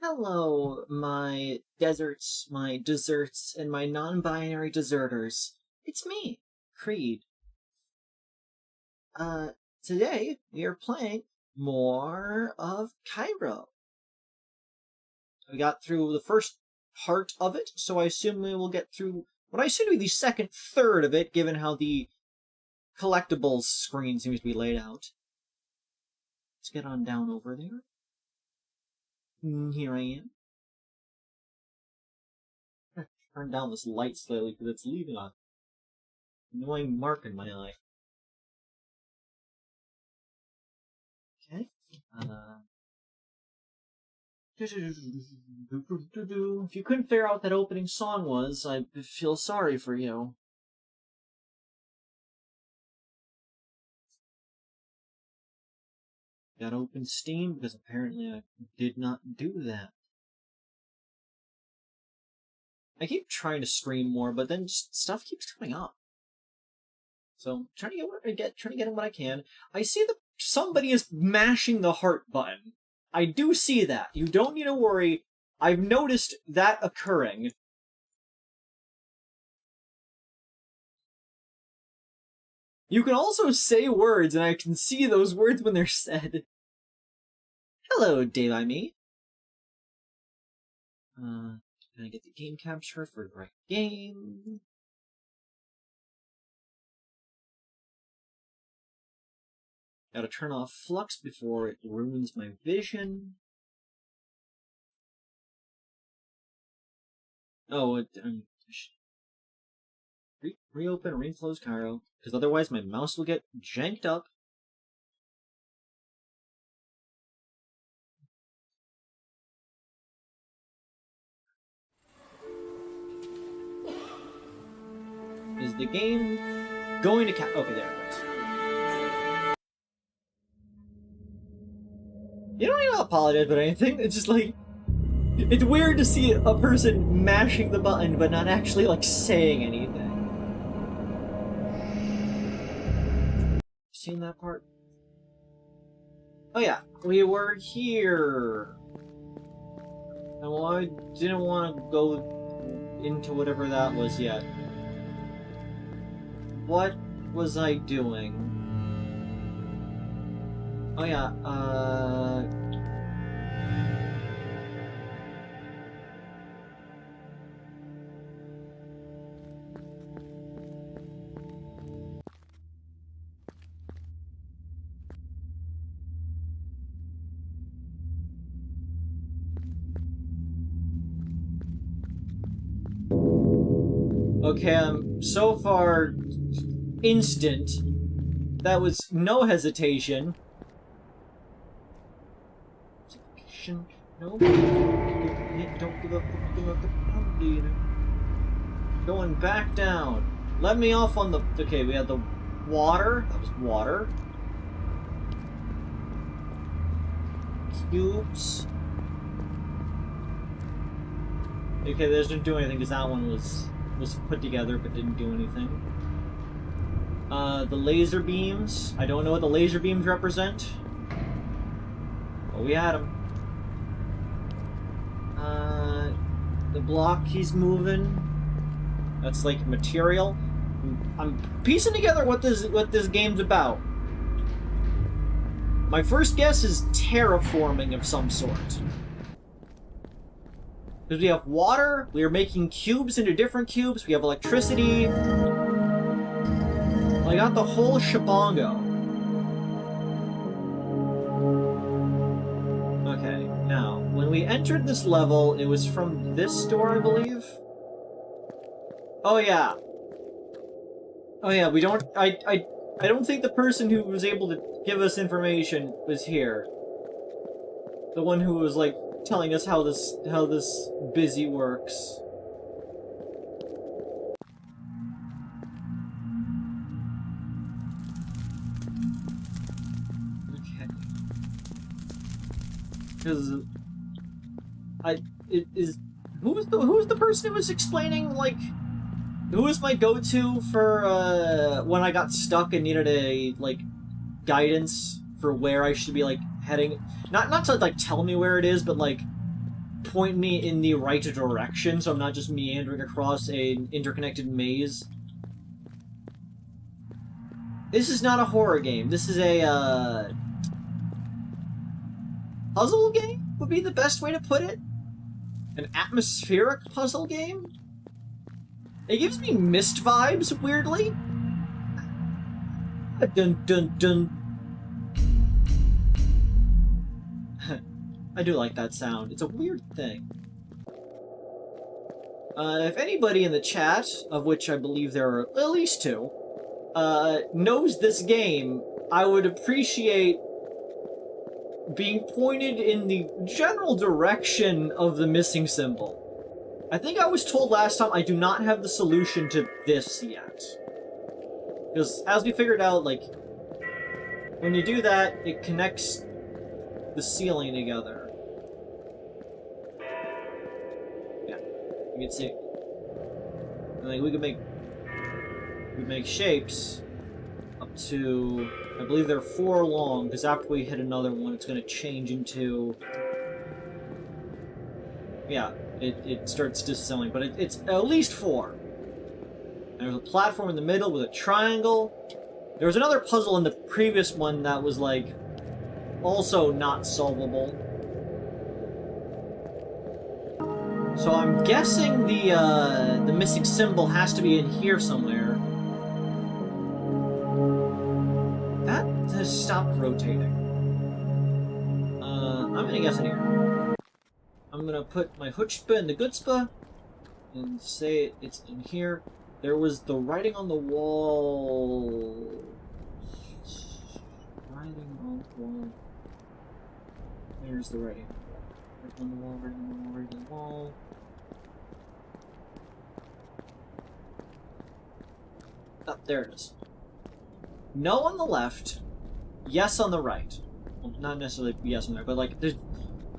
Hello, my deserts, my desserts, and my non-binary deserters. It's me, Creed. Today we are playing more of Kairo. We got through the first part of it, so I assume we will get through what I assume to be the second third of it, given how the collectibles screen seems to be laid out. Let's get on down over there. Here I am. Turn down this light slightly because it's leaving an annoying mark in my eye. Okay. If you couldn't figure out what that opening song was, I feel sorry for you. Gotta open Steam because apparently I did not do that. I keep trying to stream more, but then just stuff keeps coming up. So trying to get in what I can. I see that somebody is mashing the heart button. I do see that. You don't need to worry. I've noticed that occurring. You can also say words, and I can see those words when they're said. Hello, Day by Me. Can I get the game capture for the right game? Gotta turn off flux before it ruins my vision. Oh, reopen or reclose Kairo, because otherwise my mouse will get janked up. Is the game going to okay, there it goes. You don't need to apologize about anything. It's just like, it's weird to see a person mashing the button but not actually like saying anything. Seen that part? Oh yeah, we were here. And well, I didn't want to go into whatever that was yet. What was I doing? Oh yeah, okay, so far, instant. That was no hesitation. No. Don't give up the pound. Going back down. Let me off on the... Okay, we had the water. That was water. Cubes. Okay, this didn't do anything because that one was put together but didn't do anything. The laser beams. I don't know what the laser beams represent. But we had them. The block he's moving. That's like material. I'm piecing together what this game's about. My first guess is terraforming of some sort. Because we have water, we are making cubes into different cubes, we have electricity. I got the whole shebongo. Okay, now, when we entered this level, it was from this door, I believe? Oh yeah. Oh yeah, we don't... I don't think the person who was able to give us information was here. The one who was, like, telling us how this busy works. Okay. Because who's the person who was explaining, like, Who was my go-to for, when I got stuck and needed a, like, guidance for where I should be, like, heading? Not to, like, tell me where it is, but, like, point me in the right direction so I'm not just meandering across an interconnected maze. This is not a horror game. This is a, puzzle game would be the best way to put it? An atmospheric puzzle game? It gives me Myst vibes, weirdly. Dun dun dun. I do like that sound. It's a weird thing. If anybody in the chat, of which I believe there are at least 2, knows this game, I would appreciate being pointed in the general direction of the missing symbol. I think I was told last time I do not have the solution to this yet. Because as we figured out, like, when you do that, it connects the ceiling together. Yeah, you can see. And like we could make shapes up to, I believe they're 4 long, because after we hit another one, it's going to change into, yeah, it starts disassembling, but it's at least 4. And there's a platform in the middle with a triangle. There was another puzzle in the previous one that was, like, also not solvable. So I'm guessing the missing symbol has to be in here somewhere. That has stopped rotating. I'm gonna guess in here. I'm gonna put my chutzpah in the gutzpah and say it's in here. There was the writing on the wall. Writing on the wall. There's the writing. Writing on the wall, writing on the wall, writing on the wall. Oh, there it is. No on the left, yes on the right. Well, not necessarily yes on there, but like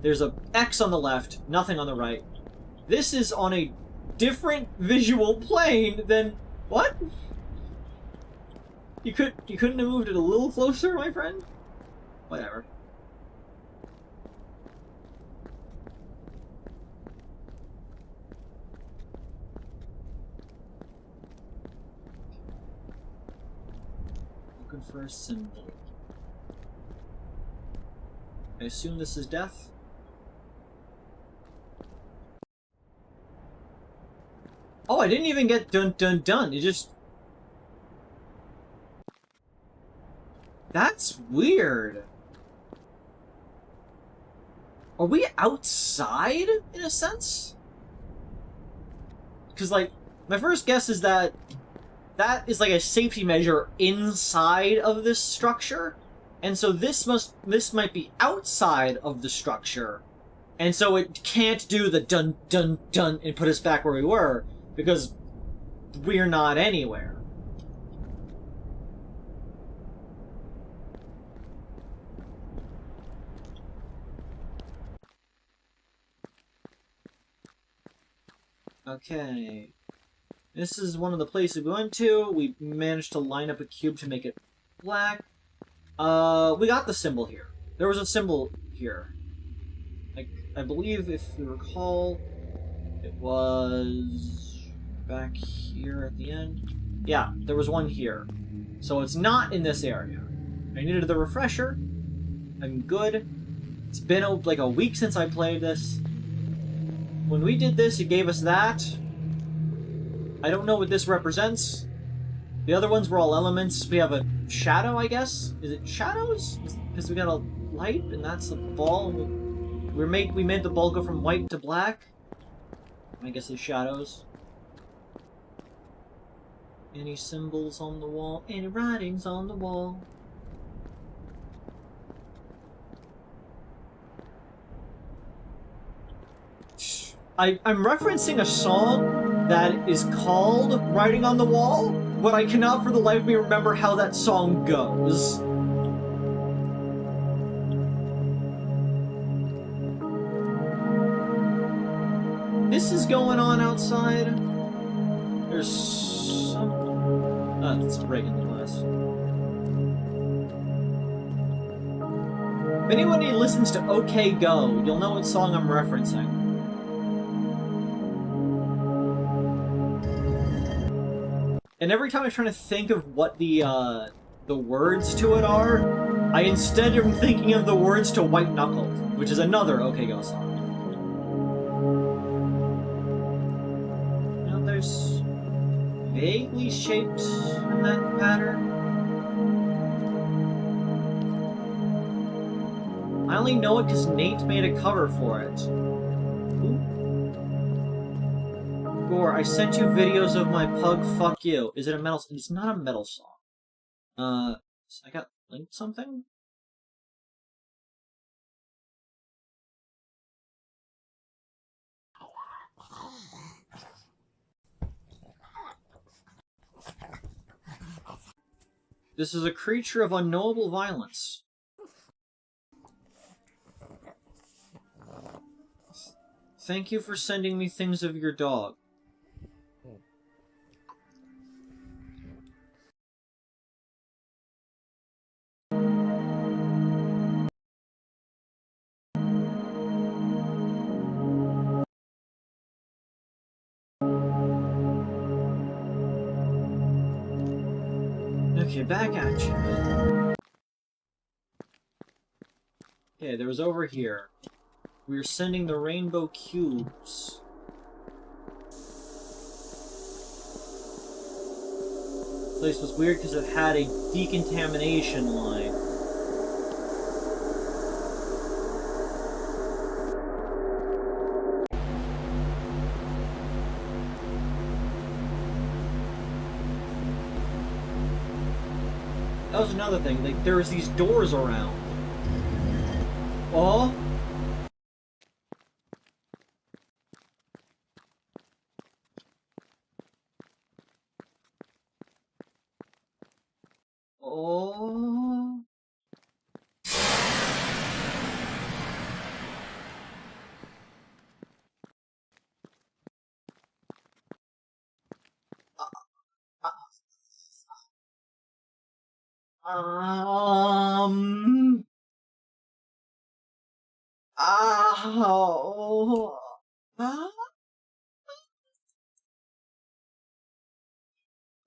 there's a X on the left, nothing on the right. This is on a different visual plane than what? You couldn't have moved it a little closer, my friend? Whatever. Looking for a symbol. I assume this is death. Oh, I didn't even get dun dun dun. It just... That's weird. Are we outside, in a sense? Because, like, my first guess is that that is like a safety measure inside of this structure. And so this might be outside of the structure. And so it can't do the dun dun dun and put us back where we were. Because we're not anywhere. Okay. This is one of the places we went to. We managed to line up a cube to make it black. We got the symbol here. There was a symbol here. Like, I believe, if we recall, it was back here at the end. Yeah, there was one here. So it's not in this area. I needed the refresher. I'm good. It's been like a week since I played this. When we did this, it gave us that. I don't know what this represents. The other ones were all elements. We have a shadow, I guess? Is it shadows? Because we got a light, and that's the ball. We made the ball go from white to black. I guess it's shadows. Any symbols on the wall? Any writings on the wall? I'm referencing a song that is called Writing on the Wall, but I cannot for the life of me remember how that song goes. This is going on outside. There's Let's break into glass. If anybody listens to OK Go, you'll know what song I'm referencing. And every time I'm trying to think of what the words to it are, I instead am thinking of the words to White Knuckled, which is another OK Go song. You know, there's vaguely shaped in that pattern. I only know it because Nate made a cover for it. Ooh. Gore, I sent you videos of my pug, fuck you. Is it a metal... It's not a metal song. I got linked something? This is a creature of unknowable violence. Thank you for sending me things of your dog. Okay, back at you. Okay, there was over here. We were sending the rainbow cubes. This place was weird because it had a decontamination line. That was another thing, like, there was these doors around. Oh? Oh? Oh.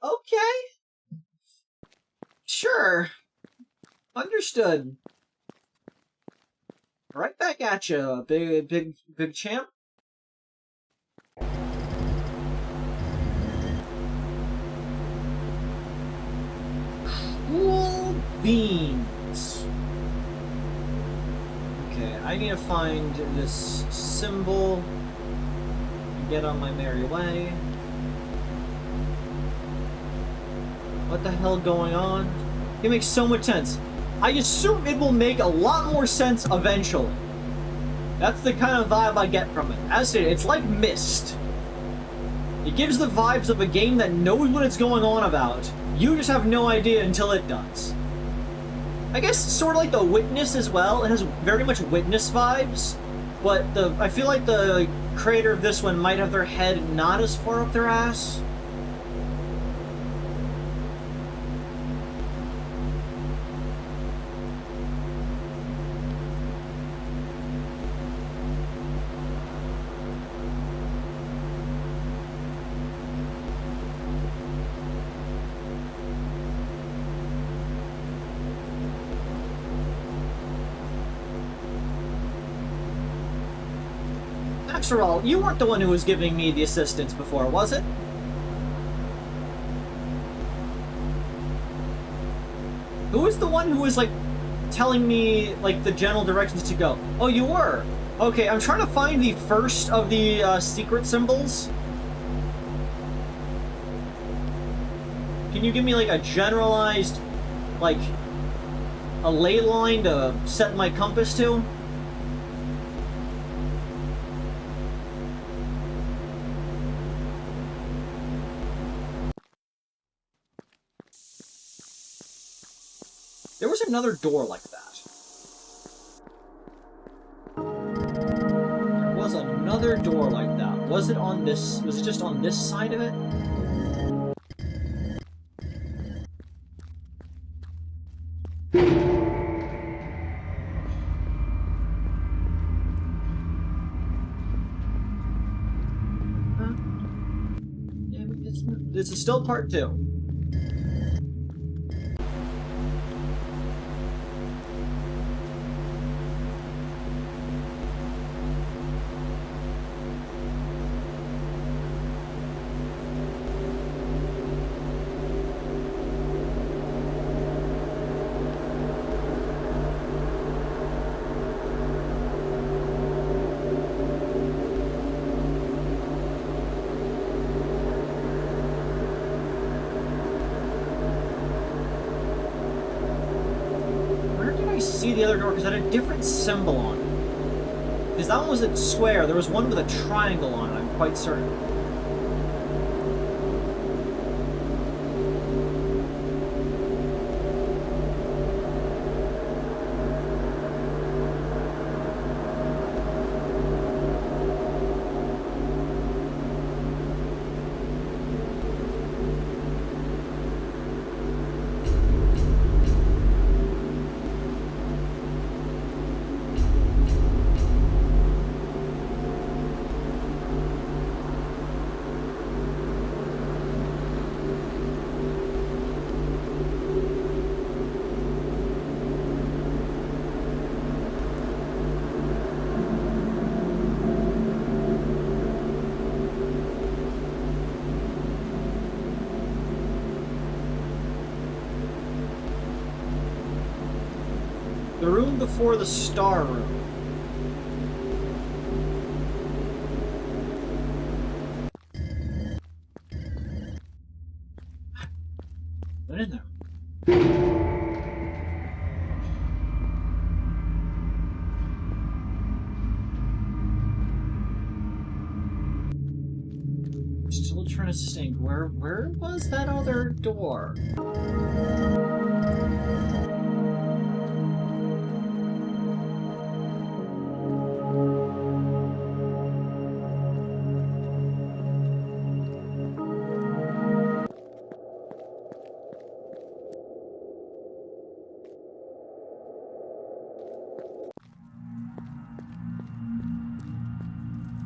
Okay. Sure. Understood. Right back at you, big champ. Cool beans. Okay, I need to find this symbol and get on my merry way. What the hell going on? It makes so much sense. I assume it will make a lot more sense eventually. That's the kind of vibe I get from it. As stated, it's like Myst. It gives the vibes of a game that knows what it's going on about. You just have no idea until it does. I guess sort of like The Witness as well. It has very much Witness vibes, but I feel like the creator of this one might have their head not as far up their ass. After all, you weren't the one who was giving me the assistance before, was it? Who was the one who was, like, telling me, like, the general directions to go? Oh, you were? Okay, I'm trying to find the first of the, secret symbols. Can you give me, like, a generalized, like, a ley line to set my compass to? There was another door like that. There was another door like that. Was it on this? Was it just on this side of it? This is still part 2. See the other door because it had a different symbol on it. Because that one was a square. There was one with a triangle on it, I'm quite certain. The room before the star room. What in there? Still trying to think. Where was that other door?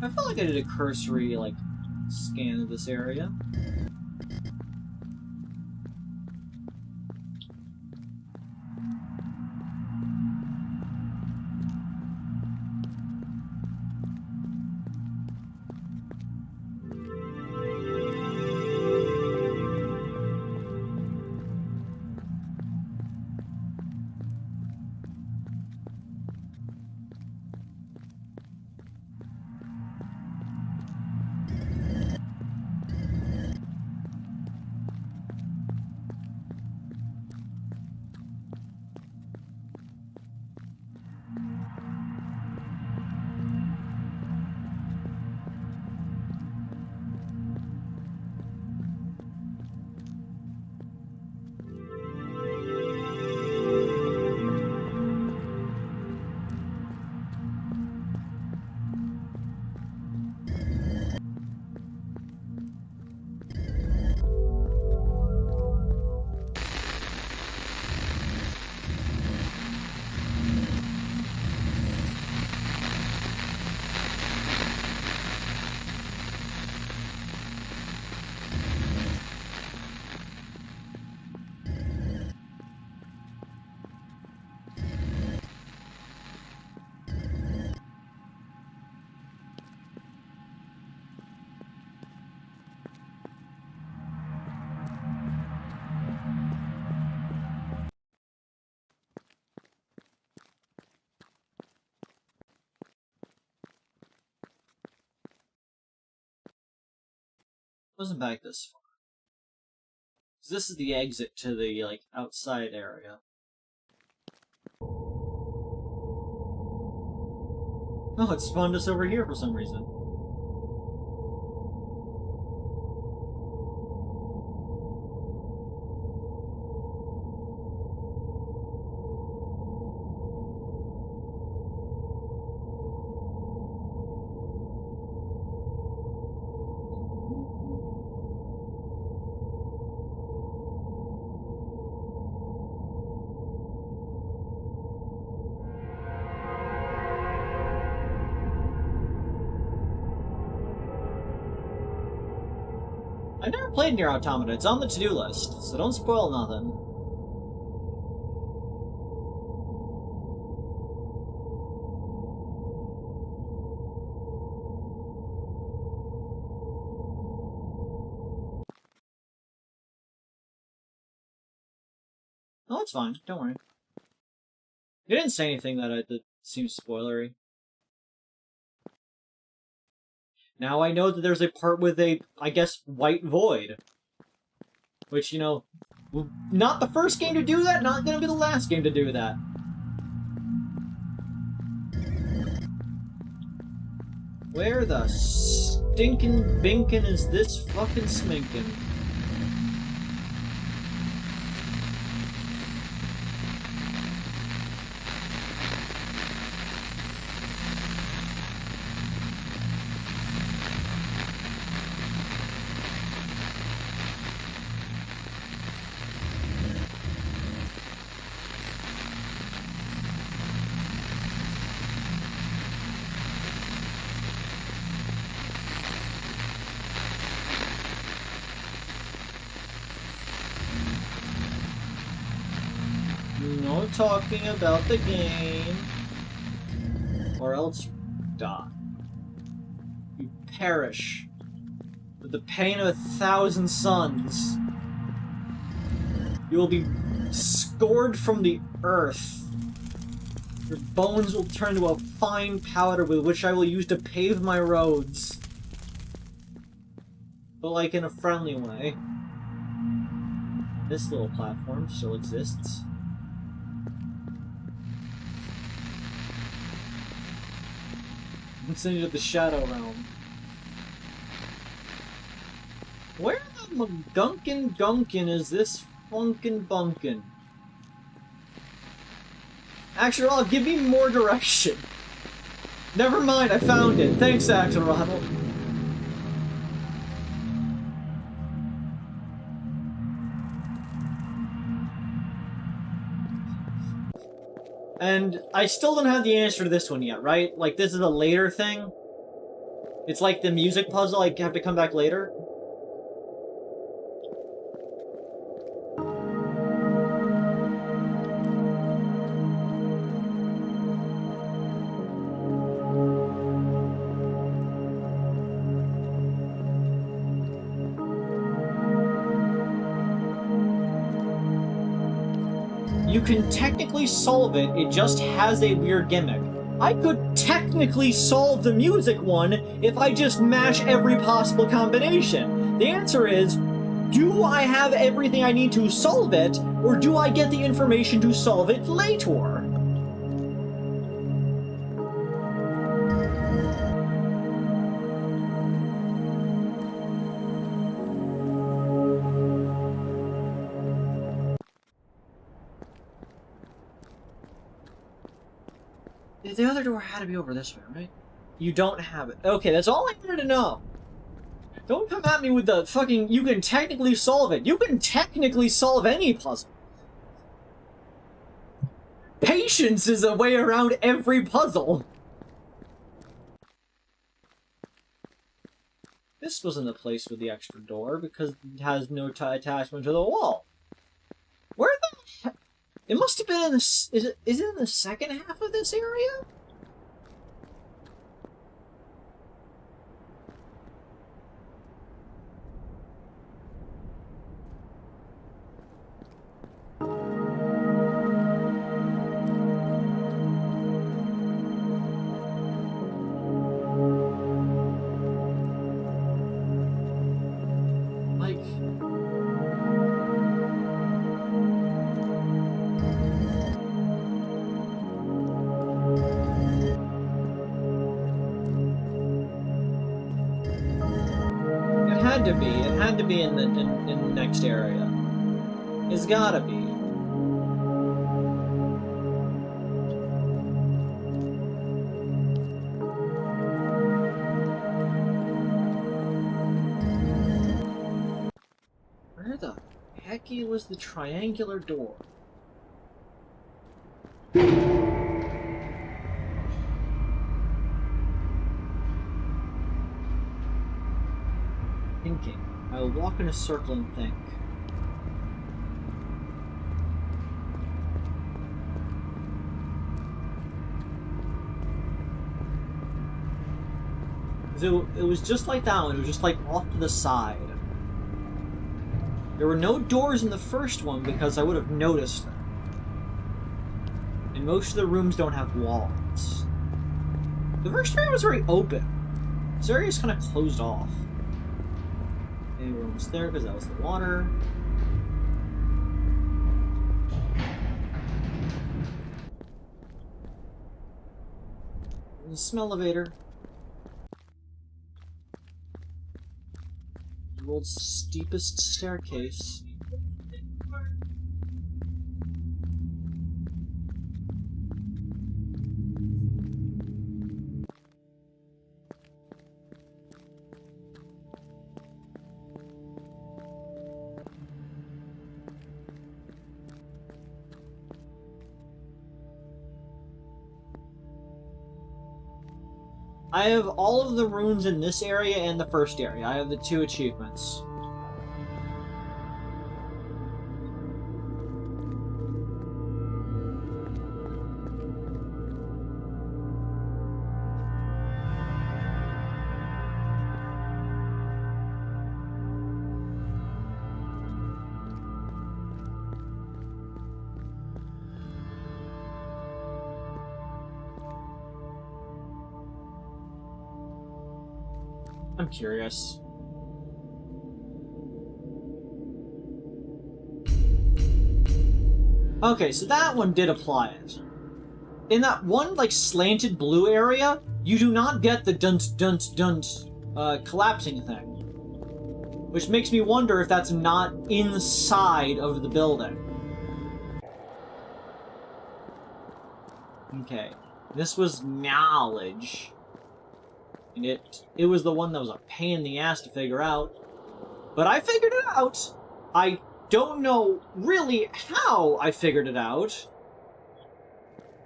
I felt like I did a cursory, like, scan of this area. Wasn't back this far. This is the exit to the, like, outside area. Oh, it spawned us over here for some reason. I never played Nier Automata. It's on the to-do list, so don't spoil nothing. Oh, it's fine. Don't worry. You didn't say anything that seems spoilery. Now I know that there's a part with a, I guess, white void. Which, you know, not the first game to do that, not gonna be the last game to do that. Where the stinking binkin' is this fucking sminkin'? No talking about the game, or else die. You perish with the pain of 1,000 suns. You will be scored from the earth. Your bones will turn to a fine powder with which I will use to pave my roads. But like in a friendly way. This little platform still exists. I'm sending you to the Shadow Realm. Where the McGunkin Gunkin is this funkin' bunkin'? Axolotl, give me more direction. Never mind, I found it. Thanks, Axolotl. And I still don't have the answer to this one yet, right? Like, this is a later thing? It's like the music puzzle, I have to come back later? You can technically solve it, it just has a weird gimmick. I could technically solve the music one if I just mash every possible combination. The answer is, do I have everything I need to solve it, or do I get the information to solve it later? The other door had to be over this way, right? You don't have it. Okay, that's all I wanted to know. Don't come at me with the fucking, you can technically solve it. You can technically solve any puzzle. Patience is a way around every puzzle. This wasn't the place with the extra door because it has no attachment to the wall. Where the heck? It must have been in the... Is it in the second half of this area? It had to be in the next area. It's gotta be. Where the hecky was the triangular door? Thinking. I will walk in a circle and think. It was just like that one. It was just like off to the side. There were no doors in the first one because I would have noticed them. And most of the rooms don't have walls. The first area was very open. This area is kind of closed off. Okay, we're almost there because that was the water. The smell elevator. The world's steepest staircase. I have all of the runes in this area and the first area. I have the 2 achievements. I'm curious. Okay, so that one did apply it. In that one, like, slanted blue area, you do not get the dunt collapsing thing. Which makes me wonder if that's not inside of the building. Okay, this was knowledge. And it was the one that was a pain in the ass to figure out. But I figured it out! I don't know really how I figured it out.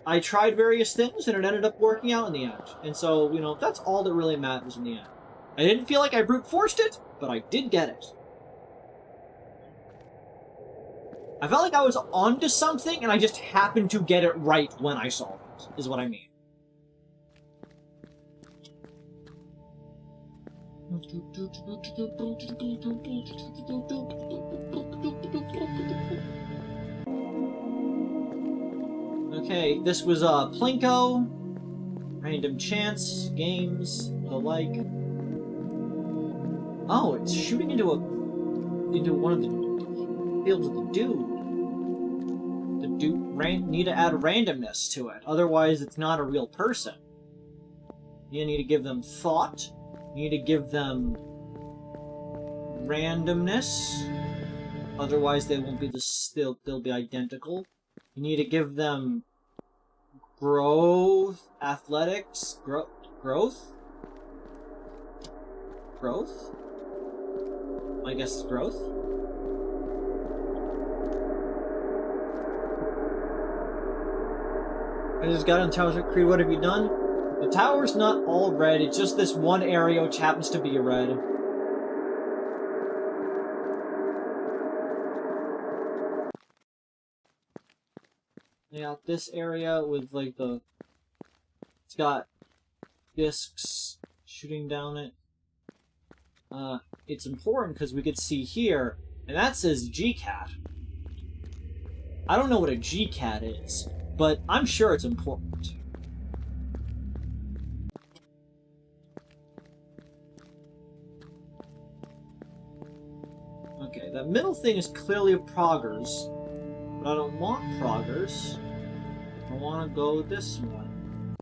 I tried various things, and it ended up working out in the end. And so, you know, that's all that really matters in the end. I didn't feel like I brute forced it, but I did get it. I felt like I was onto something, and I just happened to get it right when I solved it, is what I mean. Okay, this was Plinko, random chance, games, the like. Oh, it's shooting into one of the fields of the dude. The dude need to add randomness to it, otherwise it's not a real person. You need to give them thought. You need to give them randomness, otherwise they won't be they'll be identical. You need to give them growth, athletics, growth? I guess it's growth. I just got on Tower Creed, what have you done? The tower's not all red, it's just this one area which happens to be red. They got this area with, like, it's got discs shooting down it. It's important because we could see here, and that says GCAT. I don't know what a GCAT is, but I'm sure it's important. Okay, that middle thing is clearly a Proggers, but I don't want Proggers. I want to go with this one.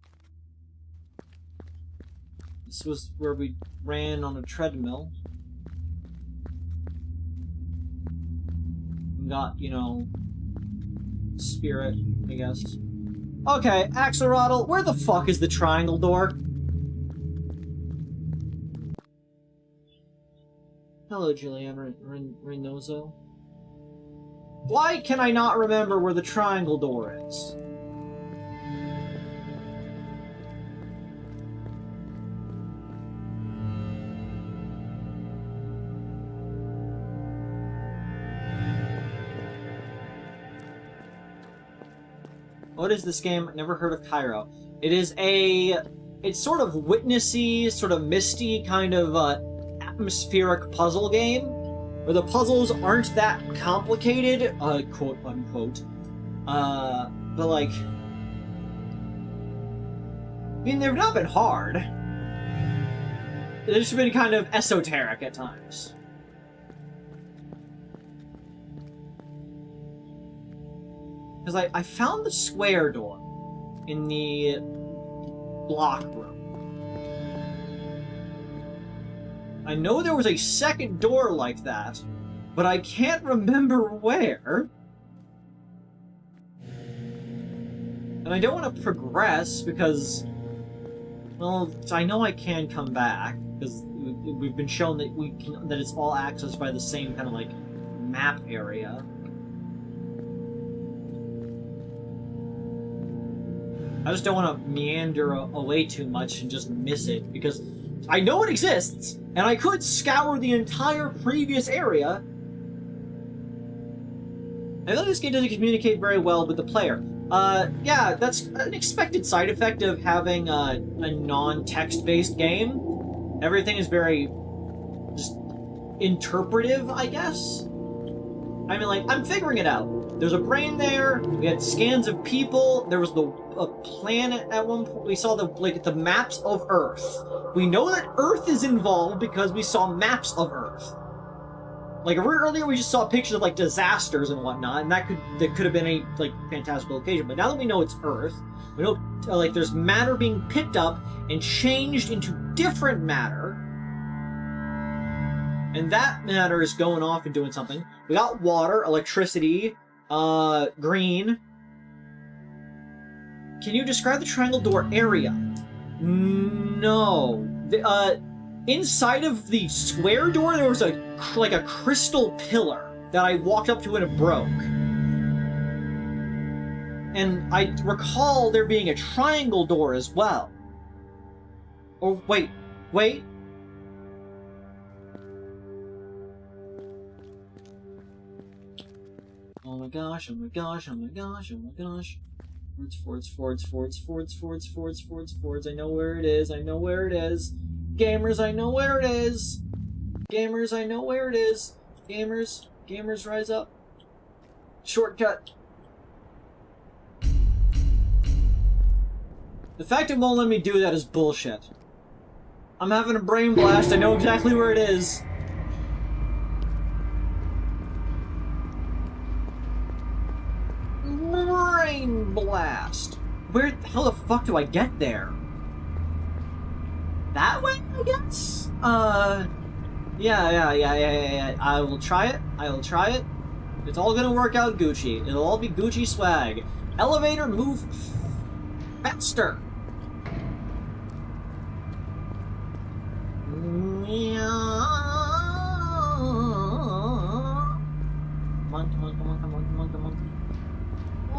This was where we ran on a treadmill. And got, you know, spirit, I guess. Okay, Axolotl, where the fuck is the triangle door? Hello, Julianne Reynoso. Why can I not remember where the triangle door is? What is this game? Never heard of Kairo. It's sort of witnessy, sort of misty kind of atmospheric puzzle game where the puzzles aren't that complicated, quote unquote. But like, I mean, they've not been hard. They've just been kind of esoteric at times. Because I found the square door in the block room. I know there was a second door like that, but I can't remember where. And I don't want to progress because, well, I know I can come back because we've been shown that that it's all accessed by the same kind of like map area. I just don't want to meander away too much and just miss it, because I know it exists, and I could scour the entire previous area. I know this game doesn't communicate very well with the player. Yeah, that's an expected side effect of having a non-text-based game. Everything is very just interpretive, I guess. I mean, like, I'm figuring it out. There's a brain there, we had scans of people, there was a planet at one point, we saw the maps of Earth. We know that Earth is involved because we saw maps of Earth. Like, earlier we just saw pictures of, like, disasters and whatnot, and that could have been a, like, fantastical occasion. But now that we know it's Earth, we know, like, there's matter being picked up and changed into different matter, and that matter is going off and doing something. We got water, electricity, green. Can you describe the triangle door area? No. Inside of the square door, there was like a crystal pillar that I walked up to and it broke. And I recall there being a triangle door as well. Oh, wait. Oh my gosh, oh my gosh, oh my gosh, oh my gosh. Fords. I know where it is, Gamers, I know where it is. Gamers, rise up. Shortcut. The fact it won't let me do that is bullshit. I'm having a brain blast, I know exactly where it is. Brain blast. How the fuck do I get there? That way, I guess? Yeah. I will try it. It's all gonna work out Gucci. It'll all be Gucci swag. Elevator, move faster. Come on.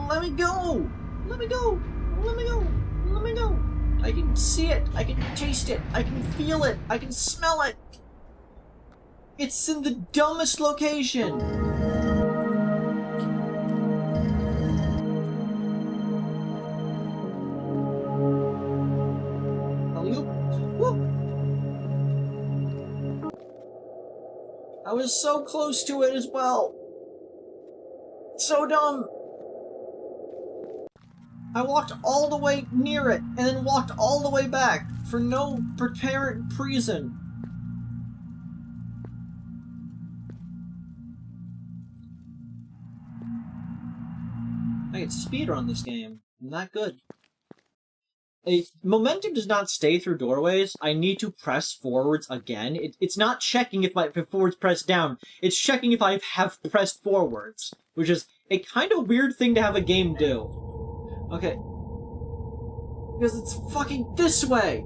Let me go. I can see it. I can taste it. I can feel it. I can smell it. It's in the dumbest location. I was so close to it as well. So dumb. I walked all the way near it, and then walked all the way back, for no apparent reason. I get speedrun this game. I'm not good. Momentum does not stay through doorways. I need to press forwards again. It's not checking if forwards press down. It's checking if I have pressed forwards, which is a kind of weird thing to have a game do. Okay. Because it's fucking this way!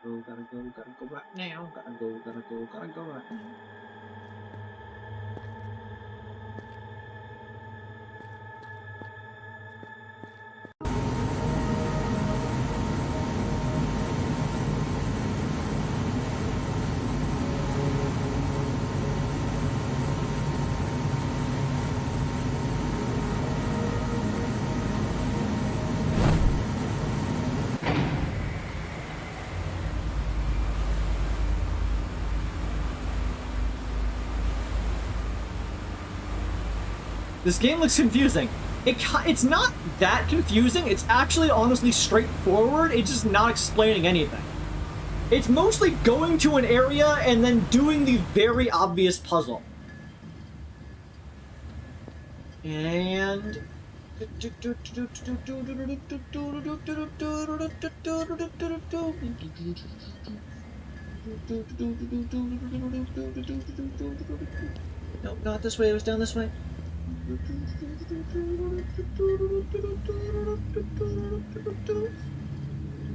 gotta go right now. Gotta go right now. This game looks confusing. It's not that confusing. It's actually honestly straightforward. It's just not explaining anything. It's mostly going to an area and then doing the very obvious puzzle. And... Nope, not this way. It was down this way.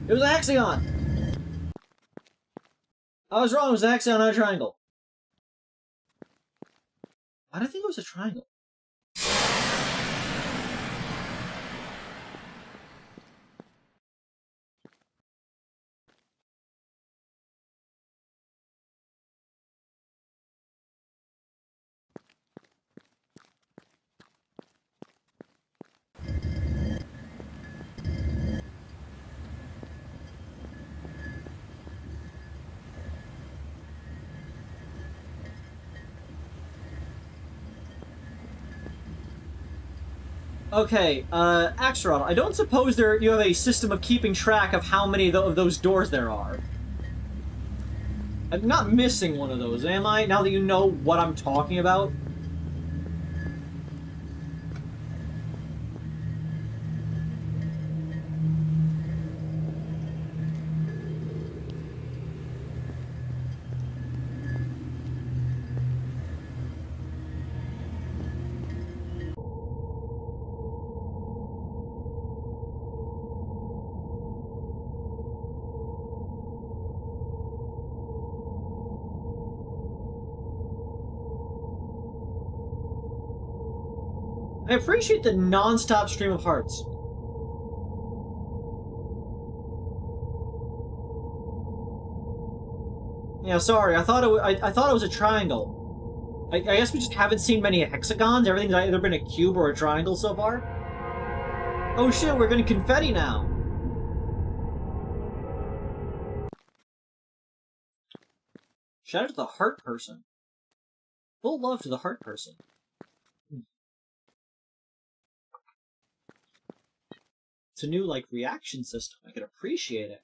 It was a hexagon! I was wrong, it was a hexagon, not a triangle. Why did I think it was a triangle? Okay, Axelrod, I don't suppose you have a system of keeping track of how many of those doors there are. I'm not missing one of those, am I? Now that you know what I'm talking about? I appreciate the non-stop stream of hearts. Yeah, sorry. I thought it was a triangle. I guess we just haven't seen many hexagons. Everything's either been a cube or a triangle so far. Oh shit, we're getting confetti now. Shout out to the heart person. Full love to the heart person. It's a new, like, reaction system. I can appreciate it.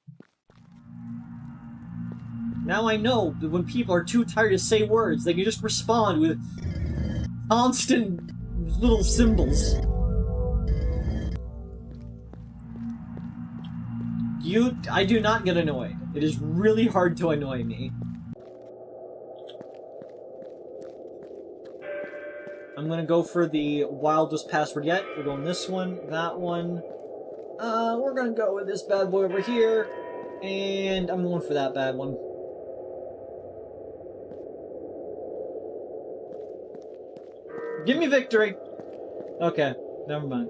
Now I know that when people are too tired to say words, they can just respond with constant little symbols. I do not get annoyed. It is really hard to annoy me. I'm gonna go for the wildest password yet. We're going this one, that one. We're gonna go with this bad boy over here, and I'm going for that bad one. Give me victory! Okay, never mind.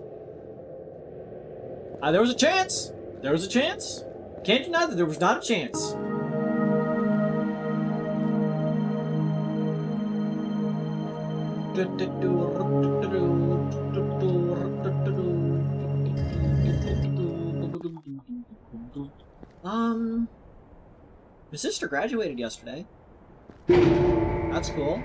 There was a chance! There was a chance! Can't deny that there was not a chance. My sister graduated yesterday. That's cool.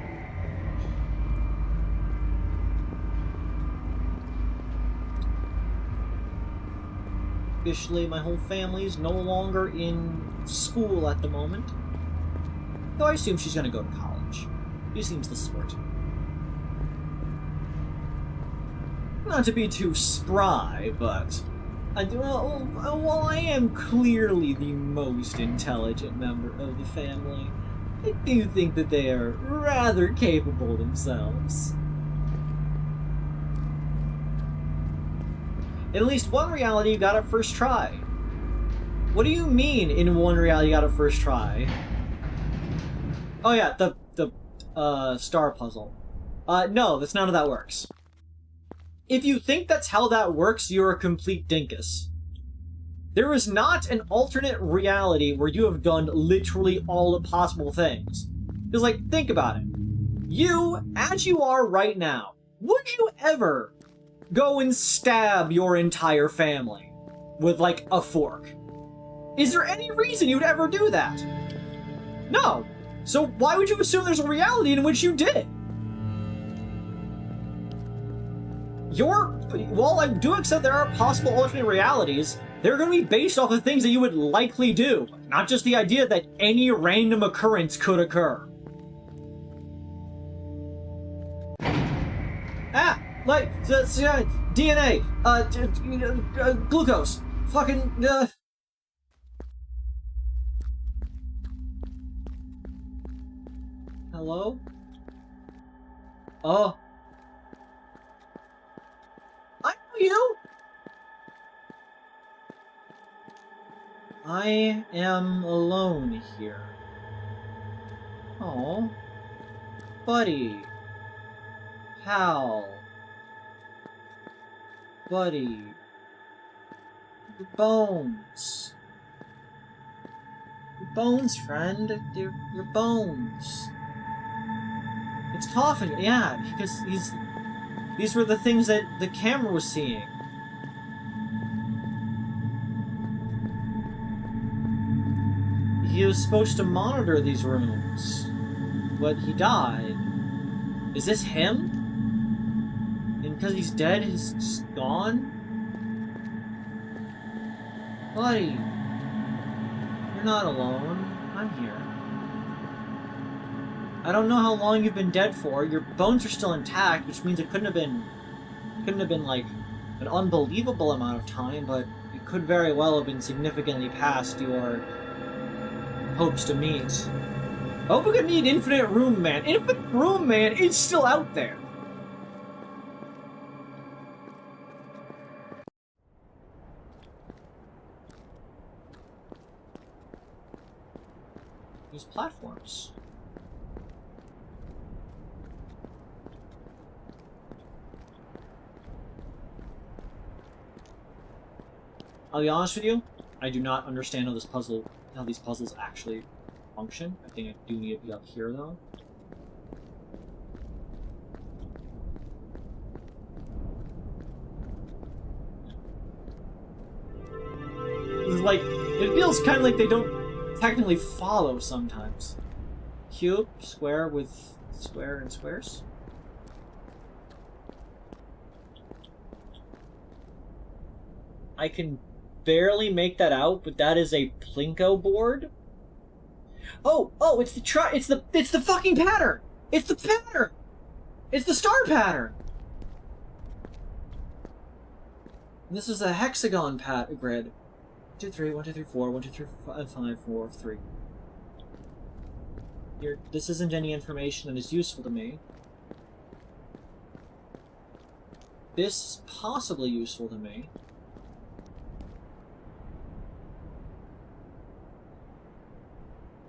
Officially, my whole family is no longer in school at the moment. Though I assume she's gonna go to college. She seems the sort. Not to be too spry, but... while I am clearly the most intelligent member of the family, I do think that they are rather capable themselves. At least one reality you got at first try. What do you mean, in one reality you got a first try? Oh yeah, the star puzzle. No, that's not how that works. If you think that's how that works, you're a complete dinkus. There is not an alternate reality where you have done literally all the possible things. Because, like, think about it. You, as you are right now, would you ever go and stab your entire family with, like, a fork? Is there any reason you'd ever do that? No. So why would you assume there's a reality in which you did it? While I do accept there are possible alternate realities, they're going to be based off of things that you would likely do, not just the idea that any random occurrence could occur. Ah! Like, DNA, glucose, fucking, Hello? Oh. I know you! I am alone here. Oh. Buddy. Pal. Buddy. Your bones. Your bones, friend. They're your bones. It's coughing, yeah, because these were the things that the camera was seeing. He was supposed to monitor these rooms, but he died. Is this him? And because he's dead, he's just gone? Buddy, you're not alone. I'm here. I don't know how long you've been dead for. Your bones are still intact, which means it couldn't have been like an unbelievable amount of time, but it could very well have been significantly past your hopes to meet. I hope we can meet Infinite Room Man. Infinite Room Man is still out there. These platforms. I'll be honest with you, I do not understand how these puzzles actually function. I think I do need to be up here though. It's like, it feels kind of like they don't technically follow sometimes. Cube, square with square and squares. I can barely make that out, but that is a Plinko board. Oh, it's the fucking pattern. It's the pattern. It's the star pattern. And this is a hexagon grid. 1, 2, 3, 1, 2, 3, 4, 1, 2, 3, 5, 4, 3. This isn't any information that is useful to me. This is possibly useful to me.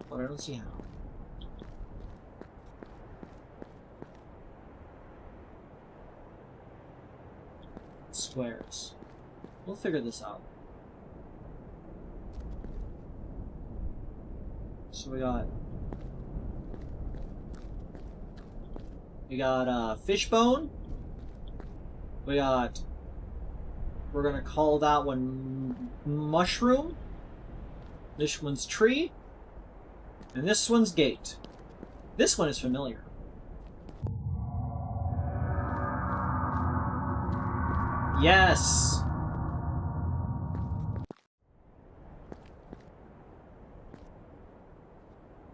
But I don't see how. Squares. We'll figure this out. So we got fishbone. We're gonna call that one mushroom. This one's tree. And this one's gate. This one is familiar. Yes!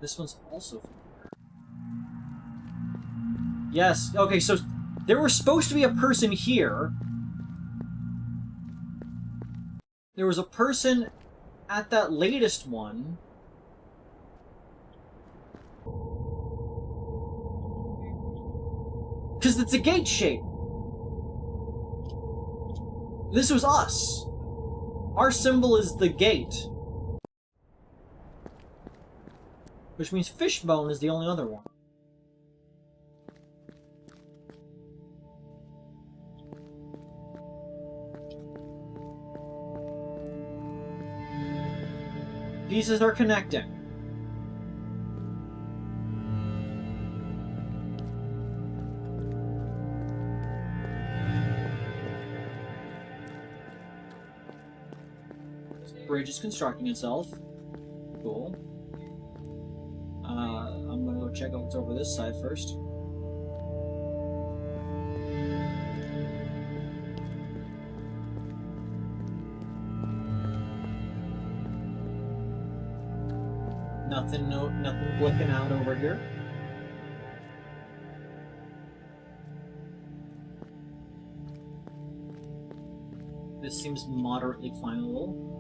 This one's also familiar. Yes, okay, so there was supposed to be a person here. There was a person at that latest one. Because it's a gate shape. This was us. Our symbol is the gate. Which means fishbone is the only other one. Pieces are connecting. Bridge is constructing itself. Cool. I'm gonna go check out what's over this side first. Nothing blinking out over here. This seems moderately climbable.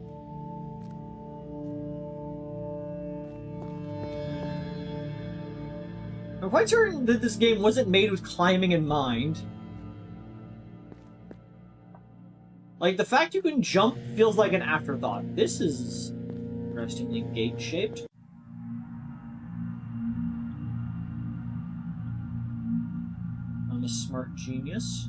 I'm quite certain that this game wasn't made with climbing in mind. Like, the fact you can jump feels like an afterthought. This is interestingly gate-shaped. I'm a smart genius.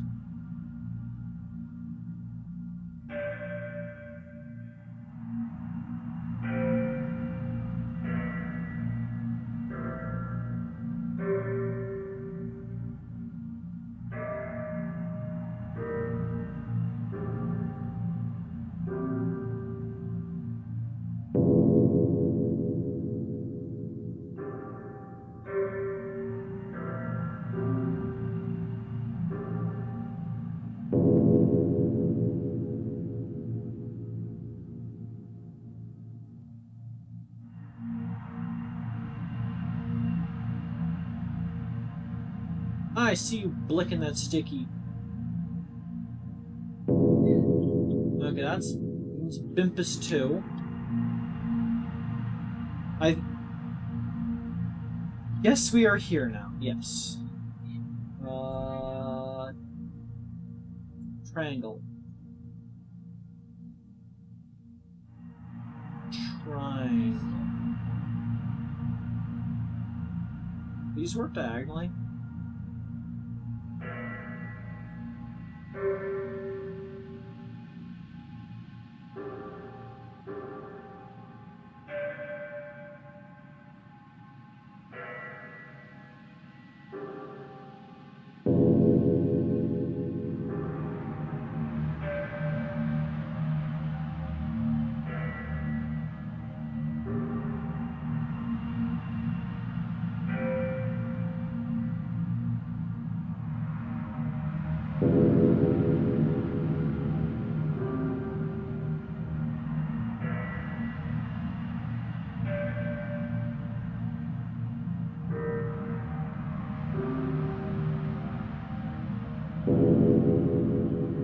I see you blicking that sticky. Okay, that's Bimpus 2. Yes, we are here now. Yes. Triangle. Triangle. These work diagonally.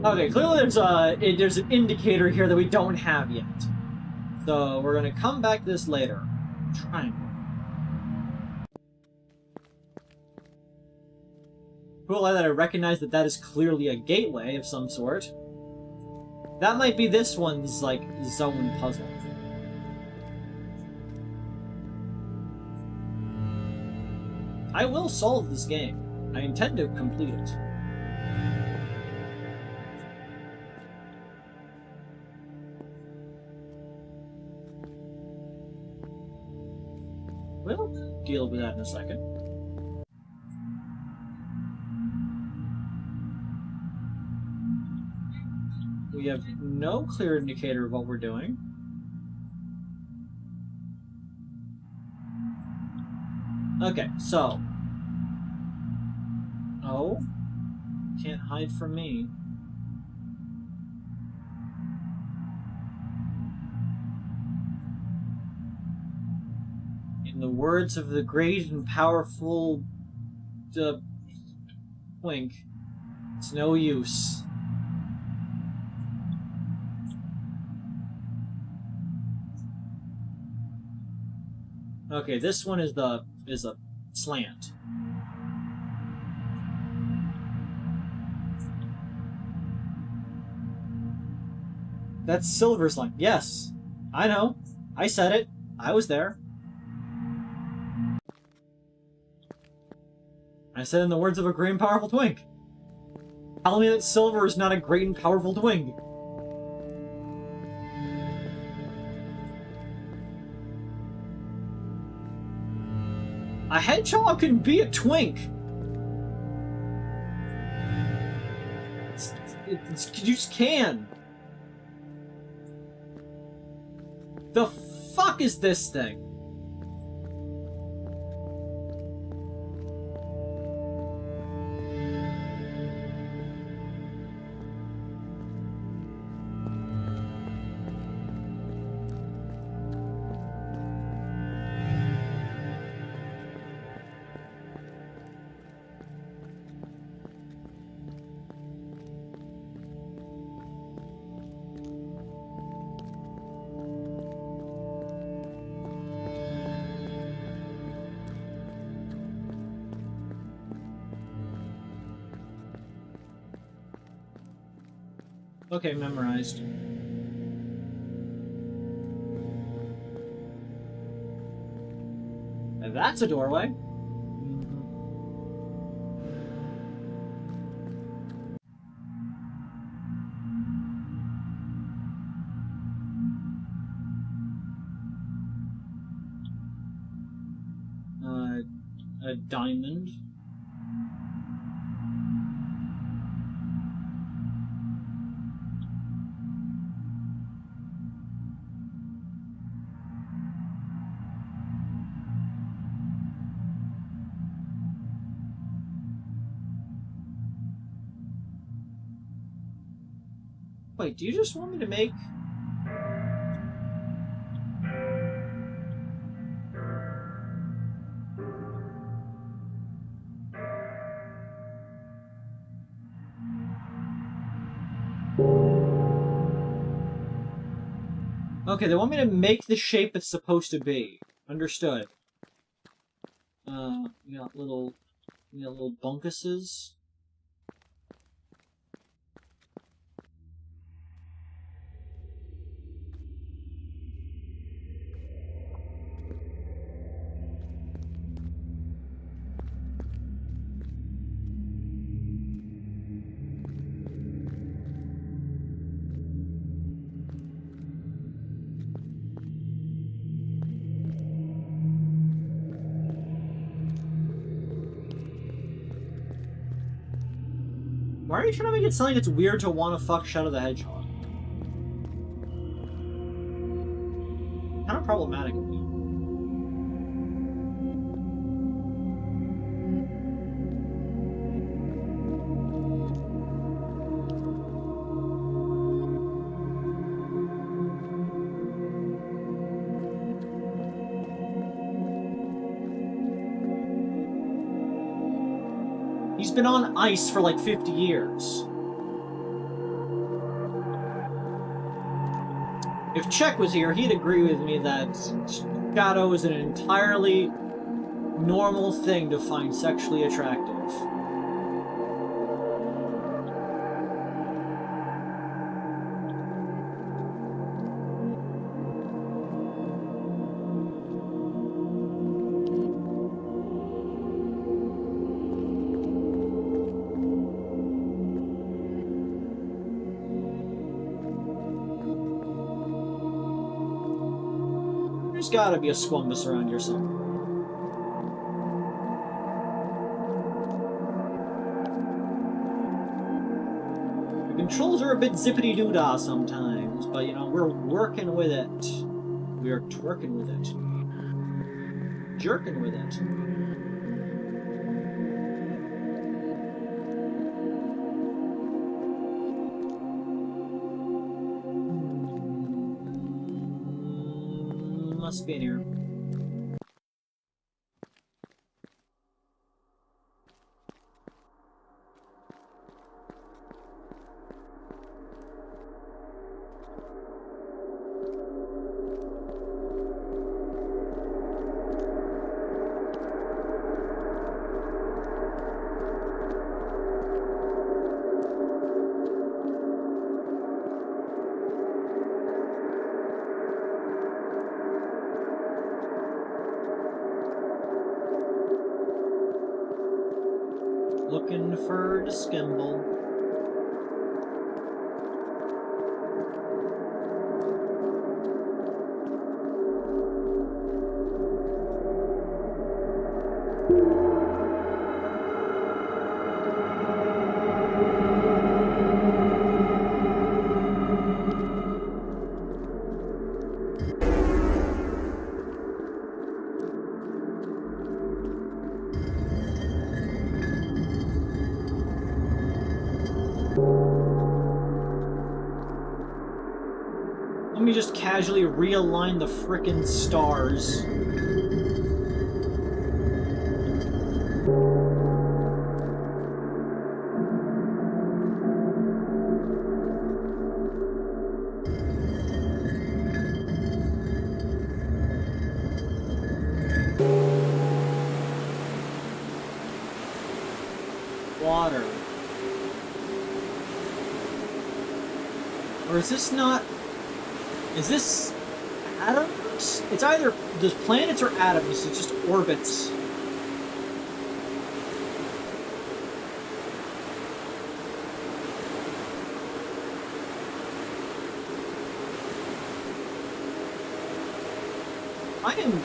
Okay, clearly there's an indicator here that we don't have yet. So we're gonna come back to this later. Triangle. Cool that I recognize that that is clearly a gateway of some sort. That might be this one's, like, zone puzzle. I will solve this game. I intend to complete it. We'll deal with that in a second. We have no clear indicator of what we're doing. Okay, so... Oh? Can't hide from me. In the words of the great and powerful... Twink, it's no use. Okay, this one is a slant. That's Silver's line. Yes, I know. I said it. I was there. I said in the words of a great and powerful twink. Tell me that silver is not a great and powerful twink. A hedgehog can be a twink. You just can. The fuck is this thing? Okay, memorized. And that's a doorway. A diamond. Wait, do you just want me to make... Okay, they want me to make the shape it's supposed to be. Understood. We got little bunkuses. Why are you trying to make it sound like it's weird to want to fuck Shadow the Hedgehog? Kind of problematic of you. He's been on ice for like 50 years. If Czech was here, he'd agree with me that Shadow is an entirely normal thing to find sexually attractive. There's gotta be a squamous around here somewhere. The controls are a bit zippity-doo-dah sometimes, but you know, we're working with it. We are twerking with it. Jerking with it. Must be in here. preferred skimble. Let me just casually realign the frickin' stars. Water. Or is this not... Is this atoms? It's either there's planets or atoms. It's just orbits. I am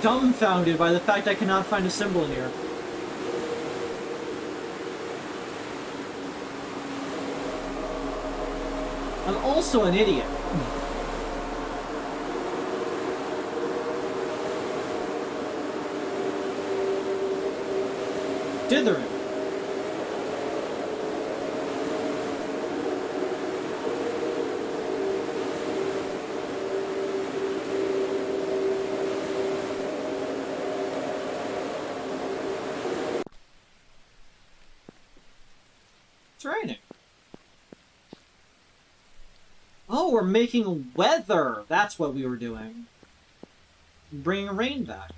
dumbfounded by the fact I cannot find a symbol in here. I'm also an idiot. Dithering. It's raining. Oh, we're making weather! That's what we were doing. Bringing rain back.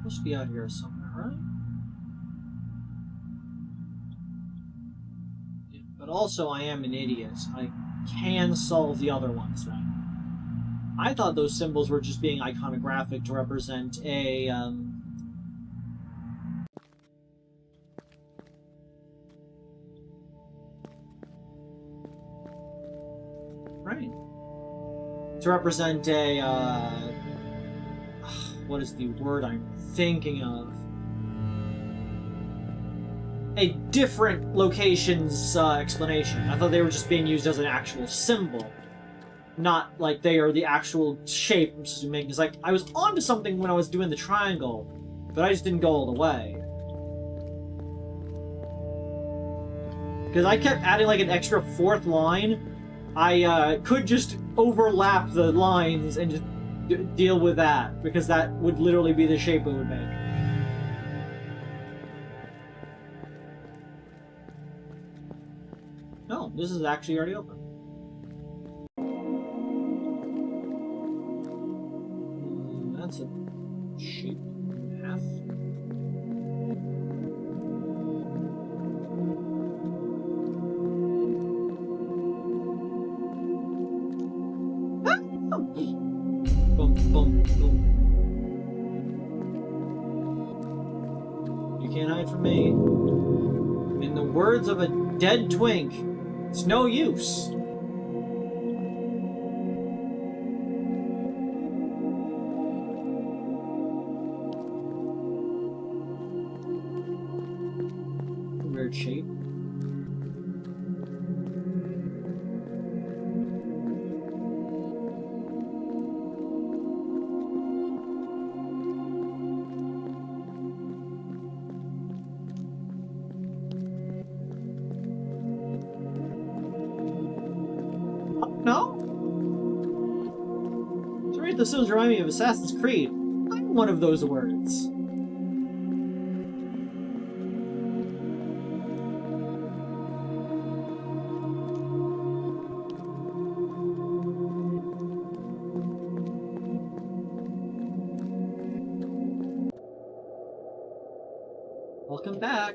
Must be out here somewhere, right? Yeah, but also, I am an idiot. I can solve the other ones then. I thought those symbols were just being iconographic to represent a, right. To represent a, what is the word I'm thinking of? A different location's explanation. I thought they were just being used as an actual symbol. Not like they are the actual shape I'm supposed to make. It's like, I was onto something when I was doing the triangle, but I just didn't go all the way. Because I kept adding like an extra fourth line. I could just overlap the lines and just deal with that, because that would literally be the shape it would make. No, this is actually already open. That's a shape and a half. Boom, boom, boom. You can't hide from me. In the words of a dead twink, it's no use. Weird shape. the symbols remind me of Assassin's Creed. I'm one of those words. Welcome back.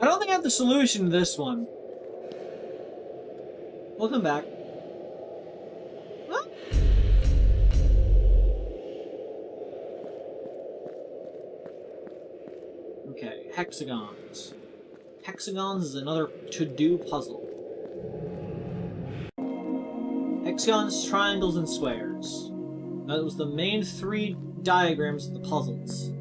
I don't think I have the solution to this one. Welcome back. Huh? Okay, hexagons. Hexagons is another to-do puzzle. Hexagons, triangles, and squares. That was the main 3 diagrams of the puzzles.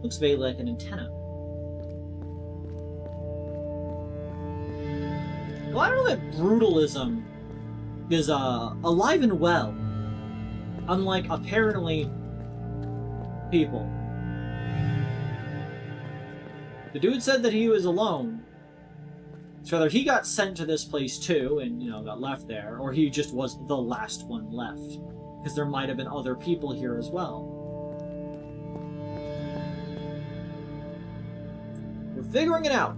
Looks very like an antenna. Well, I don't know that brutalism is alive and well, unlike apparently people. The dude said that he was alone. So either he got sent to this place too, and got left there, or he just was the last one left, because there might have been other people here as well. Figuring it out.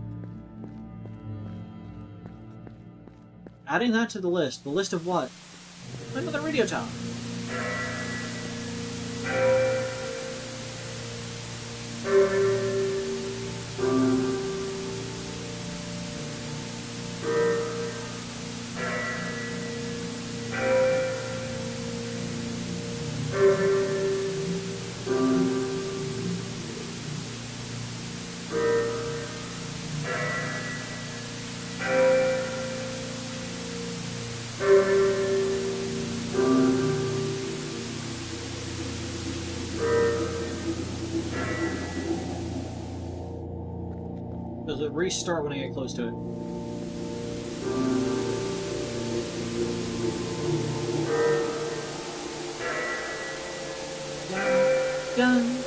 Adding that to the list. The list of what? Another radio tower. Does it restart when I get close to it? Done.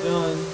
Done.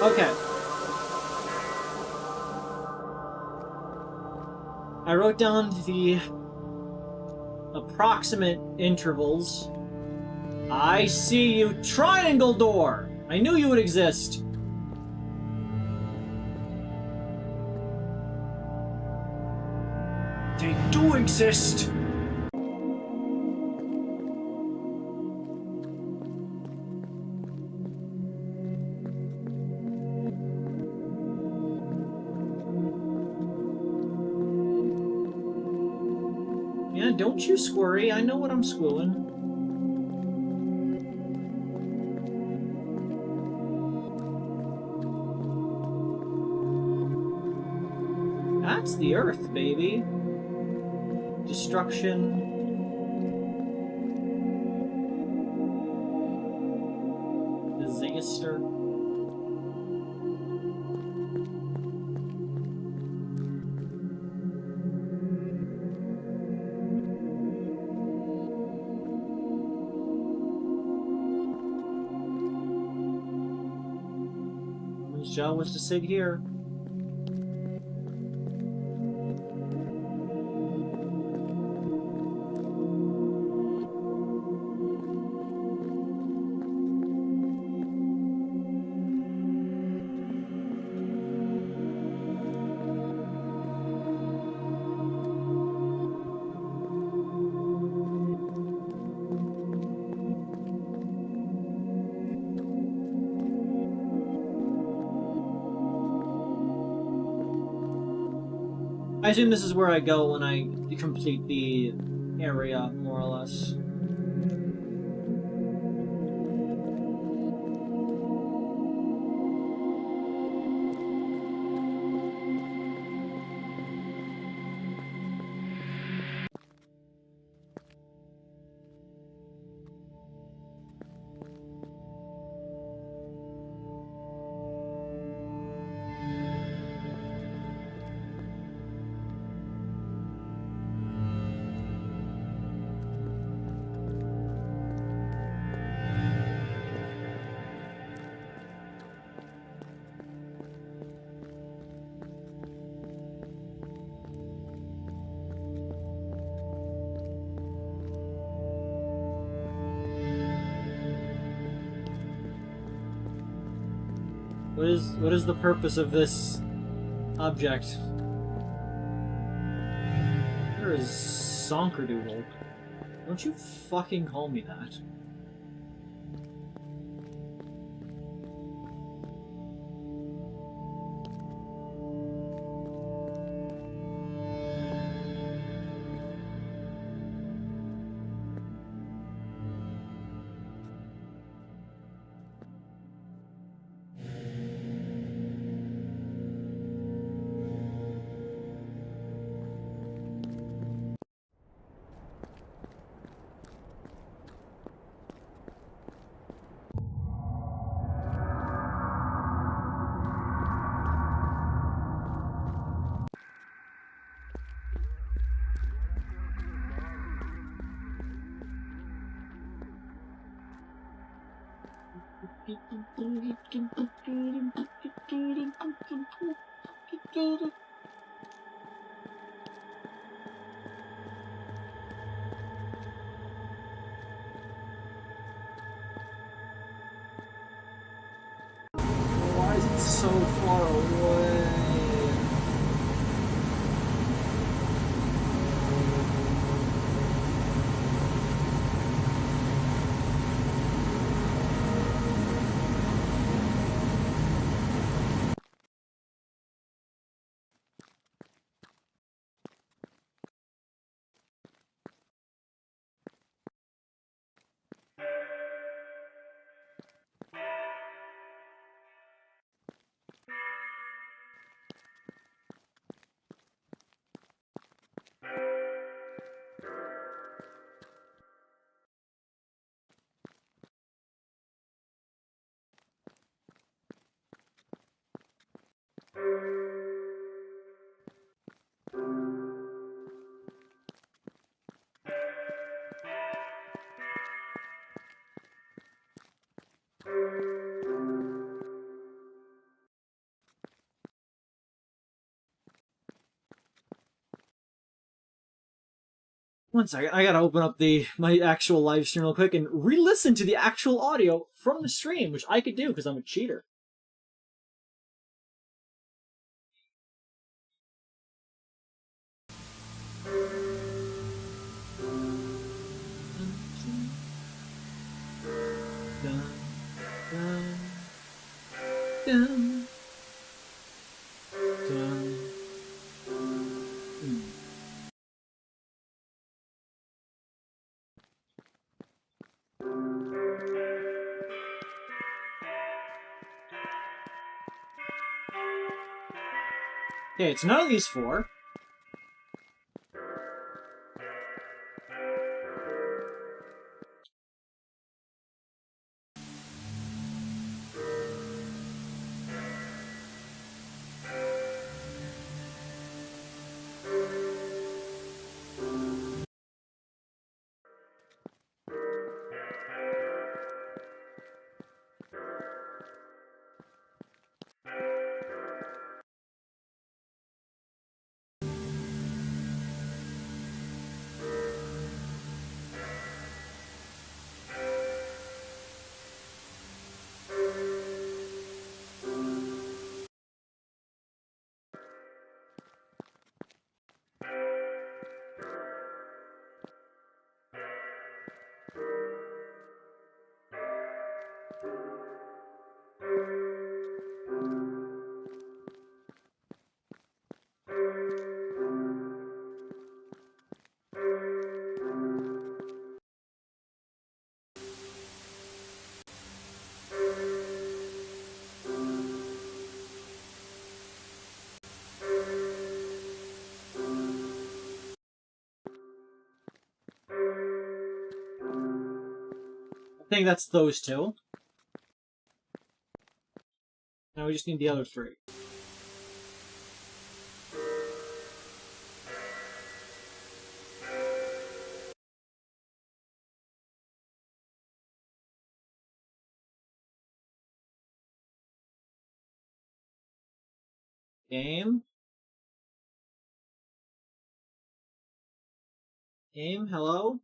Okay. I wrote down the approximate intervals. I see you. Triangle door! I knew you would exist. They do exist! Yeah, don't you squirry. I know what I'm squilling. That's the Earth, baby. Destruction. Disaster. My job was to sit here. I assume this is where I go when I complete the area, more or less. What is the purpose of this object? Where is Zonkerdoodle? Don't you fucking call me that. Why is it so far away? One second, I gotta open up my actual live stream real quick and re-listen to the actual audio from the stream, which I could do because I'm a cheater. Okay, it's none of these four. I think that's those two. Now we just need the other three. Game? Game, hello?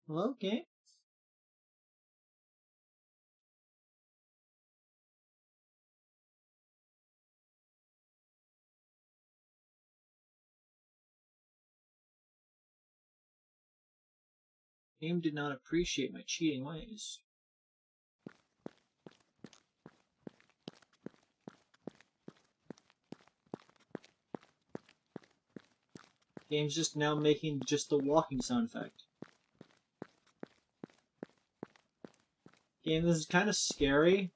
Hello, game? Game did not appreciate my cheating ways. Game's just now making just the walking sound effect. Game, this is kind of scary.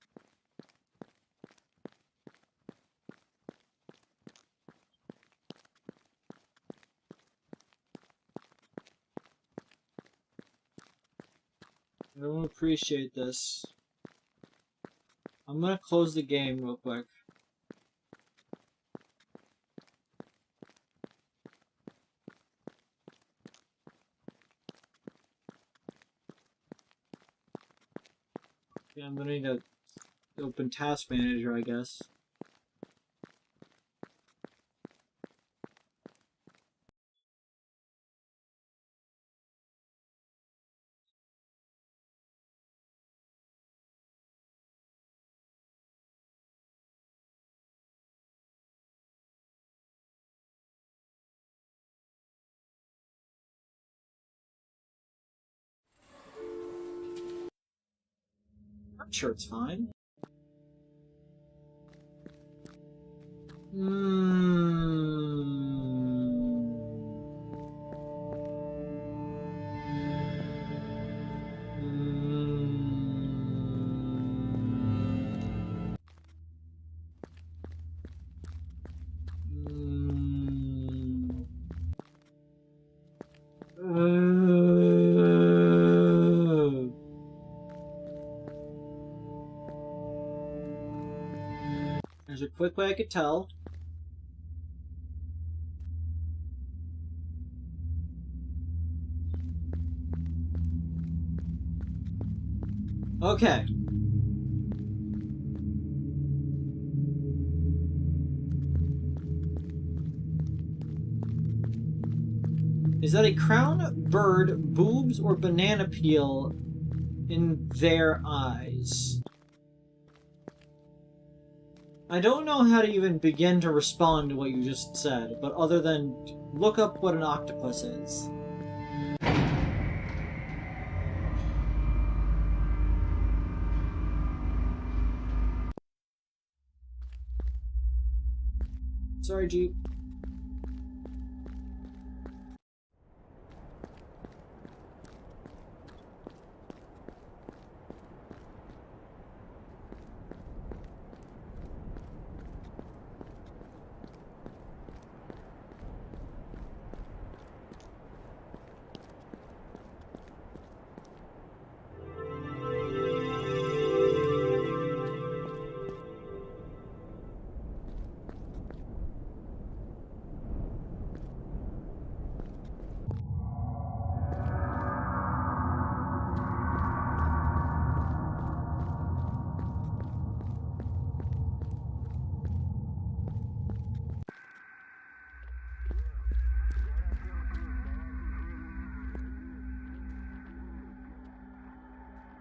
I don't appreciate this. I'm gonna close the game real quick. Yeah, I'm gonna need to open Task Manager, I guess. I'm sure it's fine. There's a quick way I could tell. Okay. Is that a crown, bird, boobs, or banana peel in their eyes? I don't know how to even begin to respond to what you just said, but other than look up what an octopus is. Sorry, Jeep.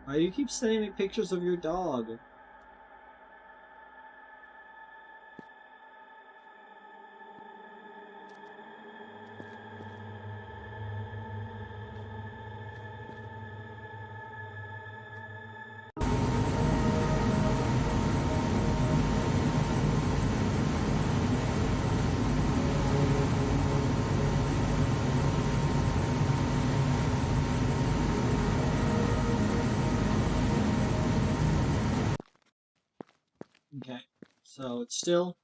Why do you keep sending me pictures of your dog? Okay, so it's still...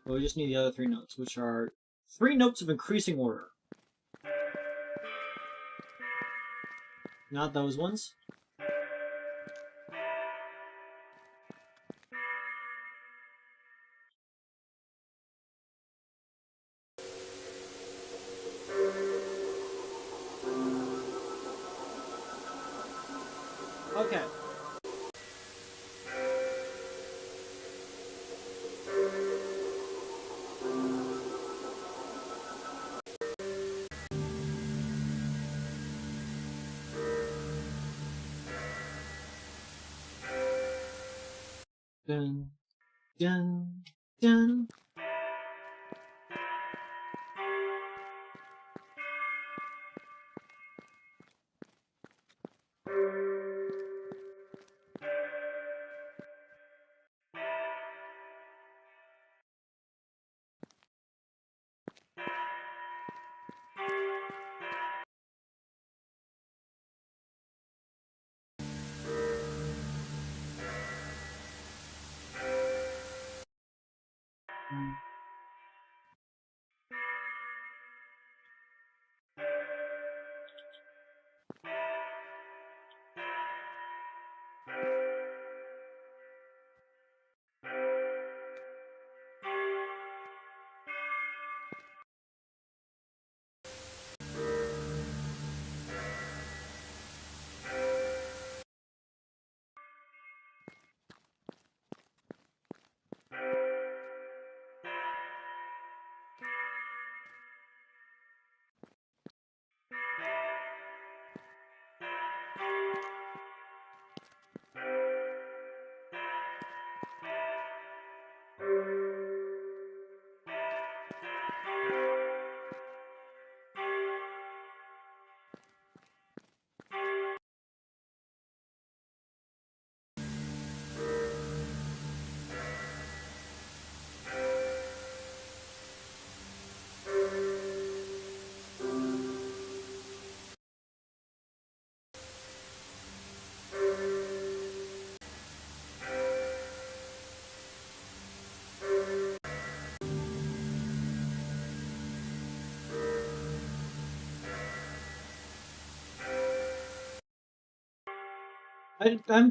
Well, we just need the other 3 notes, which are 3 notes of increasing order. Not those ones. Okay. Dun, dun, dun. I'm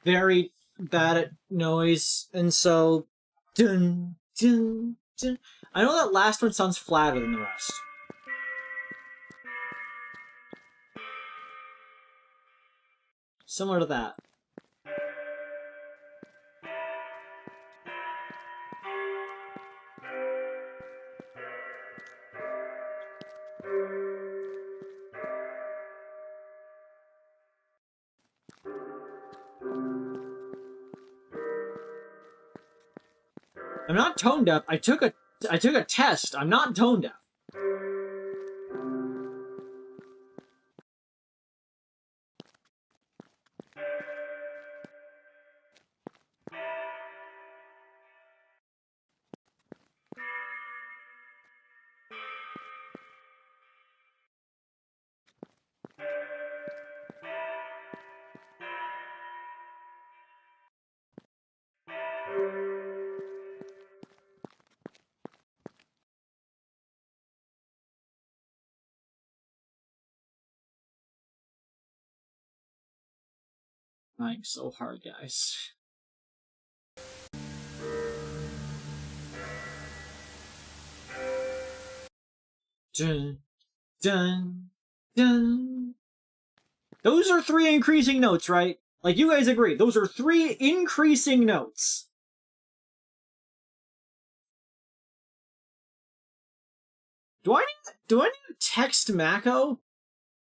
very bad at noise, and so... Dun, dun, dun. I know that last one sounds flatter than the rest. Similar to that. I'm not tone deaf. I took a test. I'm not tone deaf. Trying so hard, guys. Dun, dun, dun. Those are 3 increasing notes, right? Like, you guys agree. Those are 3 increasing notes. Do I need to text Mako?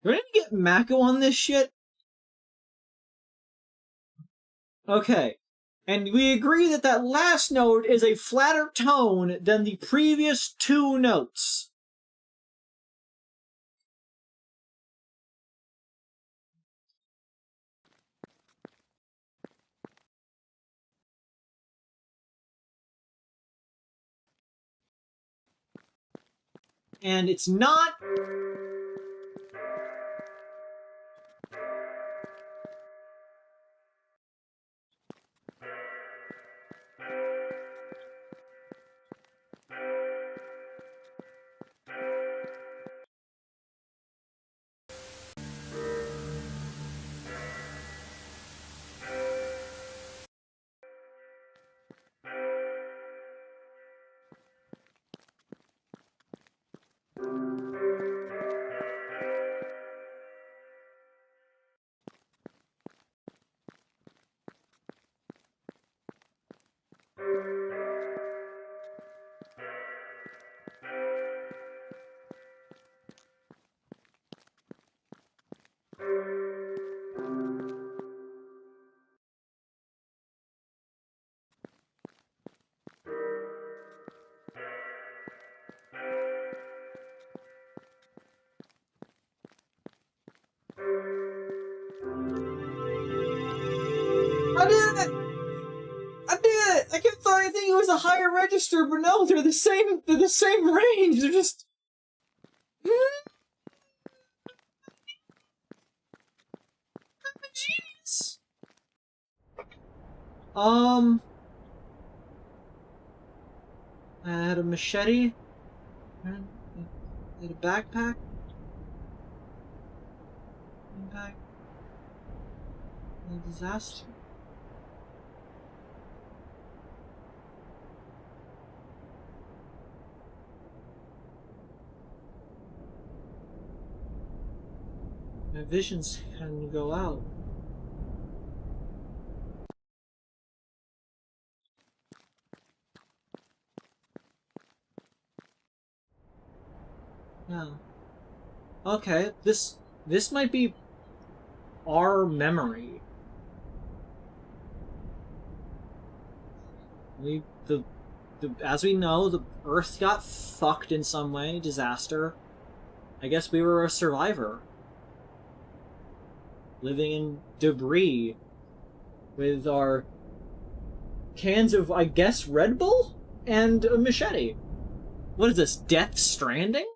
Do I need to get Mako on this shit? Okay. And we agree that that last note is a flatter tone than the previous 2 notes. And it's not... I did it! I did it! I kept thinking it was a higher register, but no, they're the same range. They're just... I'm a genius. I had a machete. I had a backpack. Impact. A disaster. My visions can go out. Yeah. Okay, this might be our memory. As we know, the Earth got fucked in some way, disaster. I guess we were a survivor. Living in debris with our cans of, I guess, Red Bull? And a machete. What is this, Death Stranding?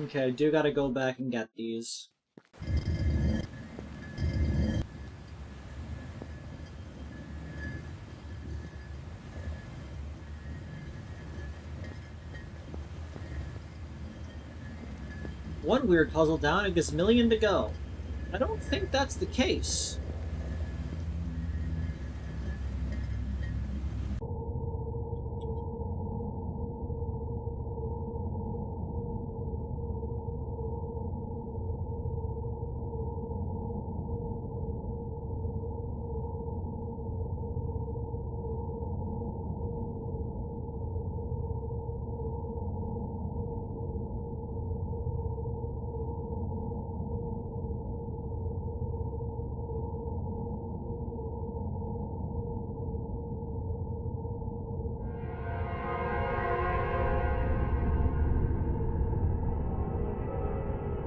Okay, I do gotta go back and get these. One weird puzzle down, a gazillion to go. I don't think that's the case.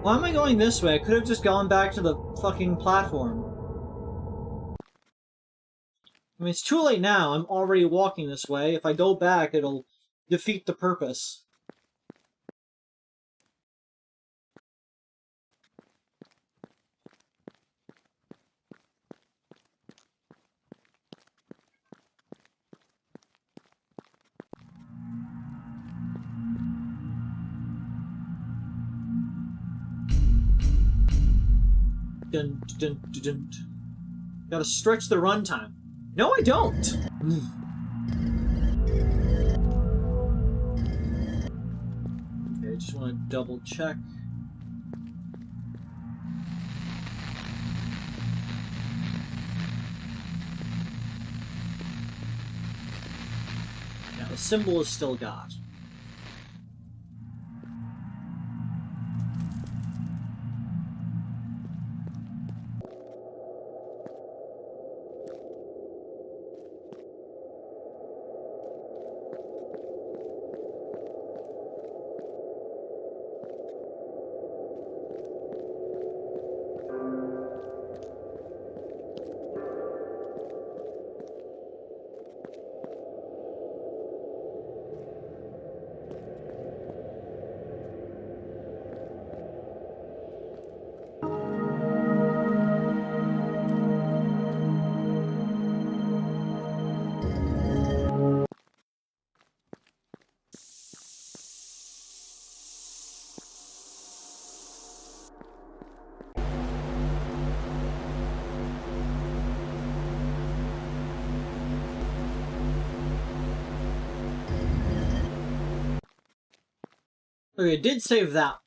Why am I going this way? I could have just gone back to the fucking platform. I mean, it's too late now. I'm already walking this way. If I go back, it'll defeat the purpose. Dun, dun, dun, dun. Gotta stretch the runtime. No, I don't! Okay, I just want to double check. Yeah, the symbol is still God. Okay, it did save that.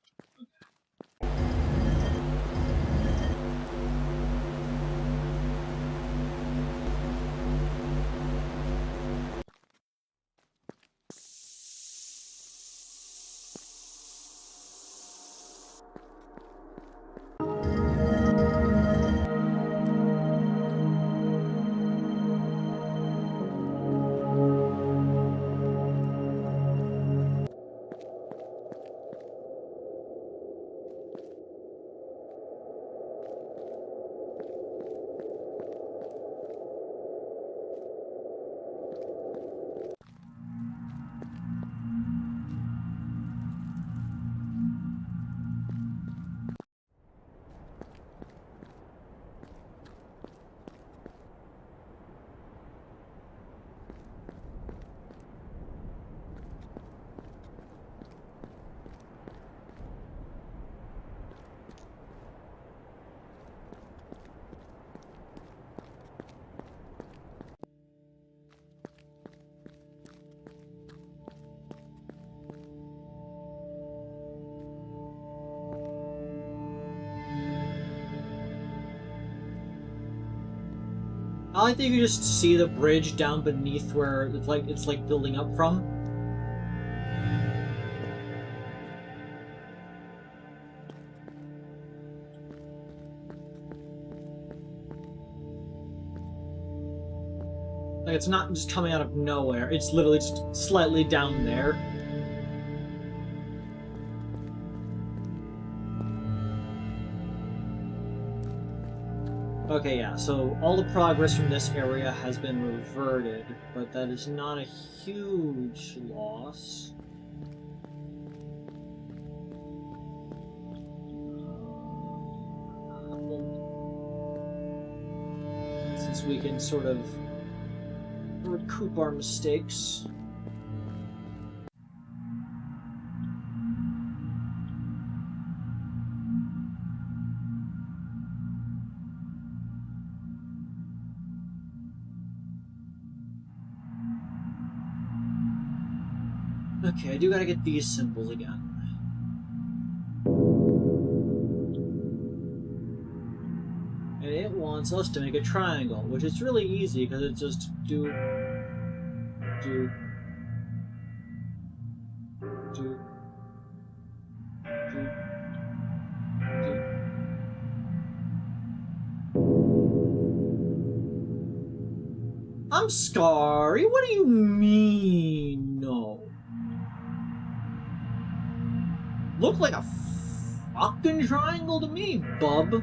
I like that you can just see the bridge down beneath where it's like building up from. Like, it's not just coming out of nowhere, it's literally just slightly down there. Okay, yeah, so all the progress from this area has been reverted, but that is not a huge loss. Since we can sort of recoup our mistakes. Okay, I do gotta get these symbols again. And it wants us to make a triangle, which is really easy because it's just do. I'm sorry, what do you mean, no? Look like a fucking triangle to me, bub.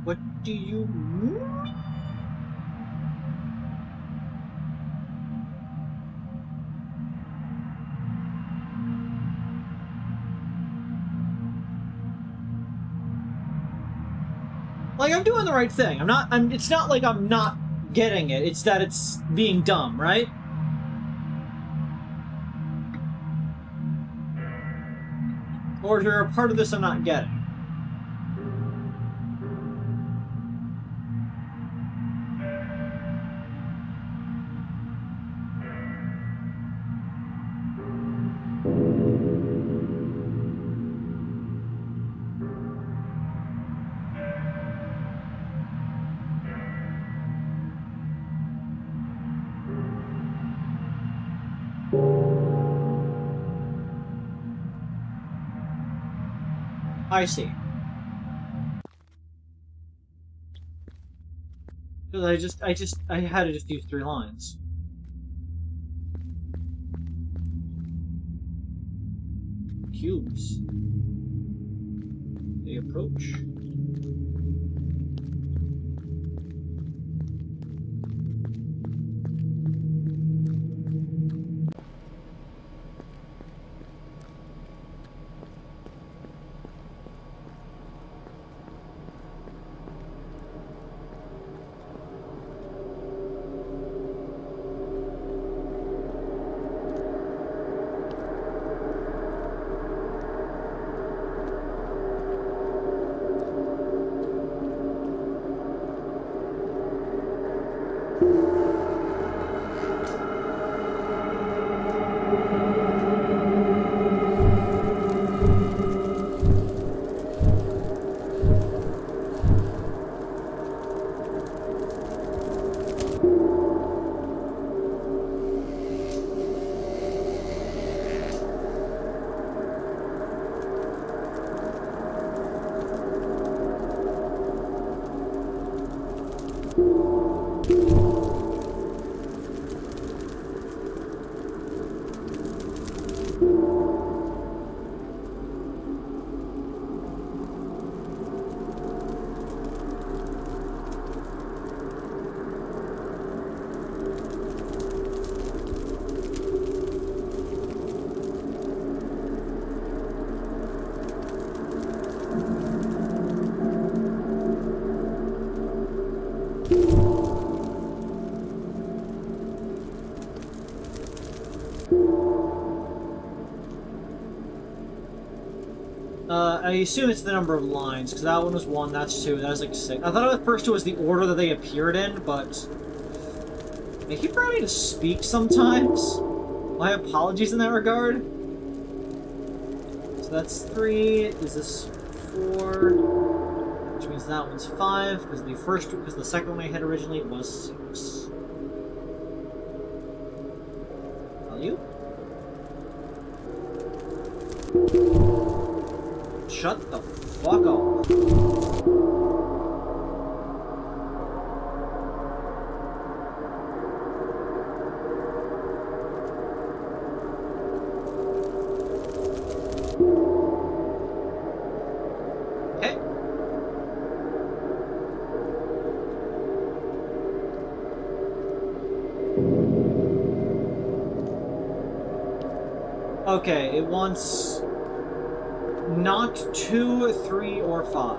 What do you mean? Like, I'm doing the right thing. It's not like I'm not getting it. It's that it's being dumb, right? Or is there a part of this I'm not getting? I see. Because I had to just use 3 lines. Cubes. They approach. I assume it's the number of lines, because that one was 1, that's 2, that was like 6. I thought the first 2 was the order that they appeared in, but... I keep forgetting to speak sometimes. My apologies in that regard. So that's 3, is this 4? Which means that one's 5, because the second one I had originally was 6. Value? Shut the fuck off. Okay. Okay, it wants... not 2, 3, or 5.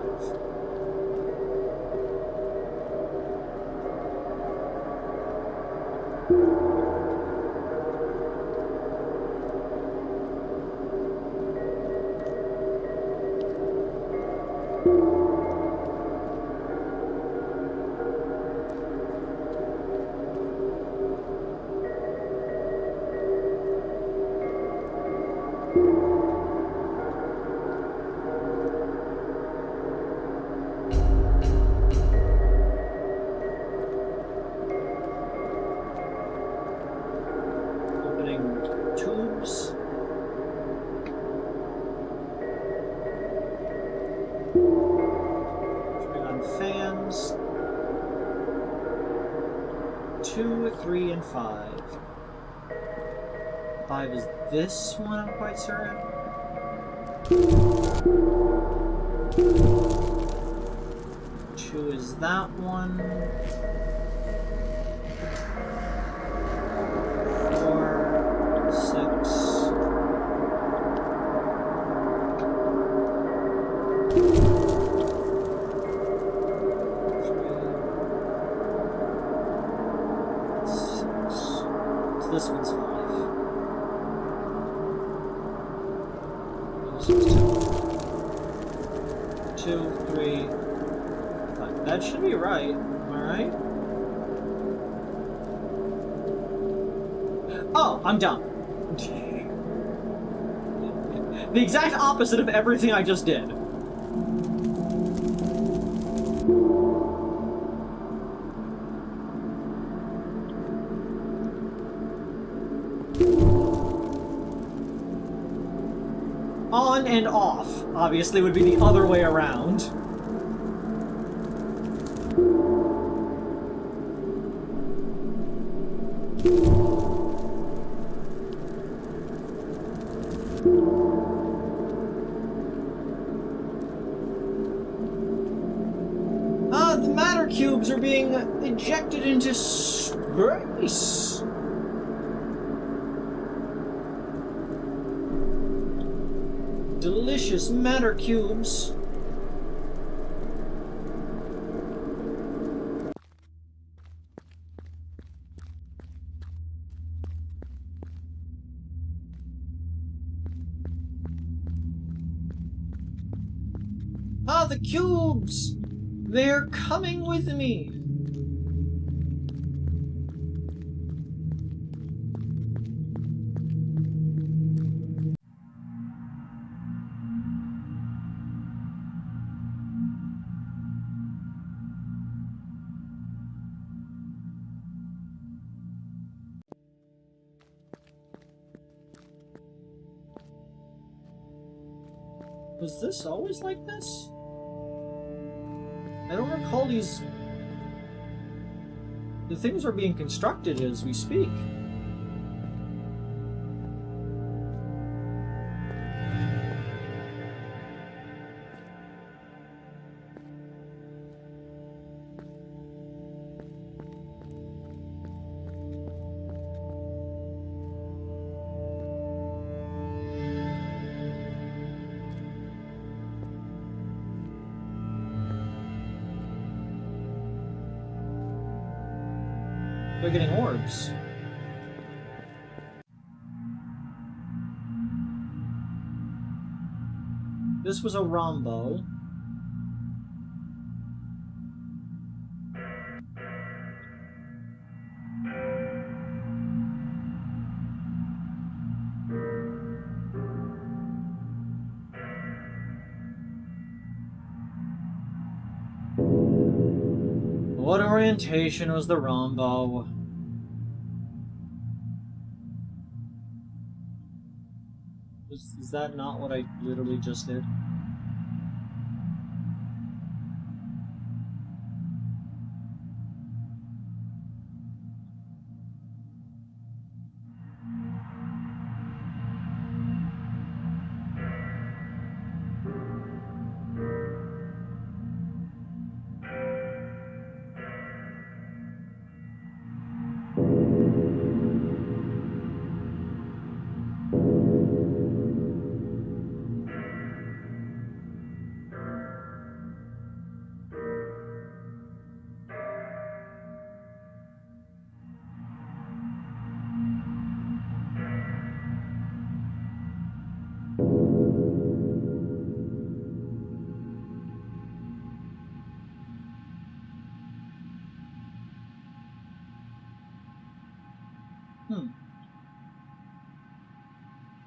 Tubes. Turning on fans. 2, 3, and 5. 5 is this one, I'm quite certain. 2 is that one. 6. So this one's 5. This one's 2, 3, 5. That should be right. Am I right? Oh, I'm dumb. The exact opposite of everything I just did. On and off, obviously, would be the other way around. The matter cubes are being ejected into space. Delicious matter cubes. Ah, the cubes! They're coming with me! Was this always like this? I don't recall these... The things are being constructed as we speak. They're getting orbs. This was a rhombo. What orientation was the rhombo? Is that not what I literally just did?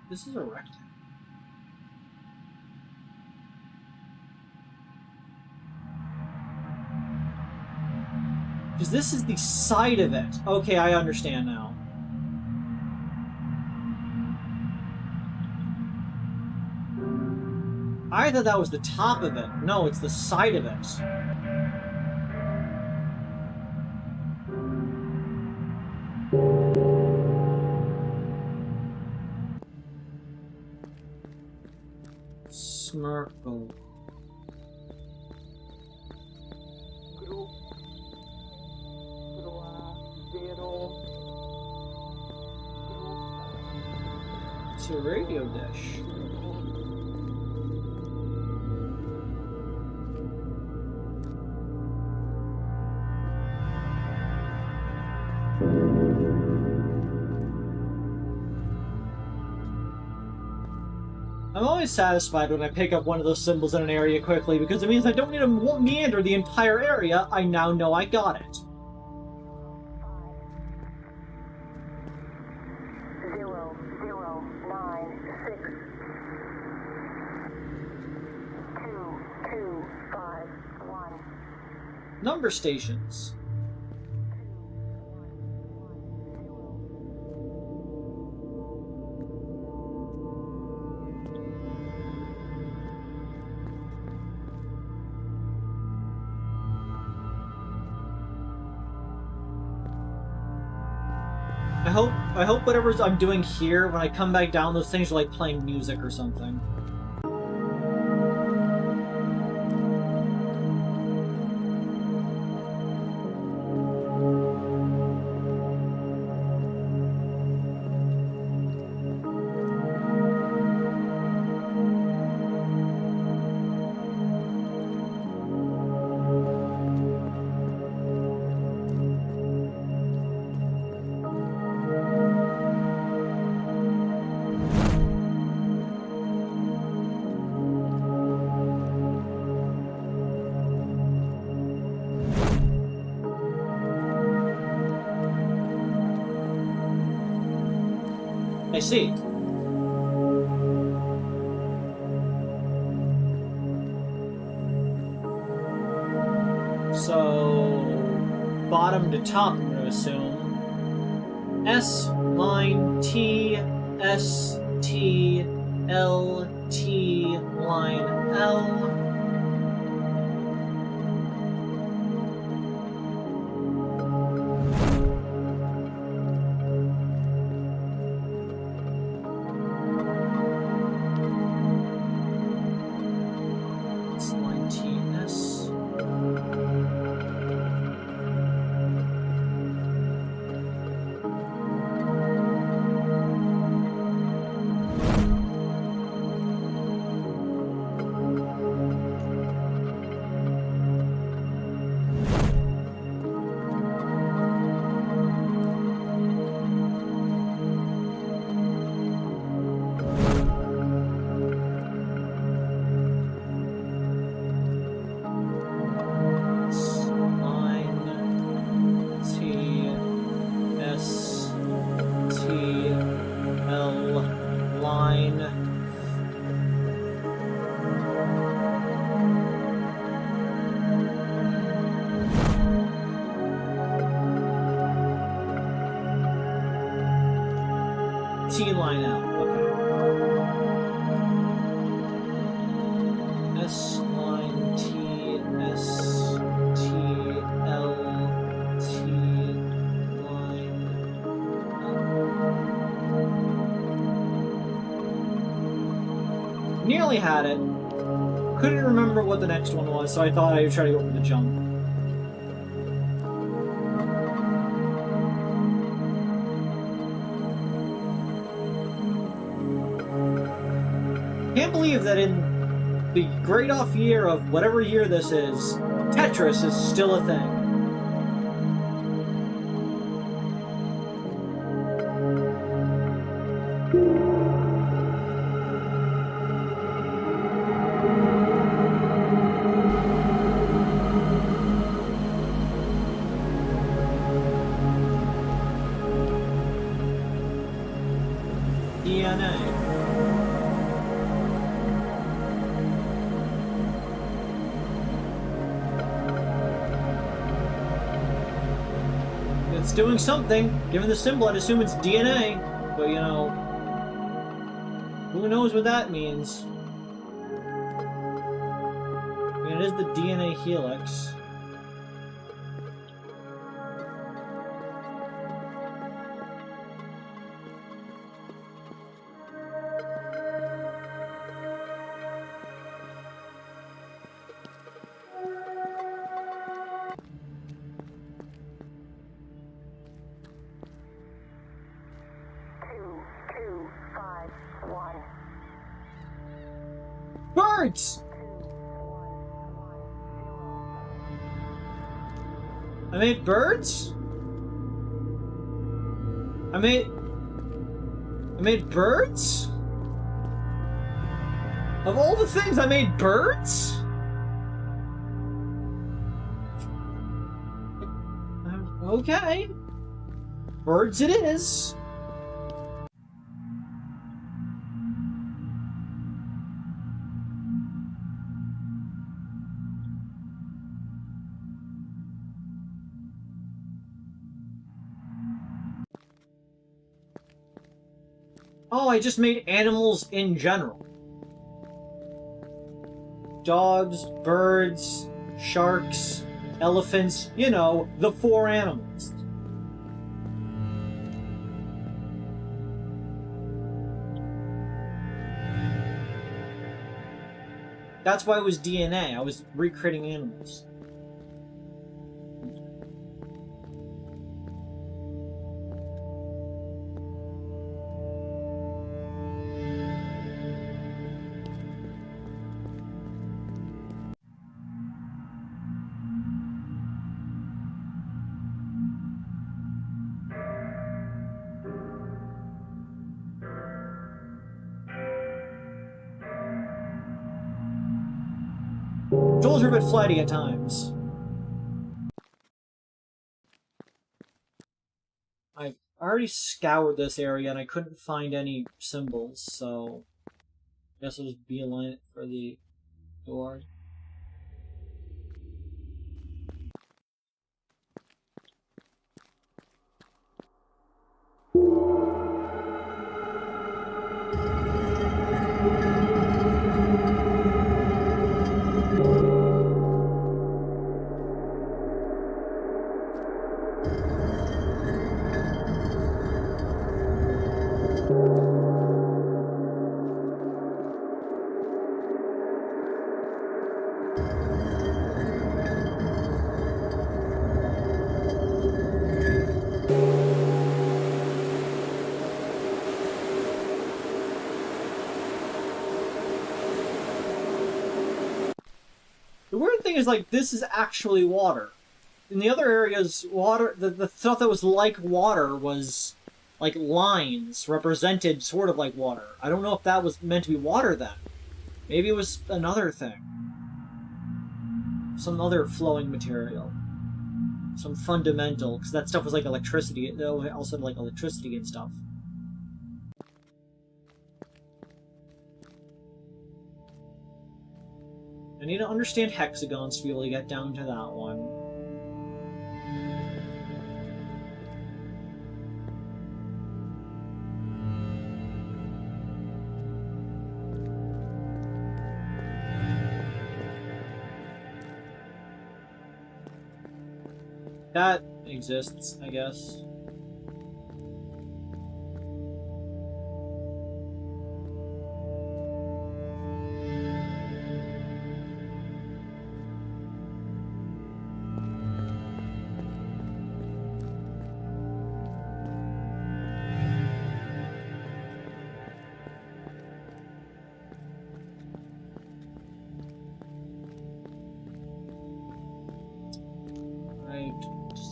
This is a rectangle. Because this is the side of it. Okay, I understand now. I thought that was the top of it. No, it's the side of it. Smirkle. It's a radio dish. I'm always satisfied when I pick up one of those symbols in an area quickly, because it means I don't need to meander the entire area. I now know I got it. 0096225 Number stations. I hope whatever I'm doing here, when I come back down, those things are like playing music or something. I see. So, bottom to top, I'm going to assume. S, line, T, S, T, L, T line L. It's line T S. T line out. Okay. S line T S T L T line L. Nearly had it. Couldn't remember what the next one was, so I thought I would try to go for the jump. Can't believe that in the great off year of whatever year this is, Tetris is still a thing. DNA. It's doing something. Given the symbol, I'd assume it's DNA. But, you know, who knows what that means? I mean, it is the DNA helix. Birds! I made birds? I made birds? Of all the things, I made birds? Okay. Birds it is. Oh, I just made animals in general. Dogs, birds, sharks, elephants, you know, the 4 animals. That's why it was DNA. I was recreating animals. Joel's are a bit flighty at times. I've already scoured this area and I couldn't find any symbols, so I guess I'll just beeline it for the door. thing is, like, this is actually water. In the other areas, water, the stuff that was like water was, like, lines represented sort of like water. I don't know if that was meant to be water then. Maybe it was another thing. Some other flowing material. Some fundamental, because that stuff was like electricity. It also had, like, electricity and stuff. I need to understand hexagons to be able to get down to that one. That exists, I guess.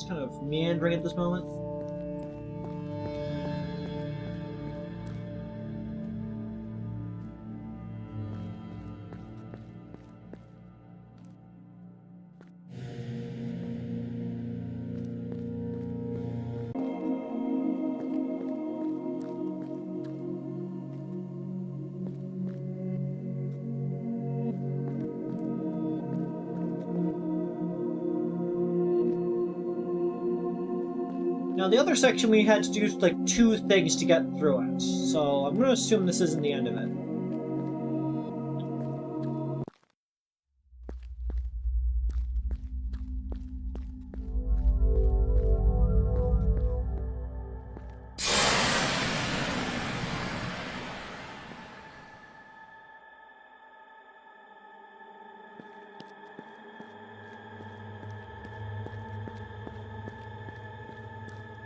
Kind of meandering at this moment. Now, the other section we had to do, like, 2 things to get through it, so I'm gonna assume this isn't the end of it.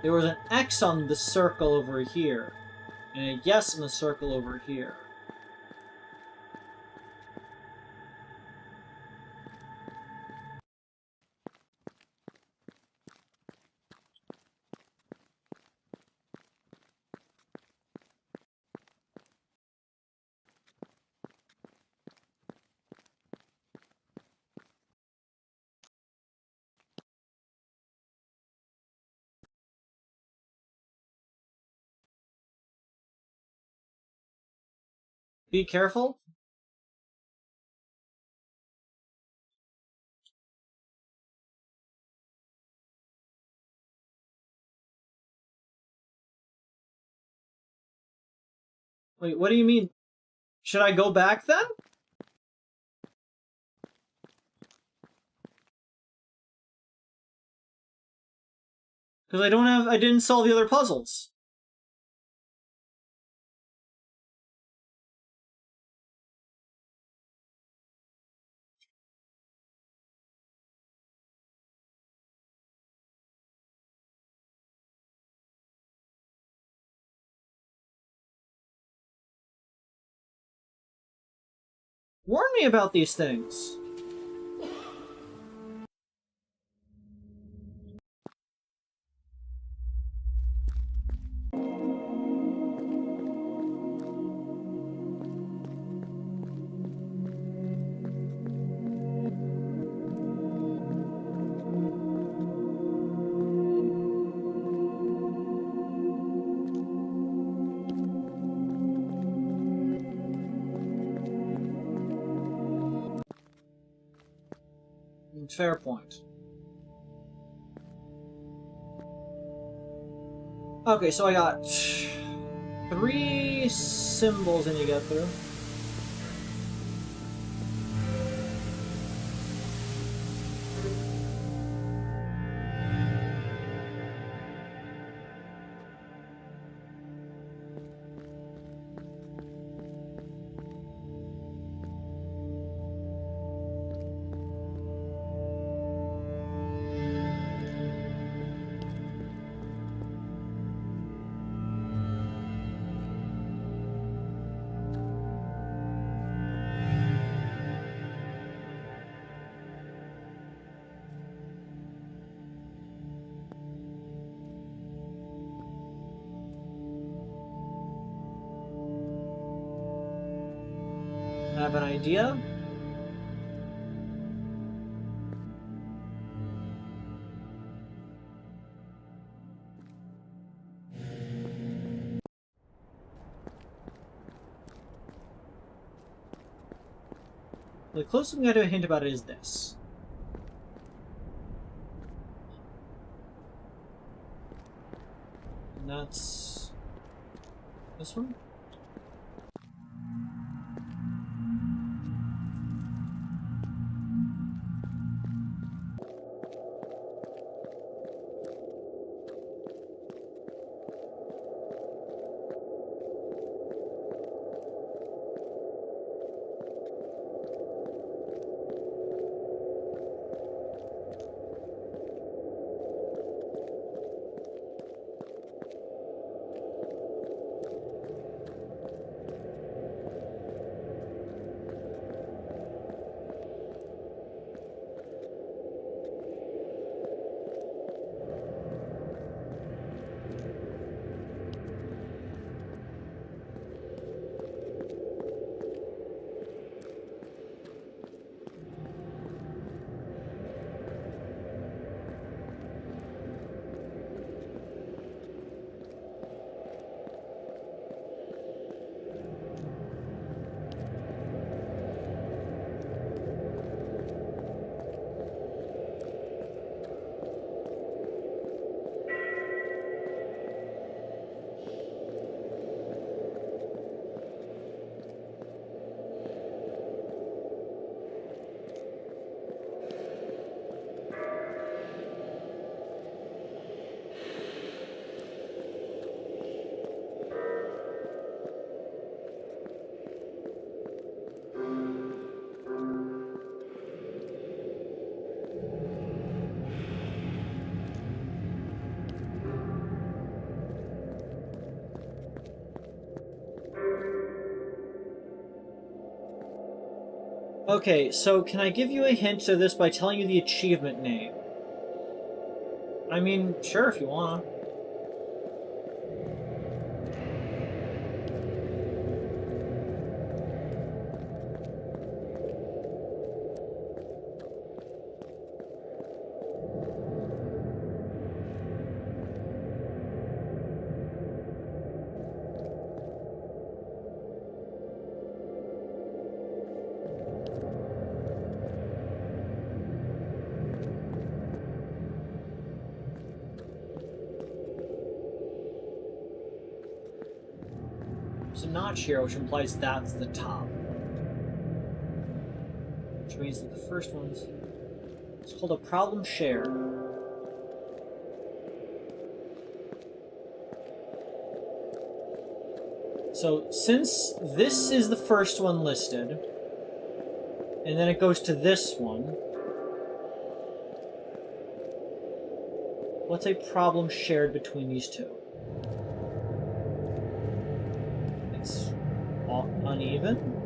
There was an X on the circle over here, and a yes on the circle over here. Be careful. Wait, what do you mean? Should I go back then? Because I didn't solve the other puzzles. Warn me about these things. Fair point. Okay, so I got 3 symbols I need to get through. have an idea. The closest we got to a hint about it is this. And that's this one. Okay, so can I give you a hint to this by telling you the achievement name? I mean, sure, if you want. There's a notch here, which implies that's the top. Which means that the first one's... It's called a problem share. So, since this is the first one listed, and then it goes to this one, what's a problem shared between these two? It's uneven.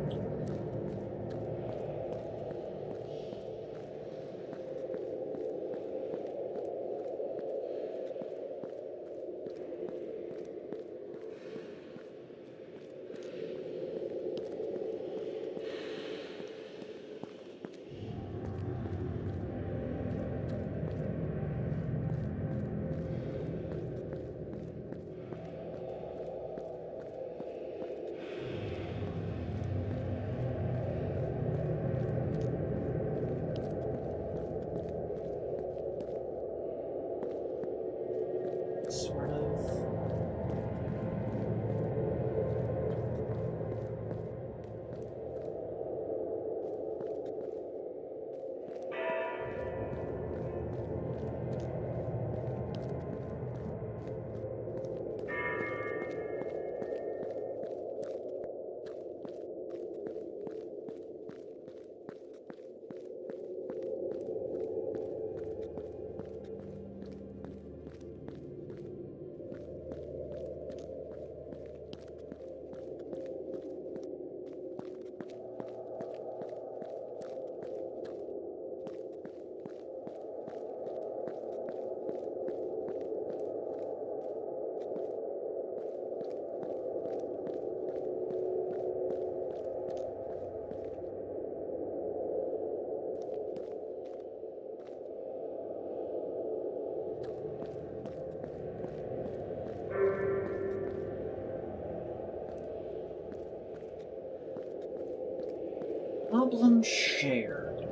Problem shared.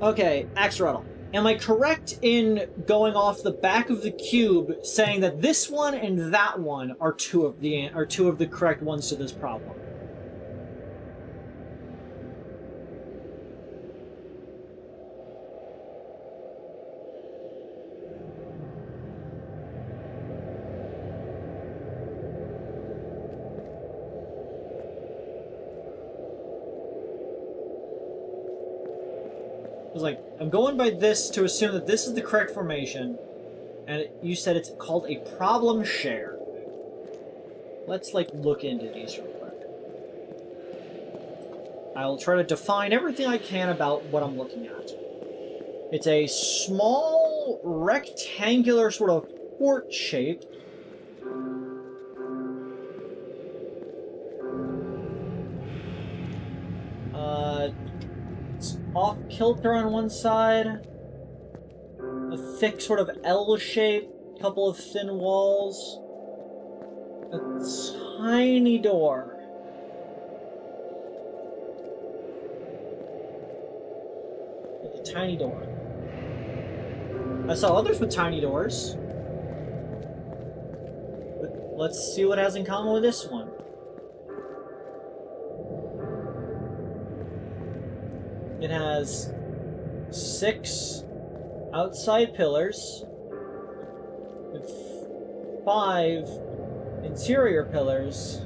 Okay, Axolotl. Am I correct in going off the back of the cube saying that this one and that one are two of the correct ones to this problem? Like, I'm going by this to assume that this is the correct formation, and you said it's called a problem shared. Let's, like, look into these real quick. I'll try to define everything I can about what I'm looking at. It's a small, rectangular sort of fort shape. It's off-kilter on one side. A thick sort of L shape. A couple of thin walls. A tiny door. A tiny door. I saw others with tiny doors. But let's see what it has in common with this one. It has 6 outside pillars, with 5 interior pillars,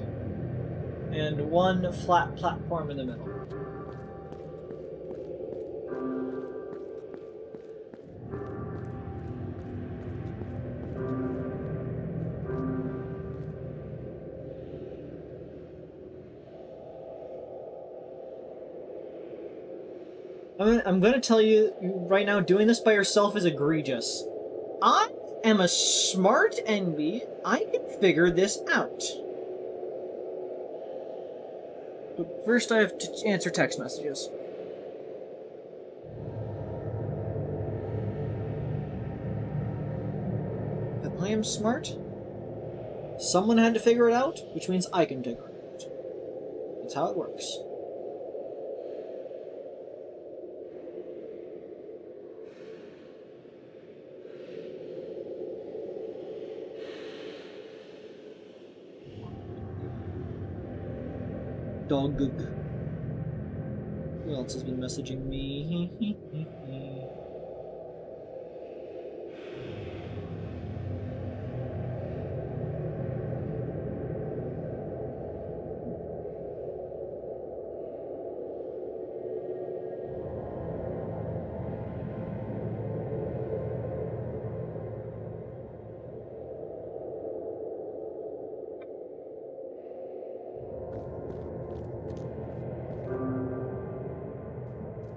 and 1 flat platform in the middle. I'm going to tell you right now, doing this by yourself is egregious. I am a smart NB. I can figure this out. But first I have to answer text messages. If I am smart, someone had to figure it out, which means I can figure it out. That's how it works. Dog. Who else has been messaging me?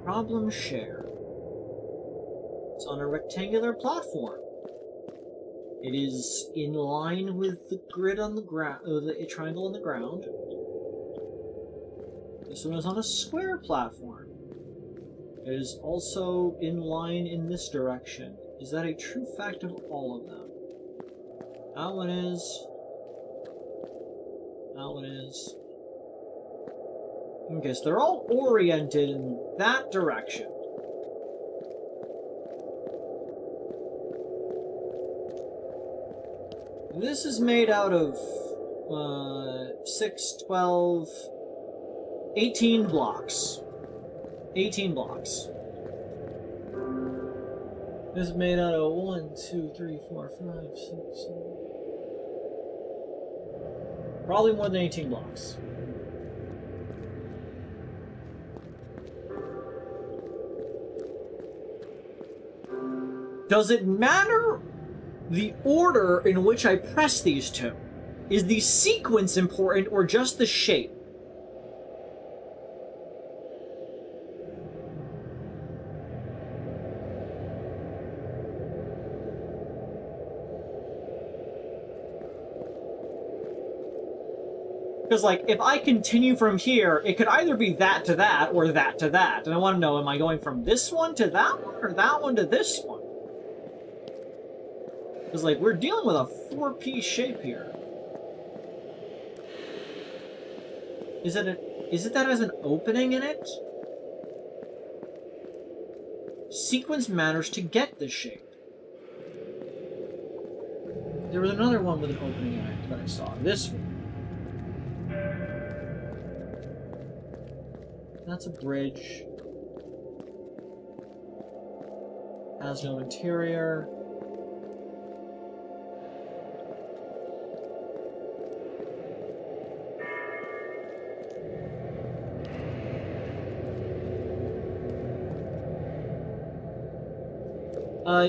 Problem shared. It's on a rectangular platform. It is in line with the grid on the ground, the triangle on the ground. This one is on a square platform. It is also in line in this direction. Is that a true fact of all of them? That one is. That one is. Okay, so they're all oriented in that direction. This is made out of 6, 12, 18 blocks. 18 blocks. This is made out of 1, 2, 3, 4, 5, 6, 7. Probably more than 18 blocks. Does it matter the order in which I press these two? Is the sequence important or just the shape? Because, like, if I continue from here, it could either be that to that or that to that. And I want to know, am I going from this one to that one or that one to this one? Because, like, we're dealing with a 4-piece shape here. Is it that has an opening in it? Sequence matters to get this shape. There was another one with an opening in it that I saw. This one. That's a bridge. Has no interior.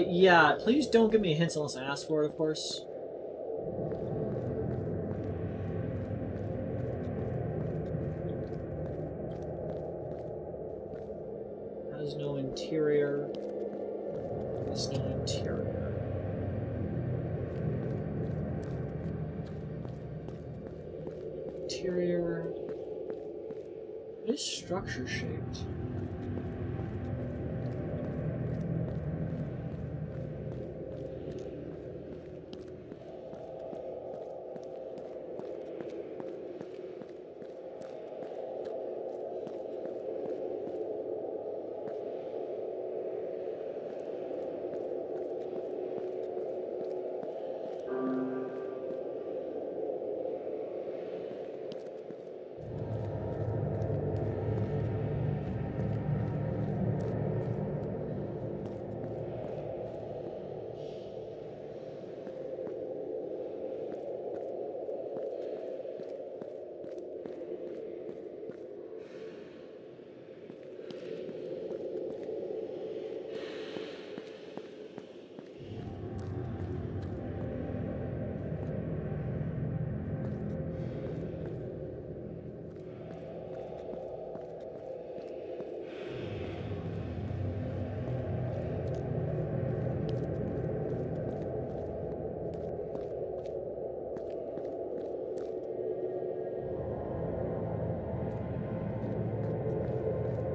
Yeah, please don't give me hints unless I ask for it, of course. Has no interior. Has no interior. Interior. It is structure shaped.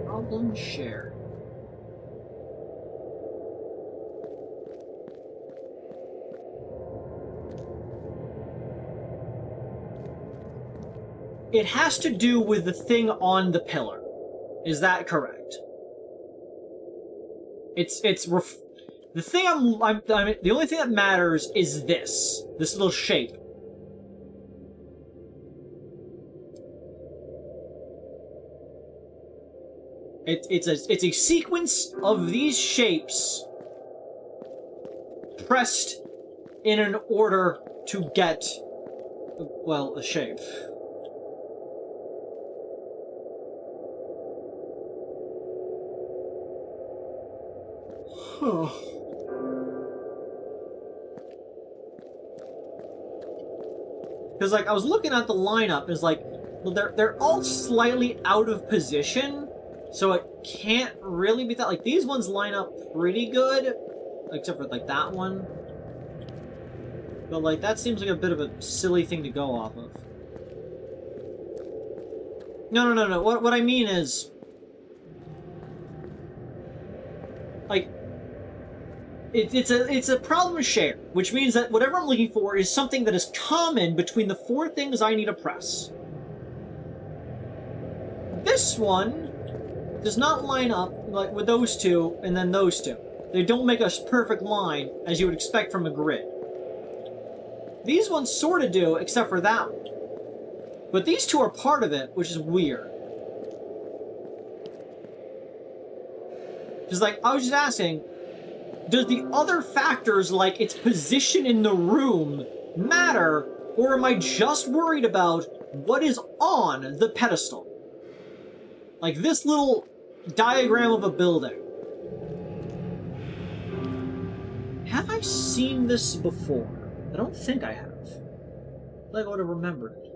Problem shared. It has to do with the thing on the pillar. Is that correct? The thing the only thing that matters is this little shape. It's a sequence of these shapes pressed in an order to get, well, a shape. Because, like, I was looking at the lineup, it's like, well, they're all slightly out of position, so it can't really be that. Like, these ones line up pretty good, except for, like, that one. But, like, that seems like a bit of a silly thing to go off of. No. What I mean is, like, it's a problem shared, which means that whatever I'm looking for is something that is common between the four things I need to press. This one does not line up like with those two and then those two. They don't make a perfect line as you would expect from a grid. These ones sort of do, except for that one. But these two are part of it, which is weird. Because, like, I was just asking, does the other factors, like its position in the room, matter, or am I just worried about what is on the pedestal? Like this little diagram of a building. Have I seen this before? I don't think I have. Like I would have remembered it.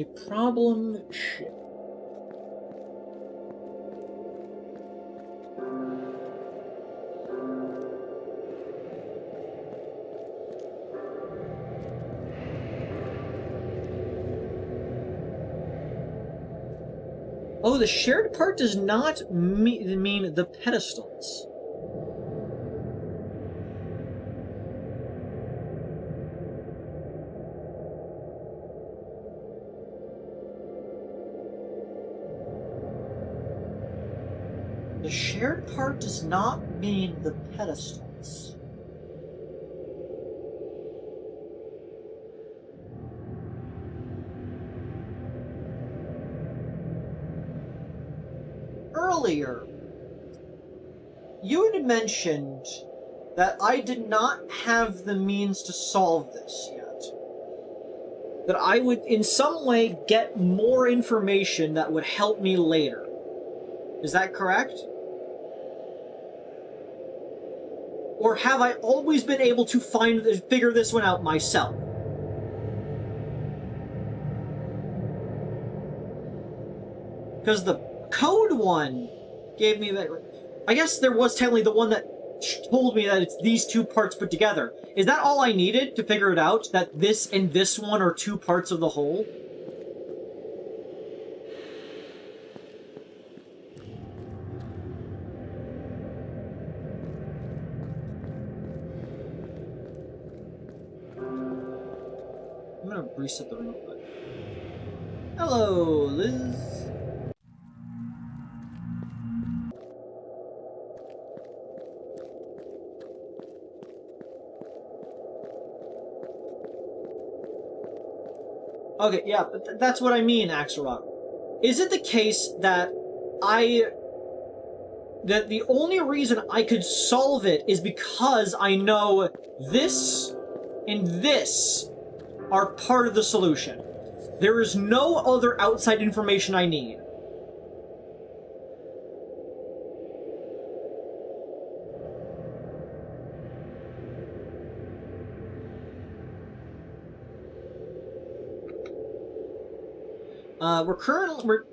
A problem ship. Oh, the shared part does not mean the pedestals. The shared part does not mean the pedestals. Earlier, you had mentioned that I did not have the means to solve this yet. That I would in some way get more information that would help me later. Is that correct? Or have I always been able to figure this one out myself? Because the code one gave me that. I guess there was technically the one that told me that it's these two parts put together. Is that all I needed to figure it out? That this and this one are two parts of the whole? I'm gonna reset the room. Hello, Liz. Okay, yeah, but that's what I mean, Axelrod. Is it the case that that the only reason I could solve it is because I know this and this are part of the solution? There is no other outside information I need.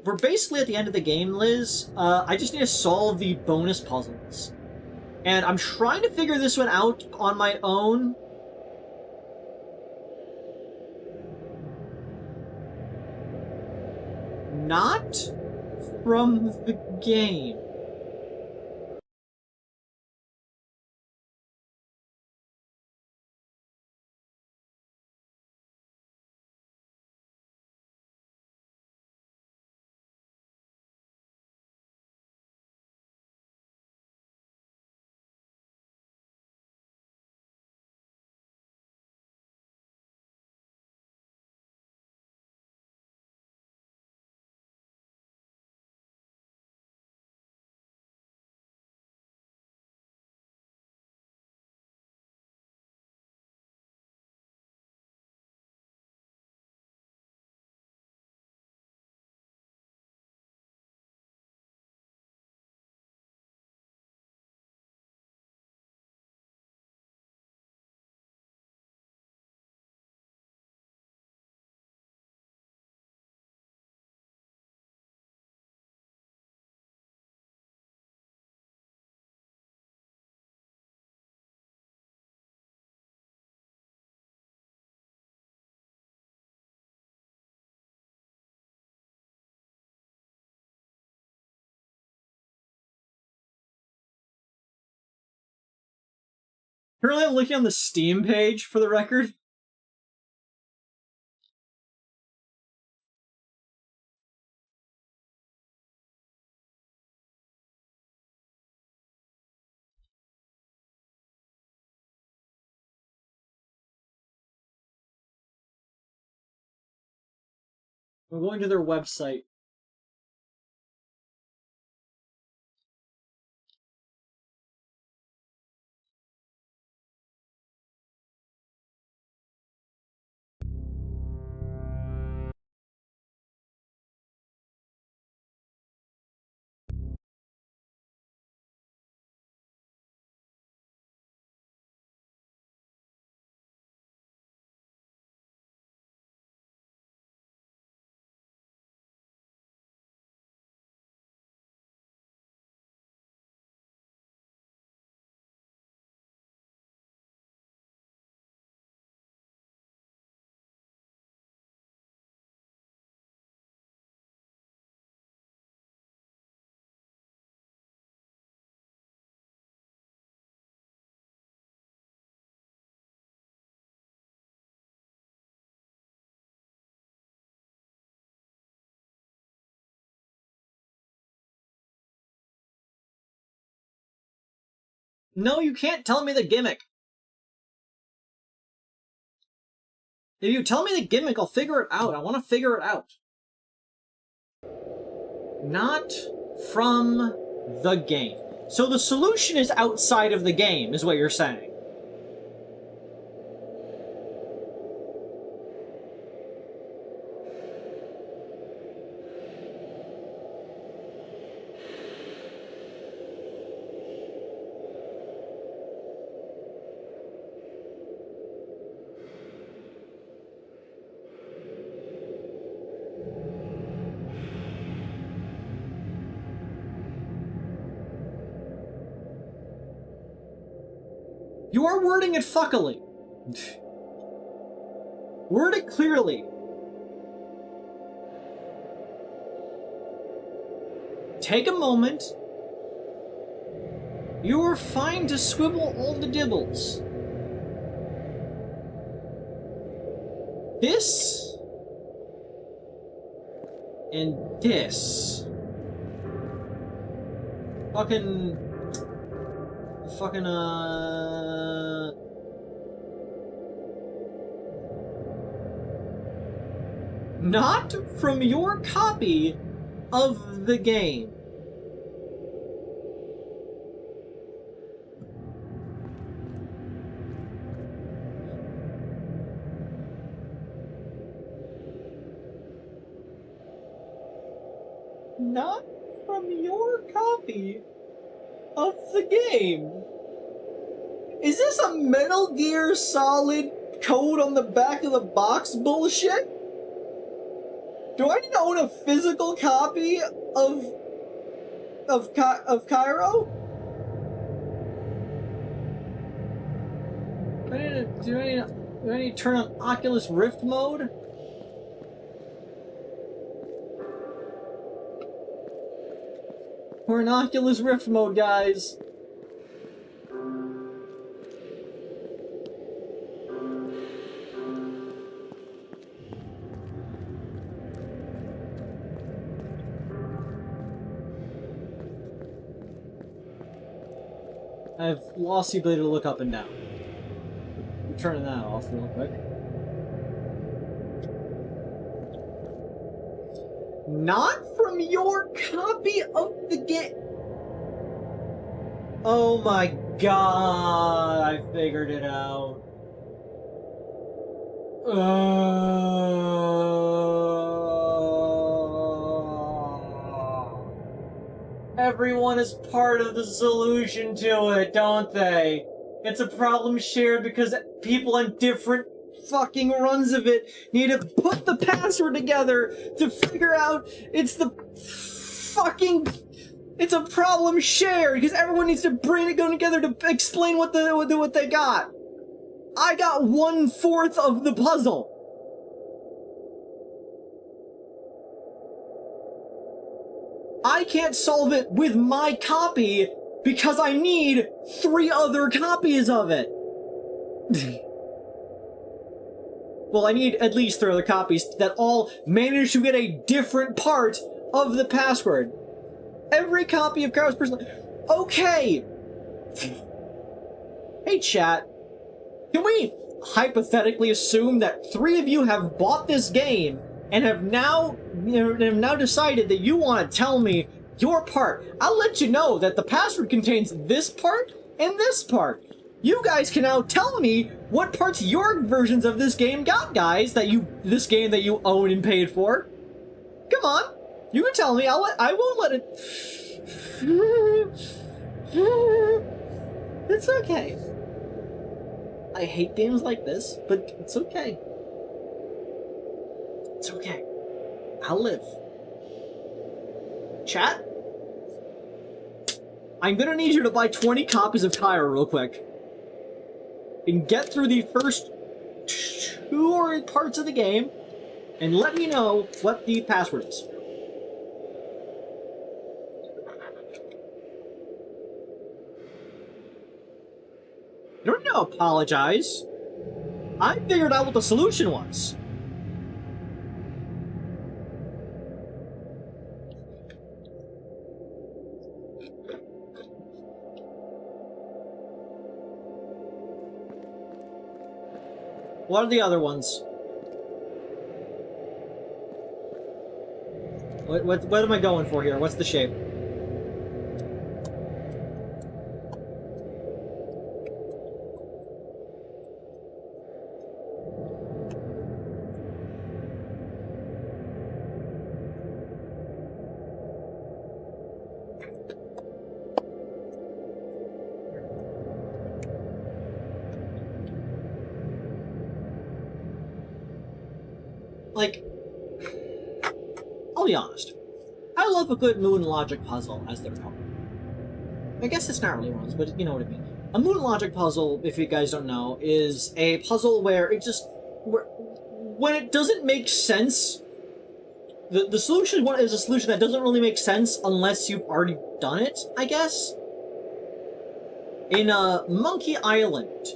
We're basically at the end of the game, Liz. I just need to solve the bonus puzzles. And I'm trying to figure this one out on my own. Not from the game. Currently, I'm looking on the Steam page, for the record. I'm going to their website. No, you can't tell me the gimmick. If you tell me the gimmick, I'll figure it out. I want to figure it out. Not from the game. So the solution is outside of the game, is what you're saying. You are wording it fuckily. Word it clearly. Take a moment. You are fine to swivel all the dibbles. This and this. Fucking, not from your copy of the game. Not from your copy of the game. Is this a Metal Gear Solid code on the back of the box bullshit? Do I need to own a physical copy of Kairo? Do I need to turn on Oculus Rift mode? We're in Oculus Rift mode, guys. I've lost the ability to look up and down. I'm turning that off real quick. Not from your copy of the game. Oh my god, I figured it out. Everyone is part of the solution to it, don't they? It's a problem shared because people on different fucking runs of it need to put the password together to figure out it's a problem shared because everyone needs to bring it together to explain what they got. I got 1/4 of the puzzle. I can't solve it with my copy because I need 3 other copies of it. Well, I need at least 3 other copies that all manage to get a different part of the password. Every copy of Kairo's personal... Okay! Hey, chat. Can we hypothetically assume that 3 of you have bought this game and have now decided that you want to tell me your part? I'll let you know that the password contains this part and this part. You guys can now tell me what parts your versions of this game got, guys, this game that you own and paid for. Come on. You can tell me. I won't let it... It's okay. I hate games like this, but it's okay. It's okay. I'll live. Chat? I'm gonna need you to buy 20 copies of Kairo real quick. And get through the first 2 parts of the game, and let me know what the password is. You don't need to apologize. I figured out what the solution was. What are the other ones? What am I going for here? What's the shape? Like, I'll be honest. I love a good moon logic puzzle, as they're called. I guess it's not really ones, but you know what I mean. A moon logic puzzle, if you guys don't know, is a puzzle where it just... when it doesn't make sense... The solution is a solution that doesn't really make sense unless you've already done it, I guess? In Monkey Island,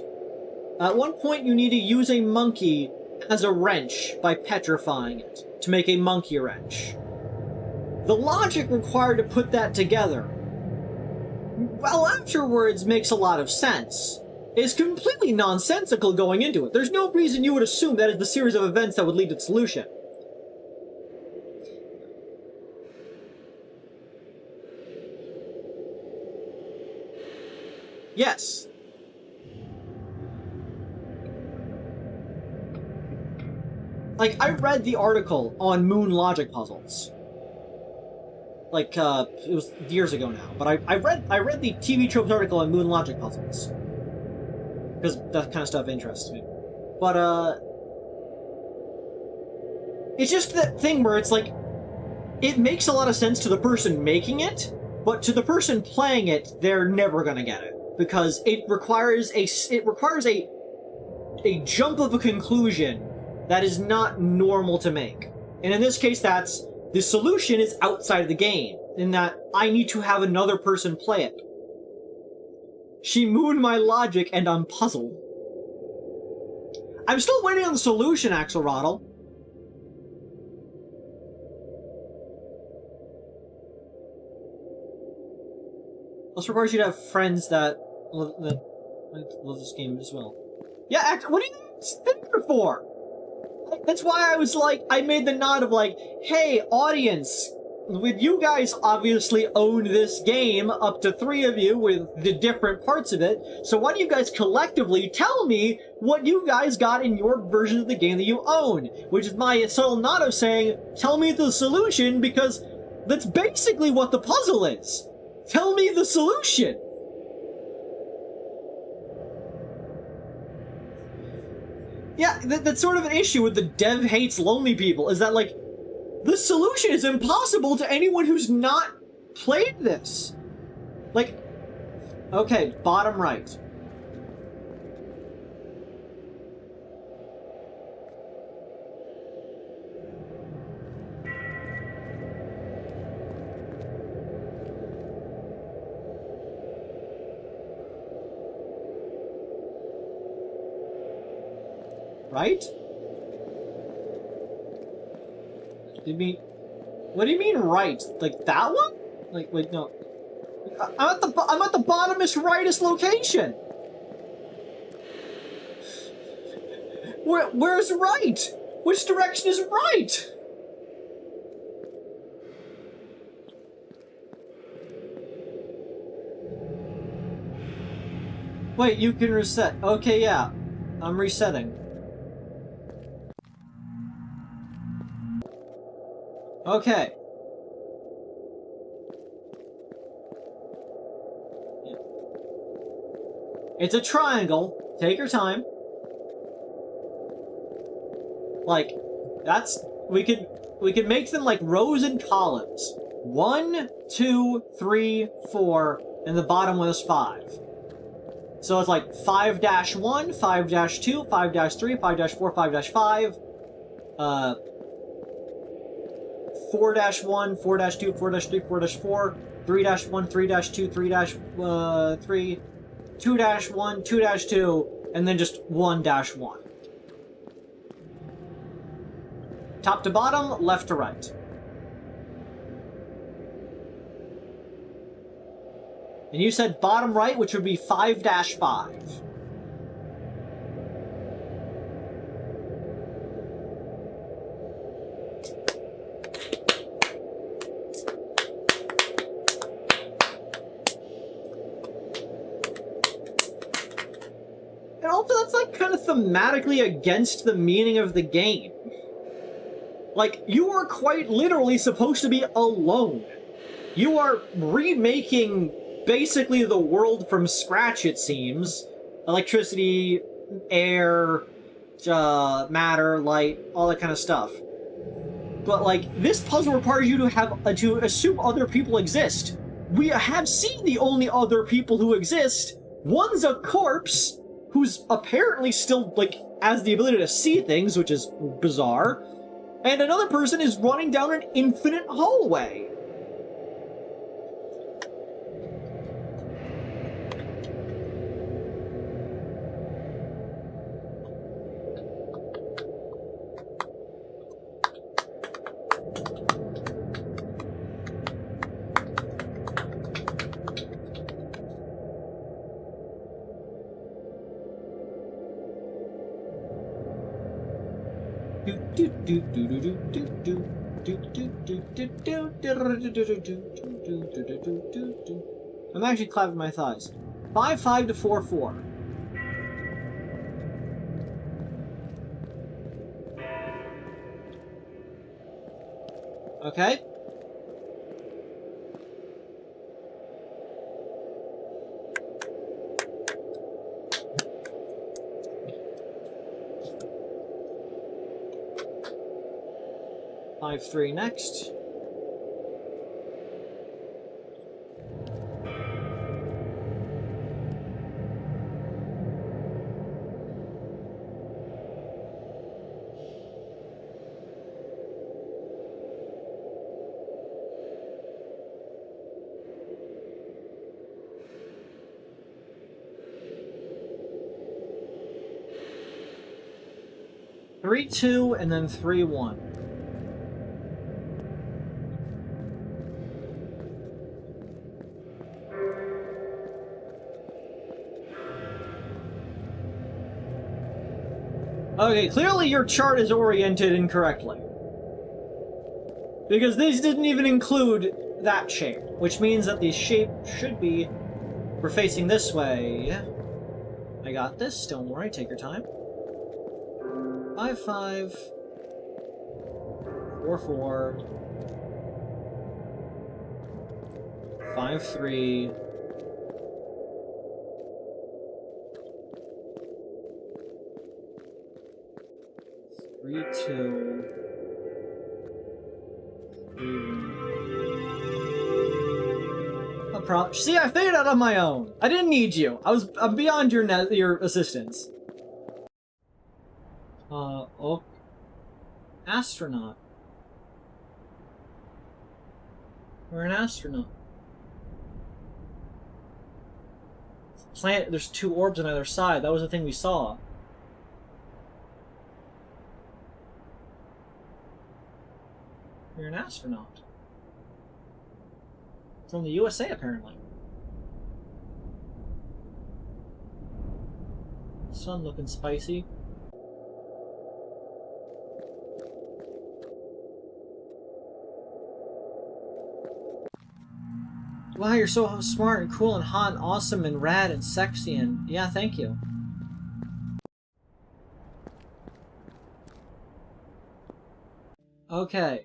at one point you need to use a monkey as a wrench by petrifying it to make a monkey wrench. The logic required to put that together, well, afterwards makes a lot of sense. It's completely nonsensical going into it. There's no reason you would assume that is the series of events that would lead to the solution. Yes. Like, I read the article on moon logic puzzles. Like, it was years ago now, but I read the TV Tropes article on moon logic puzzles. Because that kind of stuff interests me. But, it's just that thing where it's like, it makes a lot of sense to the person making it, but to the person playing it, they're never gonna get it. Because it requires a jump of a conclusion that is not normal to make. And in this case, that's the solution is outside of the game, in that I need to have another person play it. She mooned my logic and I'm puzzled. I'm still waiting on the solution, Axelrotl. This requires you to have friends that love this game as well. Yeah, what are you sitting there for? That's why I was like, I made the nod of like, hey, audience, with you guys obviously own this game, up to 3 of you with the different parts of it, so why don't you guys collectively tell me what you guys got in your version of the game that you own? Which is my subtle nod of saying, tell me the solution, because that's basically what the puzzle is. Tell me the solution! Yeah, that's sort of an issue with the dev hates lonely people, is that, like, the solution is impossible to anyone who's not played this. Like, okay, bottom right. Right? What do you mean right? Like that one? Like, wait, no. I'm at the bottomest rightest location. Where's right? Which direction is right? Wait, you can reset. Okay, yeah. I'm resetting. Okay. Yeah. It's a triangle. Take your time. Like, that's... We could make them like rows and columns. 1, 2, 3, 4, and the bottom one is 5. So it's like 5-1, 5-2, 5-3, 5-4, 5-5, 4-1, 4-2, 4-3, 4-4, 3-1, 3-2, 3-3, 2-1, 2-2, and then just 1-1. Top to bottom, left to right. And you said bottom right, which would be 5-5. systematically against the meaning of the game. Like, you are quite literally supposed to be alone. You are remaking basically the world from scratch, it seems. Electricity, air, matter, light, all that kind of stuff. But, like, this puzzle requires you to assume other people exist. We have seen the only other people who exist. One's a corpse, who's apparently still, like, has the ability to see things, which is bizarre. And another person is running down an infinite hallway. I'm actually clapping my thighs. 5-5 to 4-4. Okay. Five, 3 next. Three, 2, and then 3, 1. Okay, clearly your chart is oriented incorrectly. Because this didn't even include that shape, which means that the shape should be... We're facing this way. I got this, don't worry, take your time. 5-5. 4-4. 5-3. 3-2. 3-1. No problem. See, I figured it out on my own. I didn't need you. I'm beyond your assistance. Oh. Astronaut. We're an astronaut. Planet, there's 2 orbs on either side. That was the thing we saw. You're an astronaut. From the USA, apparently. Sun looking spicy. Wow, you're so smart and cool and hot and awesome and rad and sexy and... Yeah, thank you. Okay.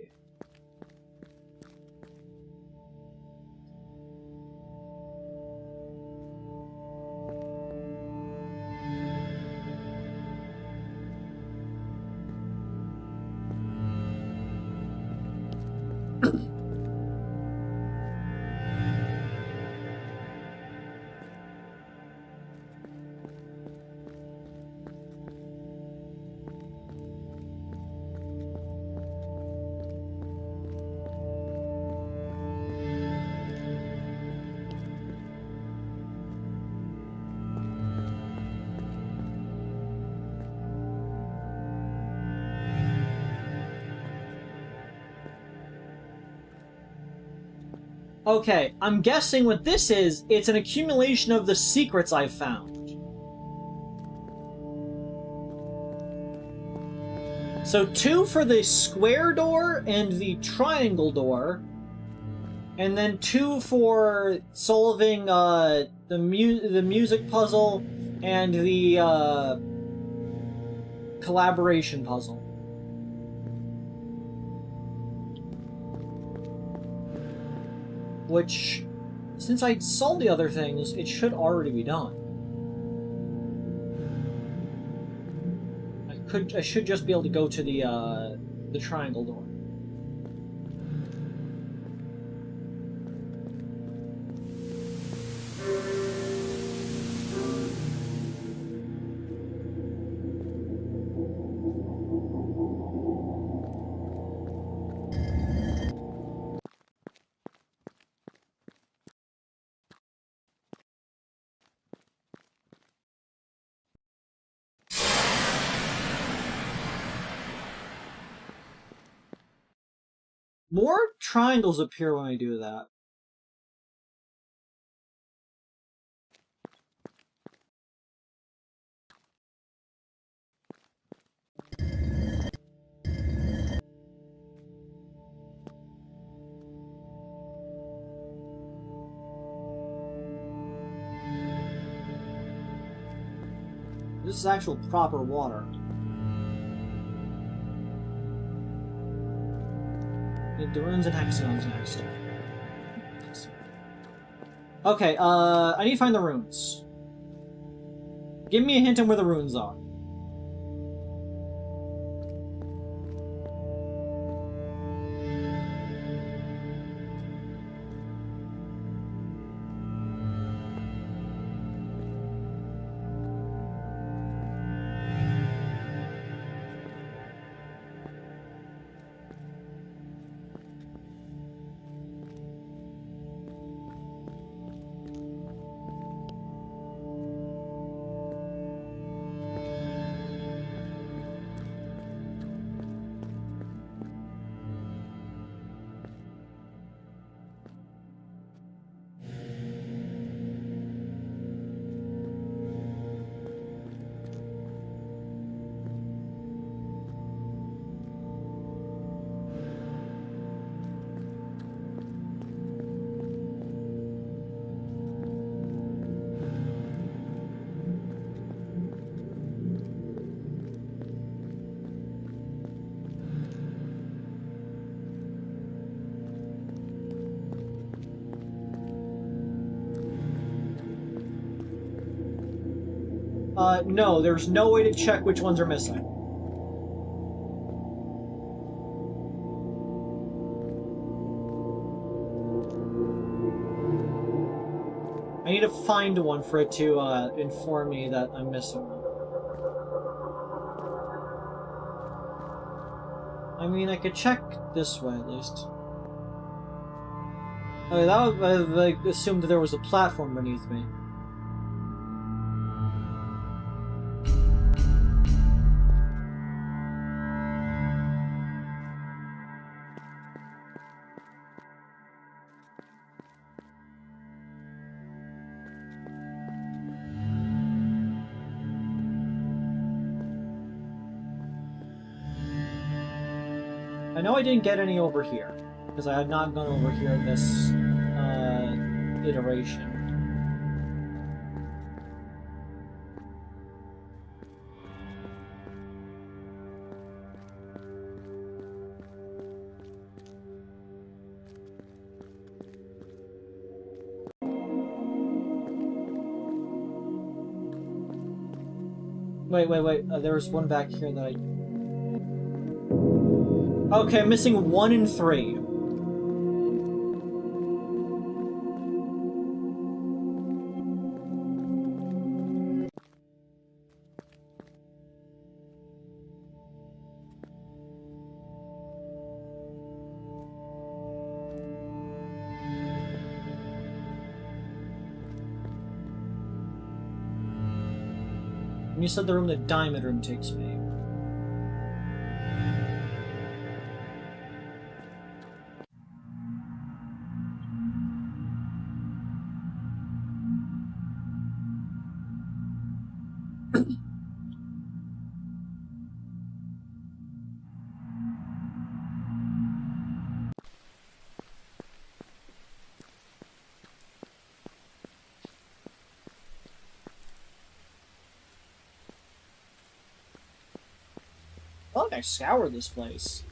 Okay, I'm guessing what this is, it's an accumulation of the secrets I've found. So 2 for the square door and the triangle door, and then 2 for solving the music puzzle and the collaboration puzzle. Which, since I solved the other things, it should already be done. I should just be able to go to the triangle door. More triangles appear when I do that. This is actual proper water. The runes and hexagons next. Okay, I need to find the runes. Give me a hint on where the runes are. No, there's no way to check which ones are missing. I need to find one for it to inform me that I'm missing one. I mean, I could check this way at least. Okay, that would like assume that there was a platform beneath me. I know I didn't get any over here, because I had not gone over here in this iteration. Wait. There was one back here that I... Okay, I'm missing 1 and 3. And you said the room that Diamond Room takes me. like I scoured this place.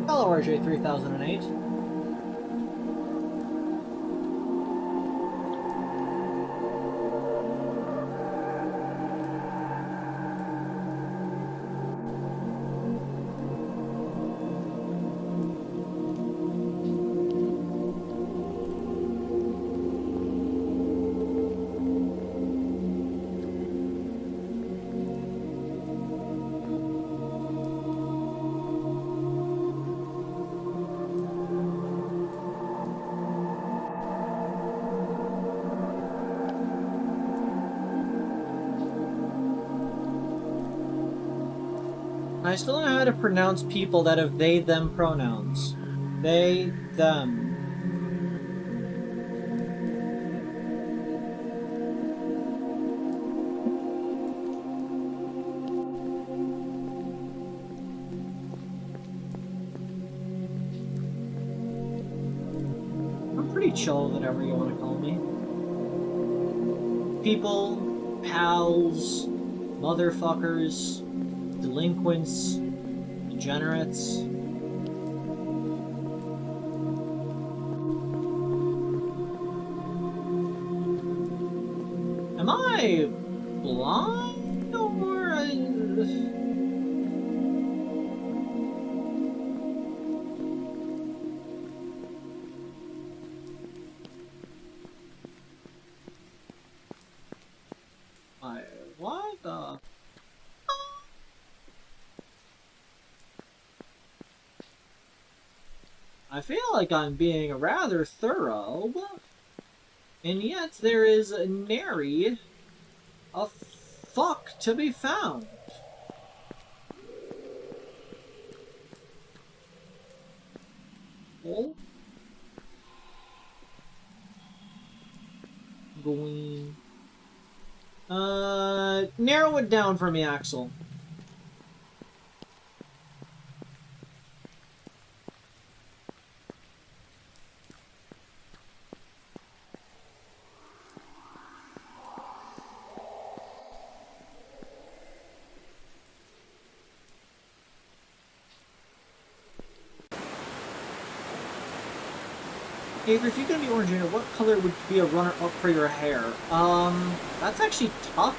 Hello, RJ3008. I still don't know how to pronounce people that have they, them pronouns. They, them. I'm pretty chill, whatever you want to call me. People, pals, motherfuckers, delinquents, degenerates. Am I blind or what the? I feel like I'm being rather thorough, and yet there is nary a fuck to be found. Oh. Going. Narrow it down for me, Axel. Avery, if you're gonna be Orange Junior, what color would be a runner-up for your hair? That's actually tough.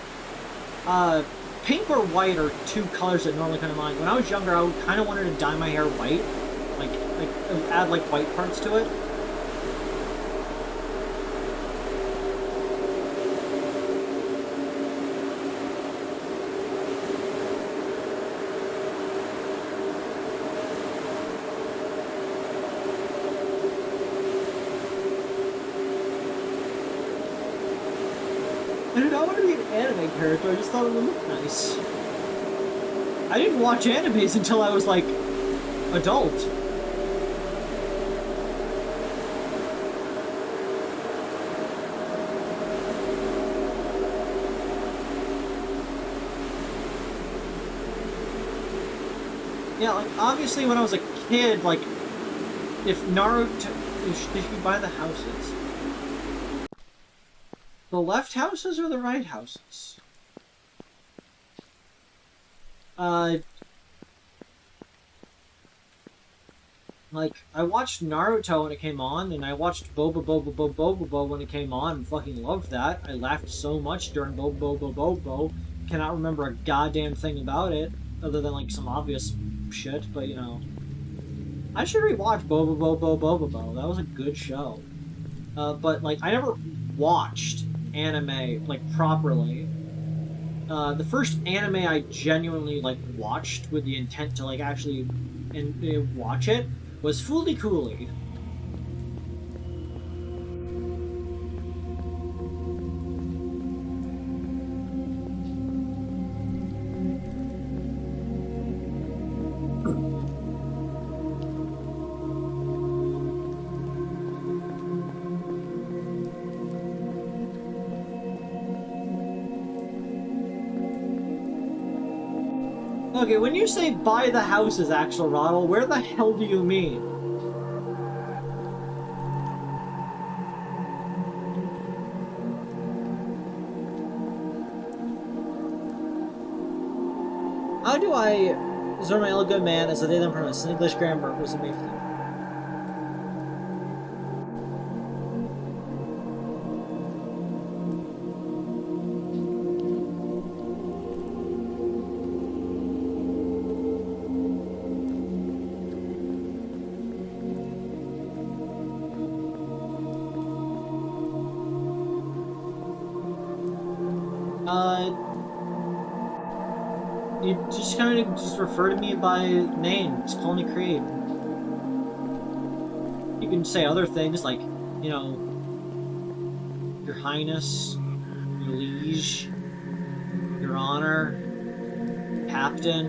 Pink or white are two colors that normally come to mind. When I was younger, I kind of wanted to dye my hair white, like add like white parts to it. I did not want to be an anime character, I just thought it would look nice. I didn't watch animes until I was, like, adult. Yeah, like, obviously when I was a kid, like, if Naruto... If you buy the houses... The left houses or the right houses? Like, I watched Naruto when it came on, and I watched Boba when it came on, and fucking loved that. I laughed so much during Boba. cannot remember a goddamn thing about it, other than, like, some obvious shit, but, you know. I should rewatch Boba Bobo Boba Bo. That was a good show. But, like, I never watched anime, like, properly. The first anime I genuinely, like, watched with the intent to, like, actually watch it was Fooly Cooly. Okay, when you say buy the houses, Axolotl, where the hell do you mean? How do I Zorma good man as a they them pronounce English grammar was amazing. You just kind of just refer to me by name. Just call me Creed. You can say other things like, you know, Your Highness, Your Liege, Your Honor, Captain.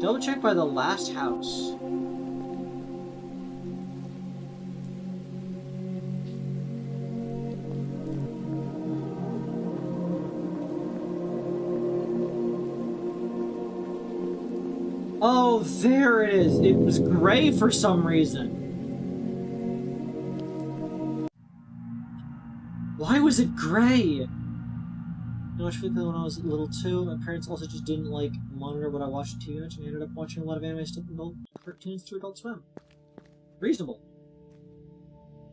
Double check by the last house. Oh, there it is. It was gray for some reason. Why was it gray? You know, I when I was little too. My parents also just didn't like monitor what I watched too much, and I ended up watching a lot of anime stuff and adult cartoons through Adult Swim. Reasonable.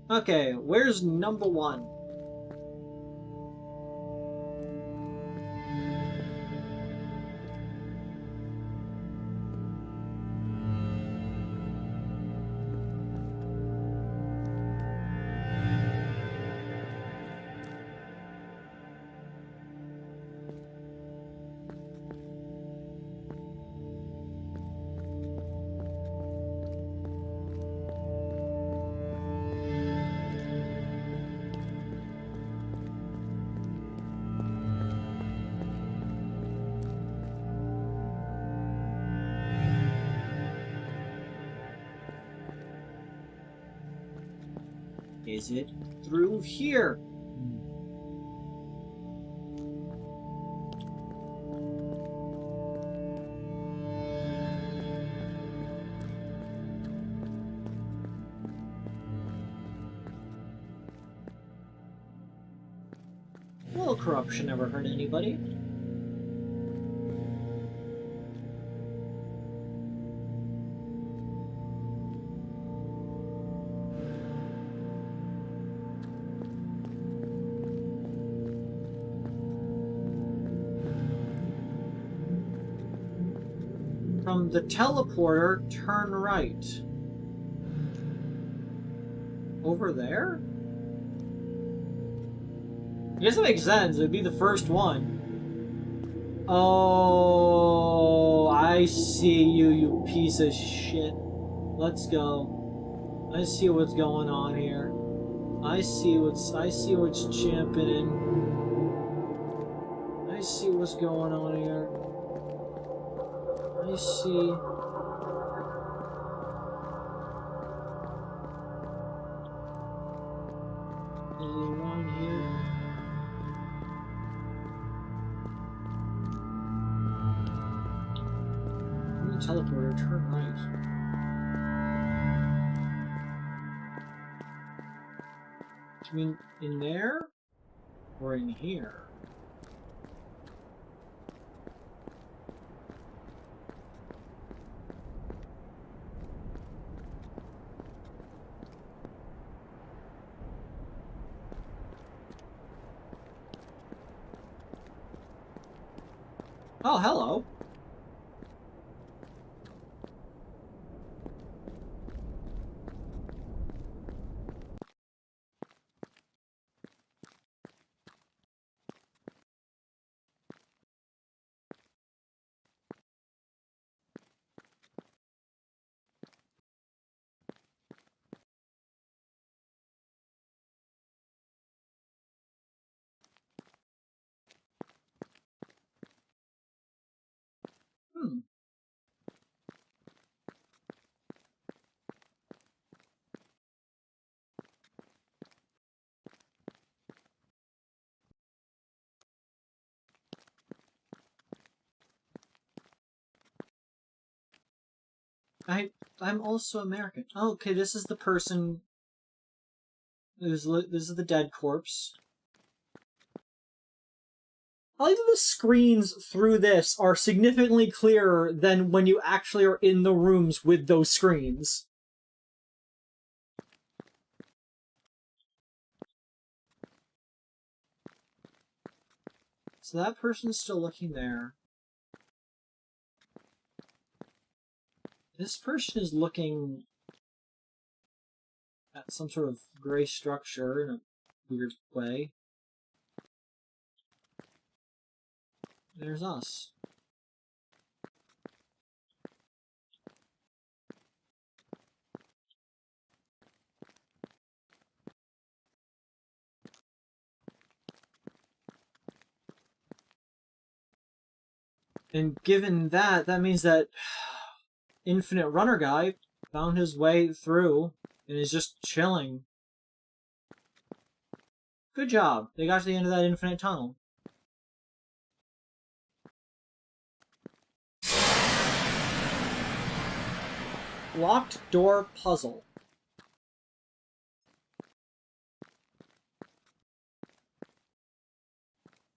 Okay, where's number 1? Is it through here? Well, corruption never hurt anybody. From the teleporter, turn right. Over there? I guess that makes sense. It'd be the first one. Oh, I see you, you piece of shit. Let's go. I see what's going on here. I see what's championing. I see what's going on here. I see. Is there one here? Teleporter, turn right. Do you mean in there? Or in here? Oh, hello. Hmm. I'm also American. Oh, okay, this is the person. This is the dead corpse. I like that the screens through this are significantly clearer than when you actually are in the rooms with those screens. So that person's still looking there. This person is looking at some sort of gray structure in a weird way. There's us. And given that, that means that Infinite Runner guy found his way through and is just chilling. Good job. They got to the end of that infinite tunnel. Locked door puzzle.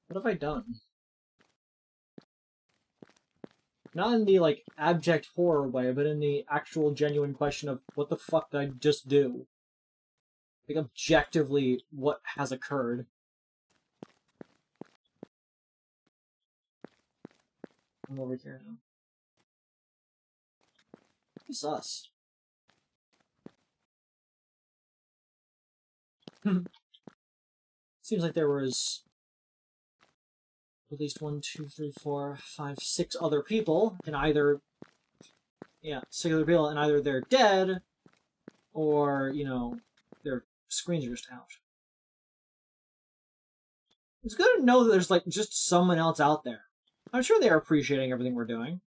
What have I done? Not in the, like, abject horror way, but in the actual genuine question of what the fuck did I just do? Like, objectively, what has occurred? I'm over here now. It's us. Seems like there was at least 1, 2, 3, 4, 5, 6 other people, and either, yeah, 6 other people, and either they're dead, or, you know, their screens are just out. It's good to know that there's, like, just someone else out there. I'm sure they're appreciating everything we're doing.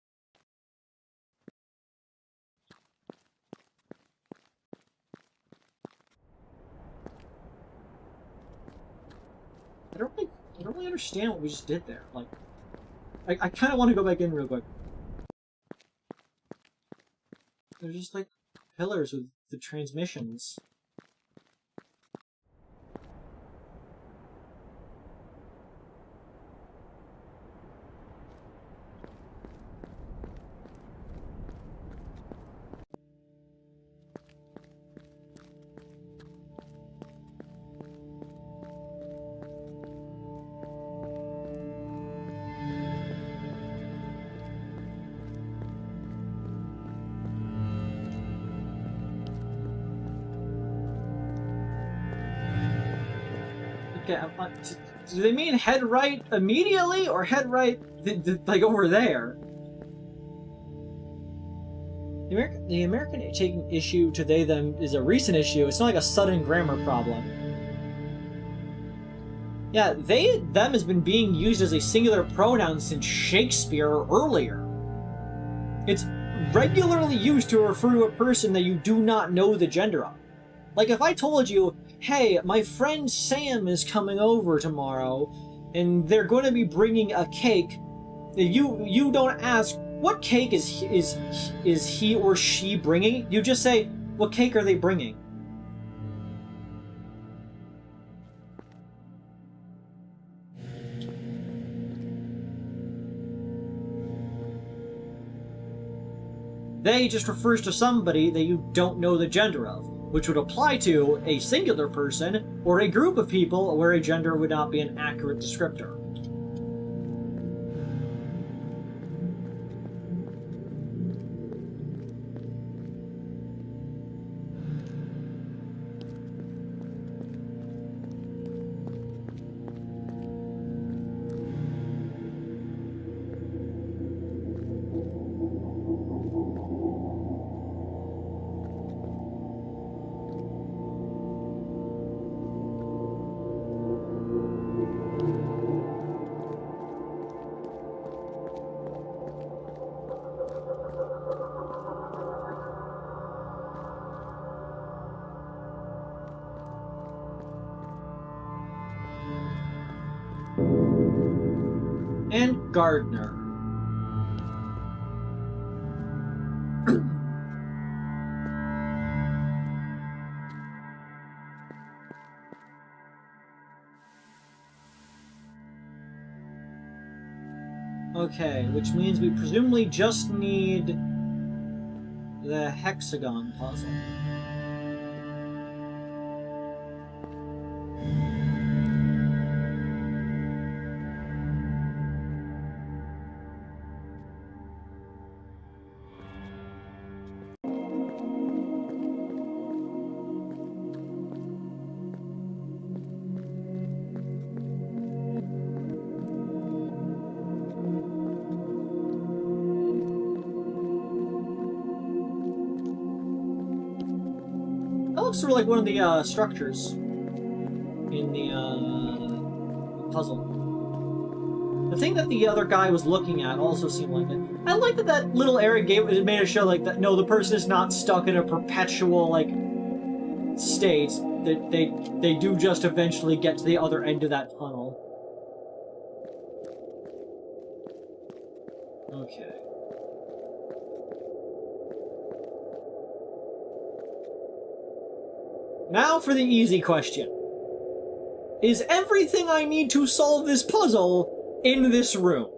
I don't really understand what we just did there. Like, I kind of want to go back in real quick. They're just like pillars with the transmissions. Okay, do they mean head right immediately, or head right, like, over there? The American taking issue to they, them is a recent issue. It's not like a sudden grammar problem. Yeah, they, them has been being used as a singular pronoun since Shakespeare or earlier. It's regularly used to refer to a person that you do not know the gender of. Like, if I told you, hey, my friend Sam is coming over tomorrow, and they're going to be bringing a cake, you don't ask, what cake is he or she bringing? You just say, what cake are they bringing? They just refers to somebody that you don't know the gender of, which would apply to a singular person or a group of people where a gender would not be an accurate descriptor. And gardener. Okay, which means we presumably just need the hexagon puzzle. That looks sort of like one of the structures in the puzzle. The thing that the other guy was looking at also seemed like it. I like that that little area it made it show like that. No, the person is not stuck in a perpetual like state. That they do just eventually get to the other end of that tunnel. Okay. Now for the easy question. Is everything I need to solve this puzzle in this room?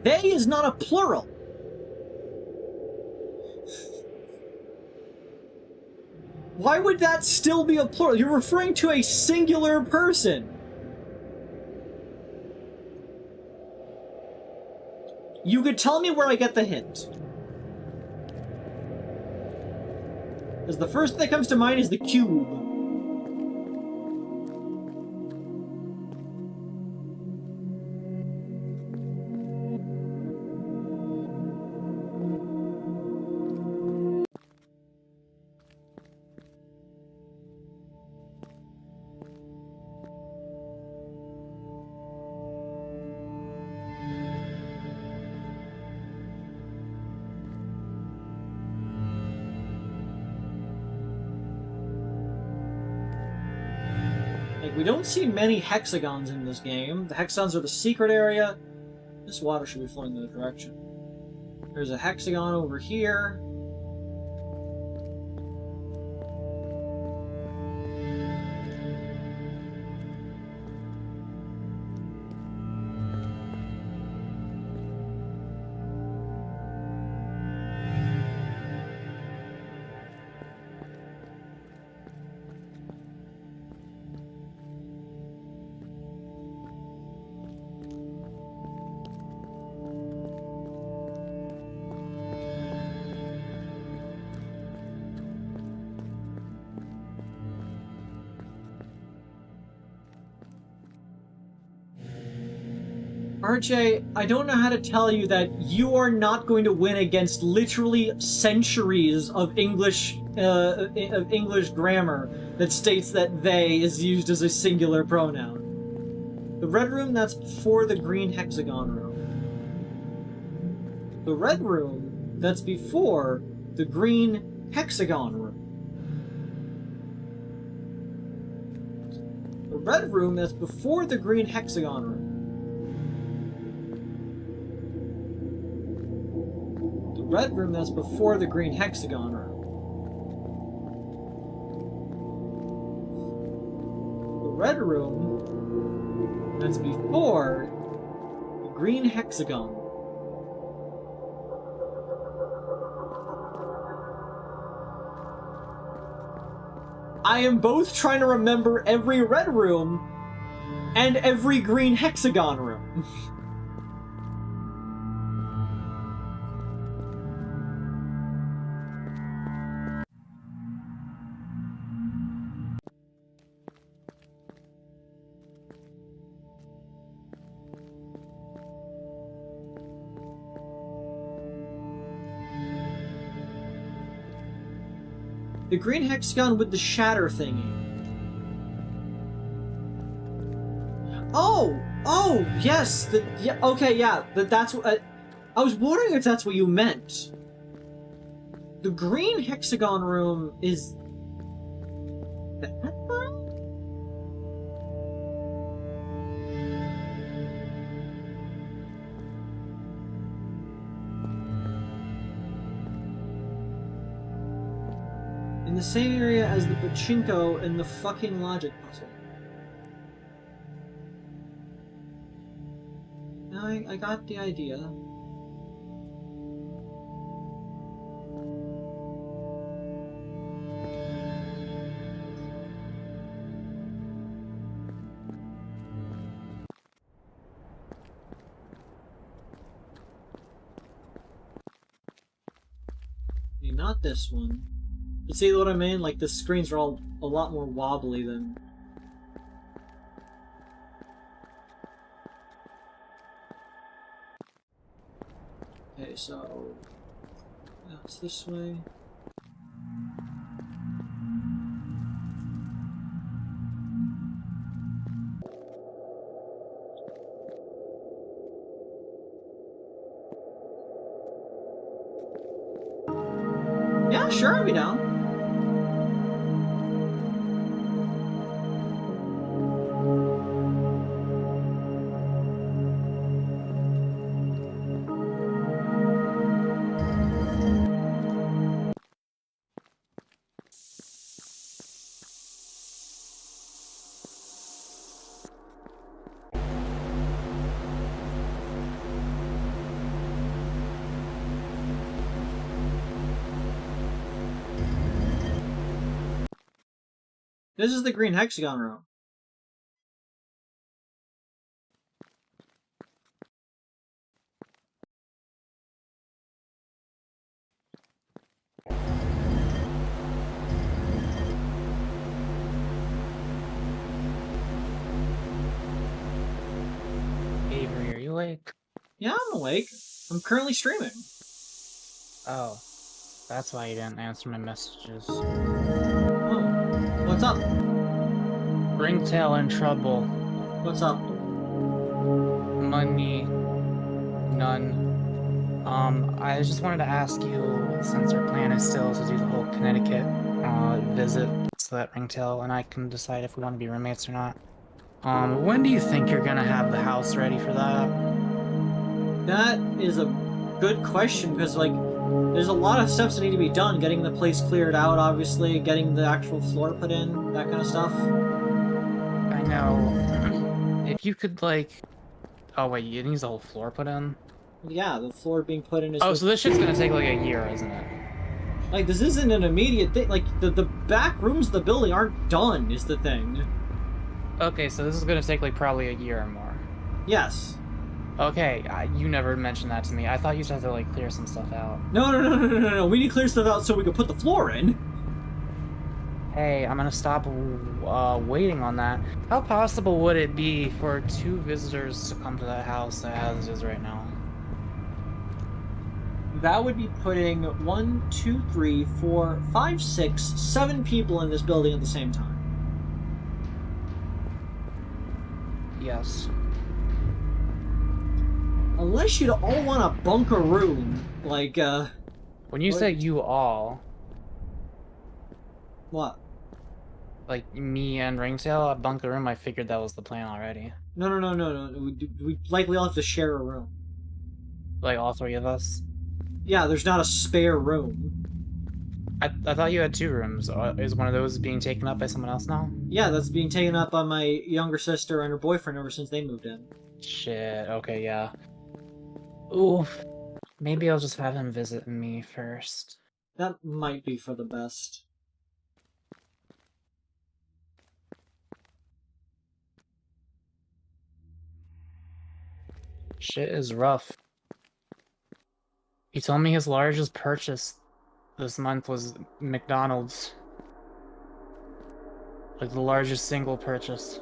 They is not a plural. Why would that still be a plural? You're referring to a singular person. You could tell me where I get the hint. Because the first thing that comes to mind is the cube. We don't see many hexagons in this game. The hexagons are the secret area. This water should be flowing in the direction. There's a hexagon over here. RJ, I don't know how to tell you that you are not going to win against literally centuries of English grammar that states that they is used as a singular pronoun. The red room, that's before the green hexagon room. The red room, that's before the green hexagon room. The red room, that's before the green hexagon room. Red room, that's before the green hexagon room. The red room, that's before the green hexagon. I am both trying to remember every red room and every green hexagon room. The green hexagon with the shatter thingy. Oh! Oh, yes! Yeah, okay, yeah, that's what... I was wondering if that's what you meant. The green hexagon room is... that room? In the same area as the pachinko and the fucking logic puzzle. Now I got the idea. Maybe not this one. You see what I mean? Like, the screens are all a lot more wobbly than... Okay, so... that's this way. Yeah, sure, I'll be down. This is the green hexagon room. Avery, are you awake? Yeah, I'm awake. I'm currently streaming. Oh, that's why you didn't answer my messages. Oh, what's up? Ringtail in trouble. What's up? Money. None. I just wanted to ask you, since our plan is still to do the whole Connecticut visit, so that Ringtail and I can decide if we want to be roommates or not. When do you think you're gonna have the house ready for that? That is a good question, because, like, there's a lot of steps that need to be done. Getting the place cleared out, obviously, getting the actual floor put in, that kind of stuff. I know. If you could, like... Oh, wait, it needs the whole floor put in? Yeah, the floor being put in is... Oh, so this shit's gonna take, like, a year, isn't it? Like, this isn't an immediate thing. Like, the back rooms of the building aren't done, is the thing. Okay, so this is gonna take, like, probably a year or more. Yes. Okay, you never mentioned that to me. I thought you just had to, like, clear some stuff out. No. We need to clear stuff out so we can put the floor in. Hey, I'm gonna stop waiting on that. How possible would it be for 2 visitors to come to that house as it is right now? That would be putting 1, 2, 3, 4, 5, 6, 7 people in this building at the same time. Yes. Unless you'd all want a bunker room, like, When you say you all... What? Like, me and Ringtail, a bunker room, I figured that was the plan already. No. We likely all have to share a room. Like, all 3 of us? Yeah, there's not a spare room. I thought you had 2 rooms. Is one of those being taken up by someone else now? Yeah, that's being taken up by my younger sister and her boyfriend ever since they moved in. Shit, okay, yeah. Oof. Maybe I'll just have him visit me first. That might be for the best. Shit is rough. He told me his largest purchase this month was McDonald's. Like the largest single purchase.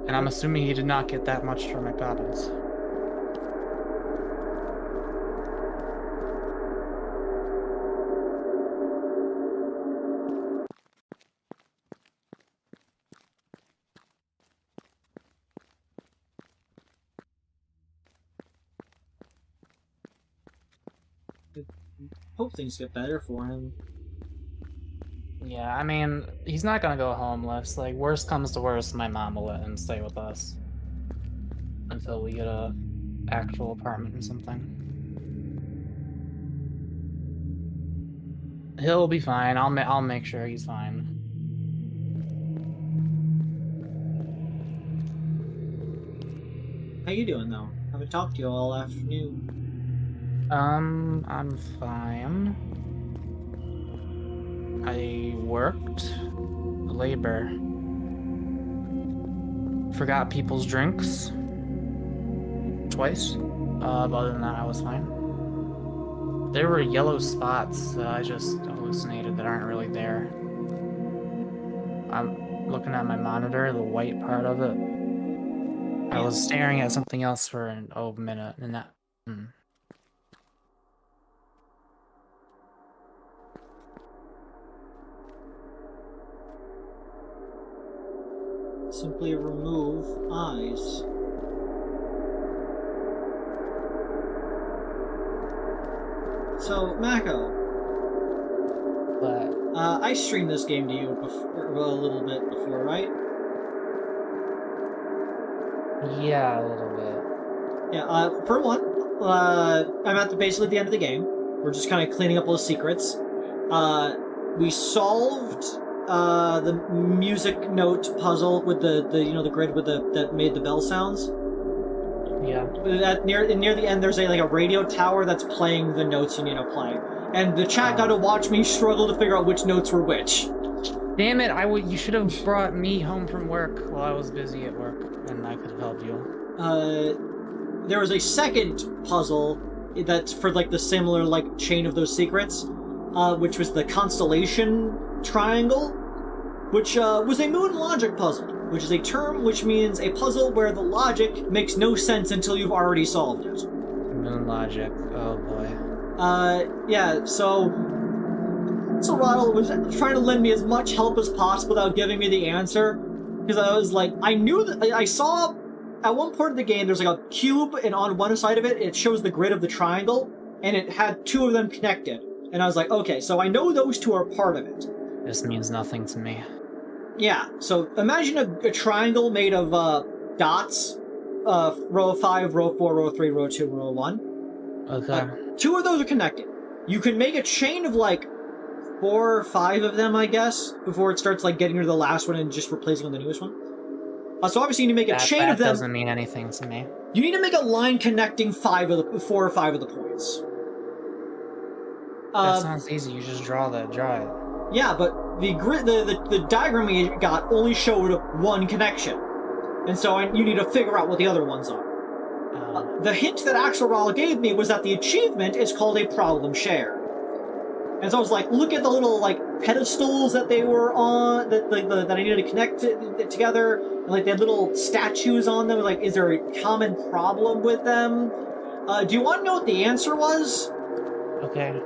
And I'm assuming he did not get that much from McDonald's. Hope things get better for him. Yeah, I mean, he's not gonna go homeless. Like, worst comes to worst, my mom will let him stay with us until we get a actual apartment or something. He'll be fine. I'll make sure he's fine. How you doing, though? Haven't talked to you all afternoon. I'm fine. I worked labor. Forgot people's drinks twice. But other than that, I was fine. There were yellow spots I just hallucinated that aren't really there. I'm looking at my monitor, the white part of it. I was staring at something else for a minute, and that. Simply remove eyes. So, Mako. But I streamed this game to you before, a little bit before, right? yeah, a little bit. Yeah, for one, I'm at basically the end of the game. We're just kind of cleaning up those secrets. We solved the music note puzzle with the grid with that made the bell sounds. Yeah. Near the end, there's a radio tower that's playing the notes you need to play, and the chat got to watch me struggle to figure out which notes were which. Damn it! You should have brought me home from work while I was busy at work, and I could have helped you. There was a second puzzle that's for the similar chain of those secrets, which was the constellation triangle, which was a moon logic puzzle, which is a term which means a puzzle where the logic makes no sense until you've already solved it. Moon logic, oh boy. Yeah, so Ronald was trying to lend me as much help as possible without giving me the answer, because I was I knew that I saw at one part of the game there's a cube, and on one side of it it shows the grid of the triangle, and it had two of them connected, and I was like, okay, so I know those two are part of it. This means nothing to me. Yeah, so imagine a triangle made of dots, row 5, row 4, row 3, row 2, row 1. Okay. Two of those are connected. You can make a chain of 4 or 5 of them, I guess, before it starts getting rid of the last one and just replacing with the newest one. So obviously you need to make a chain of them. That doesn't mean anything to me. You need to make a line connecting 4 or 5 of the points. That sounds easy. You just draw it. Yeah, but the diagram we got only showed one connection, and so you need to figure out what the other ones are. The hint that Axelrod gave me was that the achievement is called a problem shared. And so I was look at the little pedestals that they were on, that I needed to connect together, and they had little statues on them. Is there a common problem with them? Do you want to know what the answer was? Okay.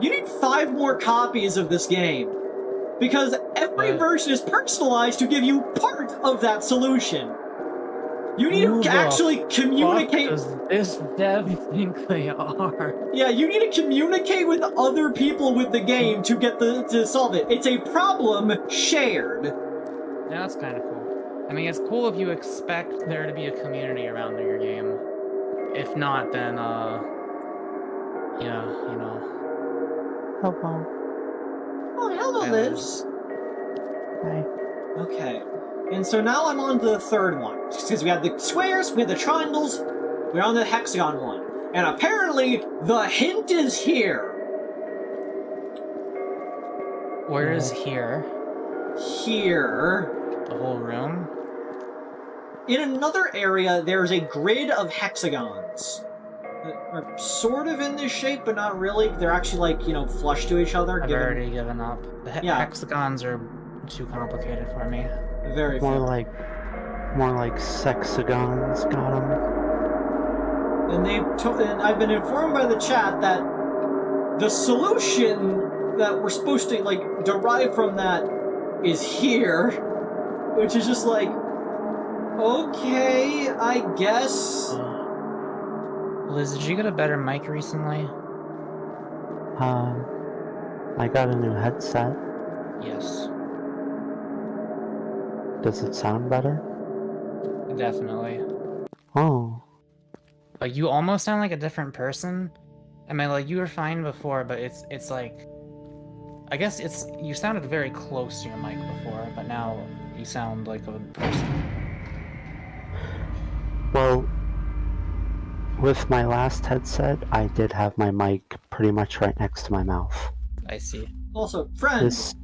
You need 5 more copies of this game, because every version is personalized to give you part of that solution. You need to actually communicate. Does this dev think they are? Yeah, you need to communicate with other people with the game to solve it. It's a problem shared. Yeah, that's kind of cool. I mean, it's cool if you expect there to be a community around your game. If not, then yeah, Hello. Oh, hello, Liz. Hi. Okay. And so now I'm on to the third one. Because we had the squares, we had the triangles, we're on the hexagon one. And apparently, the hint is here. Where is here? Here. The whole room? In another area, there's a grid of hexagons. That are sort of in this shape, but not really. They're actually, flush to each other. I've already given up. The hexagons are too complicated for me. Very more like sexagons. Got them. And and I've been informed by the chat that the solution that we're supposed to derive from that is here, which is just okay, I guess. Liz, did you get a better mic recently? I got a new headset. Yes, Does it sound better? definitely. Oh. Like, you almost sound like a different person. I mean, like, you were fine before, but it's like... I guess you sounded very close to your mic before, but now you sound like a person. Well, with my last headset, I did have my mic pretty much right next to my mouth. I see. Also, friend! This...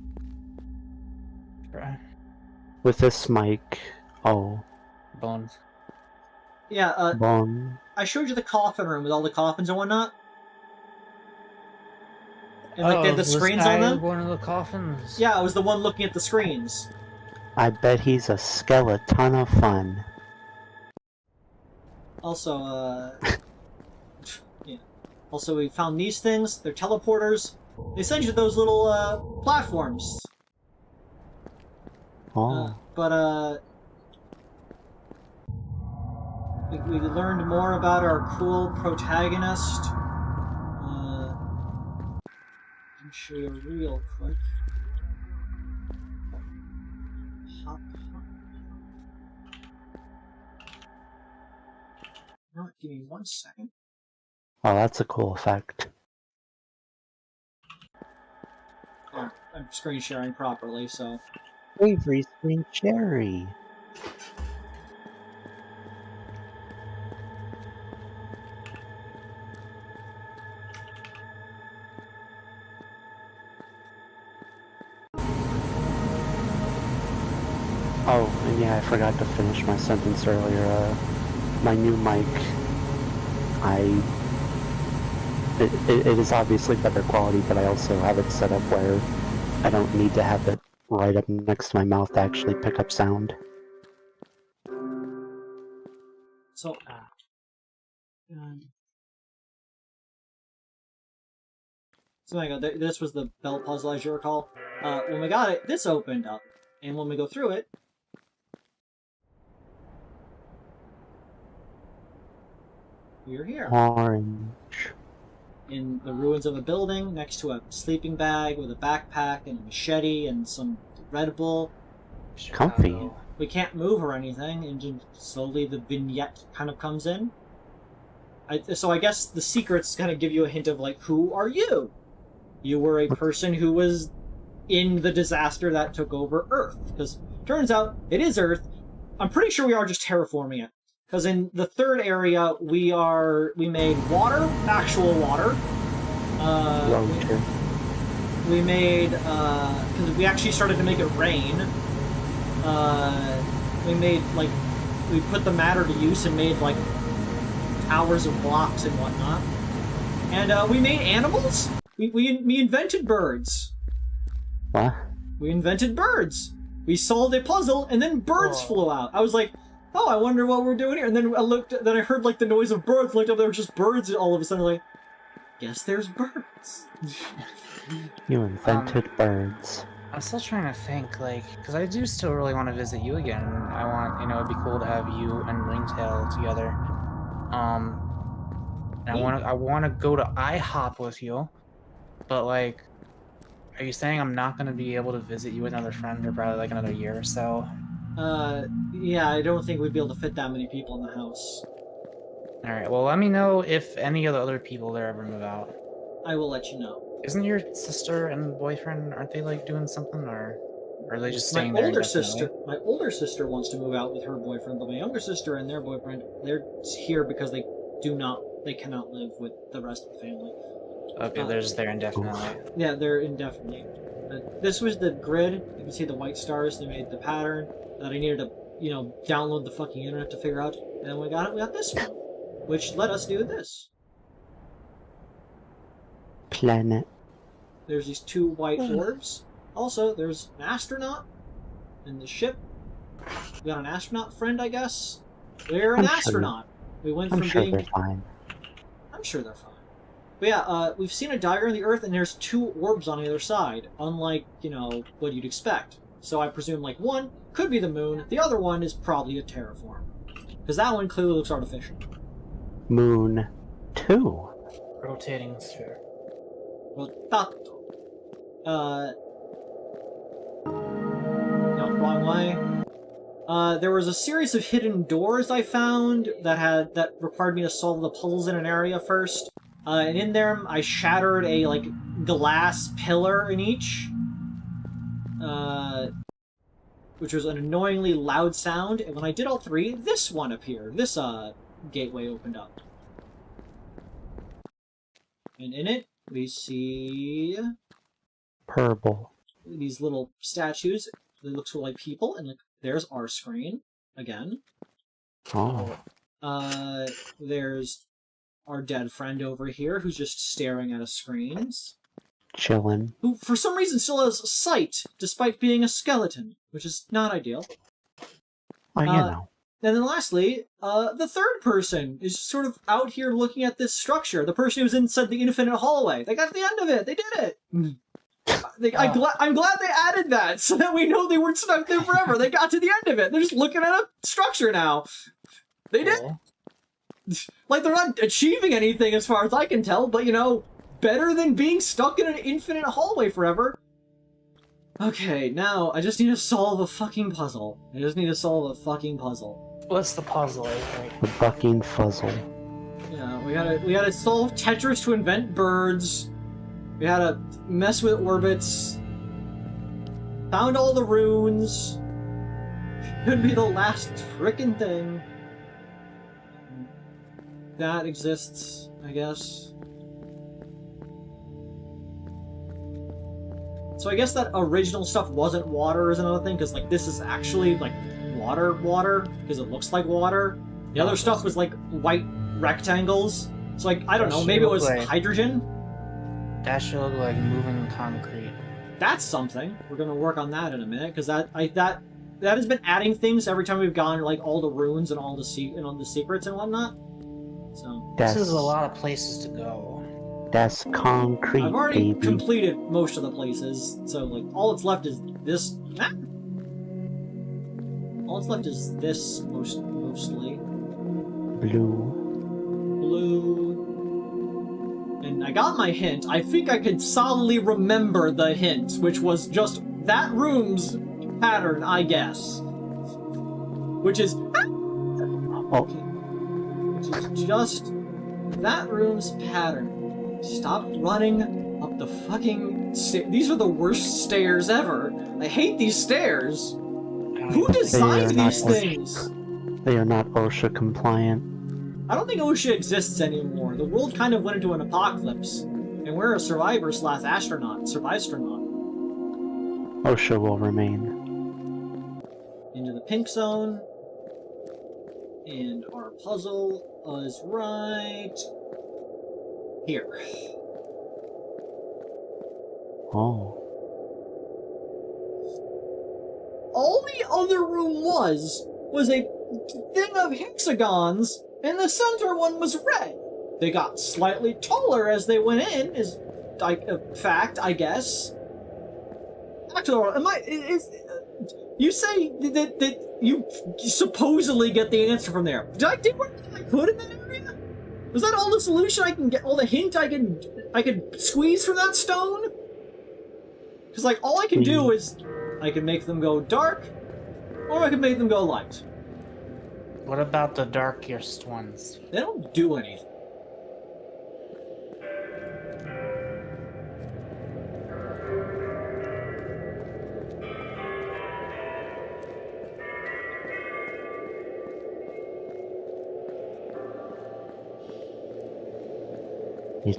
With this mic... Oh. Bones. Yeah, Bone. I showed you the coffin room with all the coffins and whatnot. And like they had the screens on them. One of the coffins. Yeah, I was the one looking at the screens. I bet he's a skeleton of fun. Also, yeah. Also, we found these things. They're teleporters. They send you those little, platforms. Oh. We learned more about our cool protagonist. Let me show you real quick. Hop. No, give me 1 second. Oh, that's a cool effect. Oh, I'm screen sharing properly, so... Avery Screen Cherry. Oh, and yeah, I forgot to finish my sentence earlier. My new mic, it is obviously better quality, but I also have it set up where I don't need to have it right up next to my mouth to actually pick up sound. So, so there you go. This was the bell puzzle, as you recall. When we got it, this opened up. And when we go through it... we're here. Orange. In the ruins of a building, next to a sleeping bag with a backpack and a machete and some Red Bull. Comfy. We can't move or anything, and just slowly the vignette kind of comes in. So I guess the secrets kind of give you a hint of, like, who are you? You were a person who was in the disaster that took over Earth. Because turns out, it is Earth. I'm pretty sure we are just terraforming it. Because in the third area, we made water, actual water. We made, because we actually started to make it rain. We made, like, we put the matter to use and made, like, towers of blocks and whatnot. And, we made animals? We invented birds. What? We invented birds. We solved a puzzle, and then birds flew out. I was like, oh, I wonder what we're doing here. And then then I heard, like, the noise of birds. Looked up, there were just birds all of a sudden. Like, guess there's birds. You invented birds. I'm still trying to think, like, because I do still really want to visit you again. I want, it'd be cool to have you and Ringtail together. And I want to go to IHOP with you, but, like, are you saying I'm not going to be able to visit you with another friend for probably, like, another year or so? Yeah, I don't think we'd be able to fit that many people in the house. Alright, well, let me know if any of the other people there ever move out. I will let you know. Isn't your sister and boyfriend, aren't they, like, doing something, or are they just staying there indefinitely? My older sister wants to move out with her boyfriend, but my younger sister and their boyfriend, they're here because they cannot live with the rest of the family. Okay, they're just there indefinitely. Yeah, they're indefinitely. This was the grid. You can see the white stars. They made the pattern that I needed to, download the fucking internet to figure out. And then we got this one, which let us do this. Planet. There's these two white orbs. Also, there's an astronaut in the ship. We got an astronaut friend, I guess. We're an astronaut. We went from being... they're fine. I'm sure they're fine. But yeah, we've seen a diagram of the Earth, and there's two orbs on either side, unlike, what you'd expect. So I presume, like, one could be the moon, the other one is probably a terraform. Because that one clearly looks artificial. Moon 2. Rotating sphere. Potato. No, wrong way. There was a series of hidden doors I found that required me to solve the puzzles in an area first. And in there, I shattered a, like, glass pillar in each. Which was an annoyingly loud sound, and when I did all three, this one appeared. This, gateway opened up. And in it, we see... Purple. these little statues. They look sort of like people, and like, there's our screen, again. Oh. There's our dead friend over here, who's just staring at a screen. Chillin'. Who, for some reason, still has sight, despite being a skeleton, which is not ideal. Oh, you know. And then lastly, the third person is sort of out here looking at this structure. The person who's inside the infinite hallway. They got to the end of it. They did it. I'm glad they added that, so that we know they weren't stuck there forever. They got to the end of it. They're just looking at a structure now. They did. Like, they're not achieving anything as far as I can tell, but, you know, better than being stuck in an infinite hallway forever. Okay, now I just need to solve a fucking puzzle. I just need to solve a fucking puzzle. What's the puzzle, Avery? The fucking fuzzle. Yeah, we gotta solve Tetris to invent birds. We had to mess with orbits. Found all the runes. Could be the last frickin' thing. That exists, I guess. So I guess that original stuff wasn't water is another thing, because like this is actually like water, because it looks like water. The other stuff was like white rectangles. So like, I don't know, maybe it was hydrogen? That should look like moving concrete. That's something. We're gonna work on that in a minute, because that has been adding things every time we've gone like all the runes and all the secrets and whatnot. So this is a lot of places to go. That's concrete, I've already baby. completed most of the places, so like all that's left is this. All that's left is this mostly. Blue. And I got my hint. I think I could solidly remember the hint, which was just that room's pattern, I guess. Which is... Oh. Which is just that room's pattern. Stop running up the fucking stairs. These are the worst stairs ever. I hate these stairs. Who designed these things? They are not OSHA compliant. I don't think OSHA exists anymore. The world kind of went into an apocalypse. And we're a survivor/astronaut. Survivastronaut. OSHA will remain. Into the pink zone. And our puzzle is right here. Oh. All the other room was a thing of hexagons, and the center one was red. They got slightly taller as they went in, is like a fact, I guess. Actually, you say that you supposedly get the answer from there. Did I do everything I could in that area? Was that all the solution I can get? All the hint I could squeeze from that stone? Because like all I can do is I can make them go dark, or I can make them go light. What about the darkest ones? They don't do anything.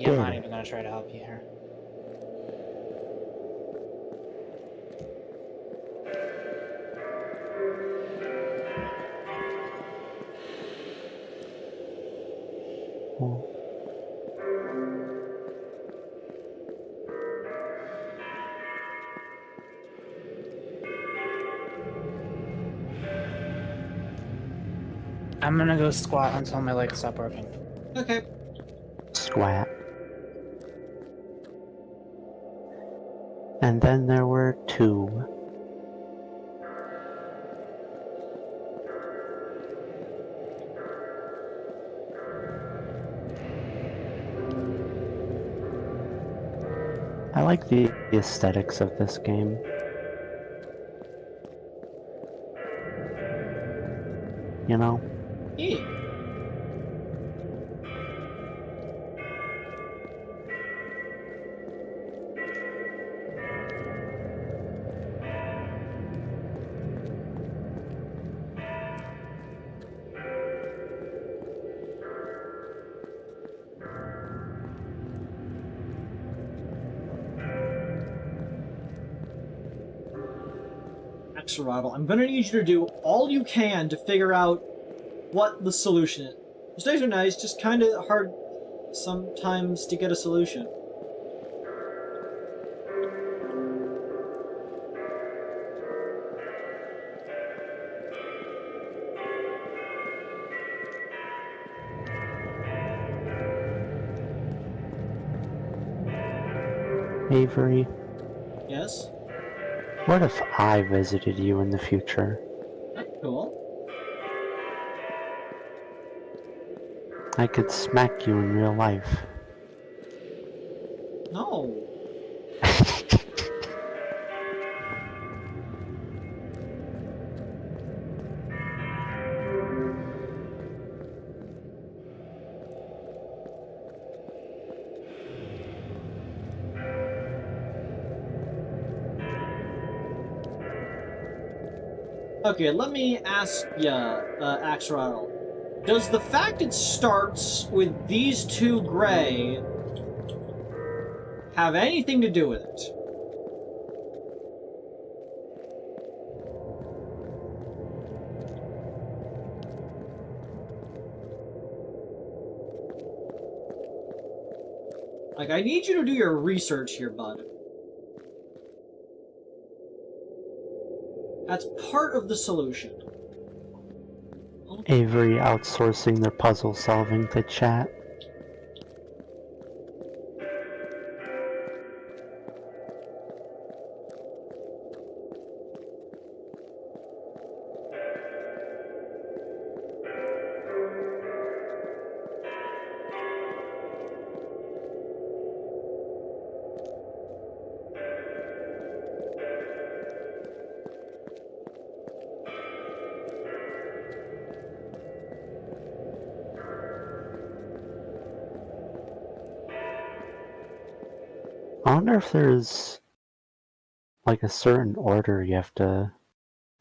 I'm not even gonna try to help you here. Oh. I'm gonna go squat until my legs stop working. Okay. Squat. And then there were two. I like the aesthetics of this game. You know? Yeah. Axolotl, I'm gonna need you to do all you can to figure out what the solution is. Mistakes are nice, just kind of hard sometimes to get a solution. Avery, Yes? what if I visited you in the future? That's cool. I could smack you in real life. No. Okay, let me ask ya, Axolotl. Does the fact it starts with these two gray have anything to do with it? Like, I need you to do your research here, bud. That's part of the solution. Avery outsourcing their puzzle solving to chat. I wonder if there's like a certain order you have to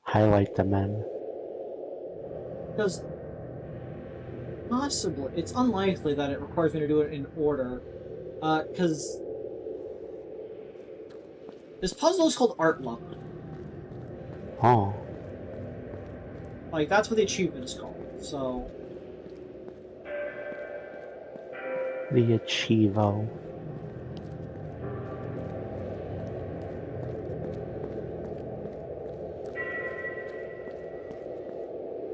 highlight them in. Because possibly, it's unlikely that it requires me to do it in order. Because this puzzle is called Art Lover. Oh. Like, that's what the achievement is called. So, The Achievo.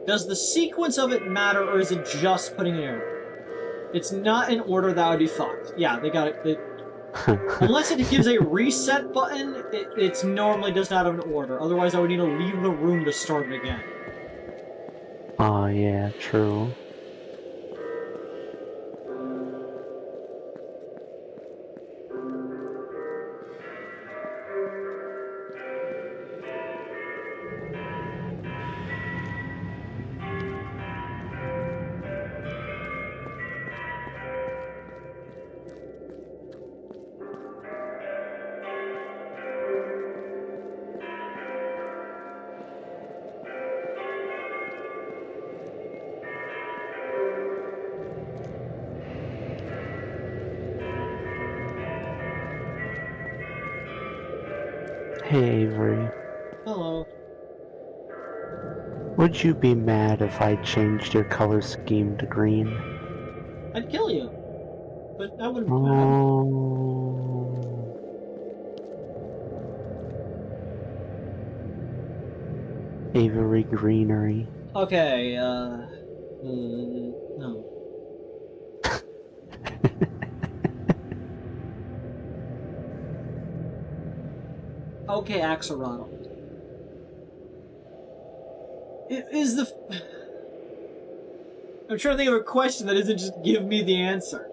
does the sequence of it matter, or is it just putting it in order? It's not in order, that would be fucked. Yeah, they got it. Unless it gives a reset button, it normally does not have an order. Otherwise, I would need to leave the room to start it again. Oh yeah, true. Hey Avery, Hello. would you be mad if I changed your color scheme to green? I'd kill you. But I wouldn't. Oh. Avery Greenery. Okay, no. Okay, Axolotl. Is the... I'm trying to think of a question that isn't just give me the answer.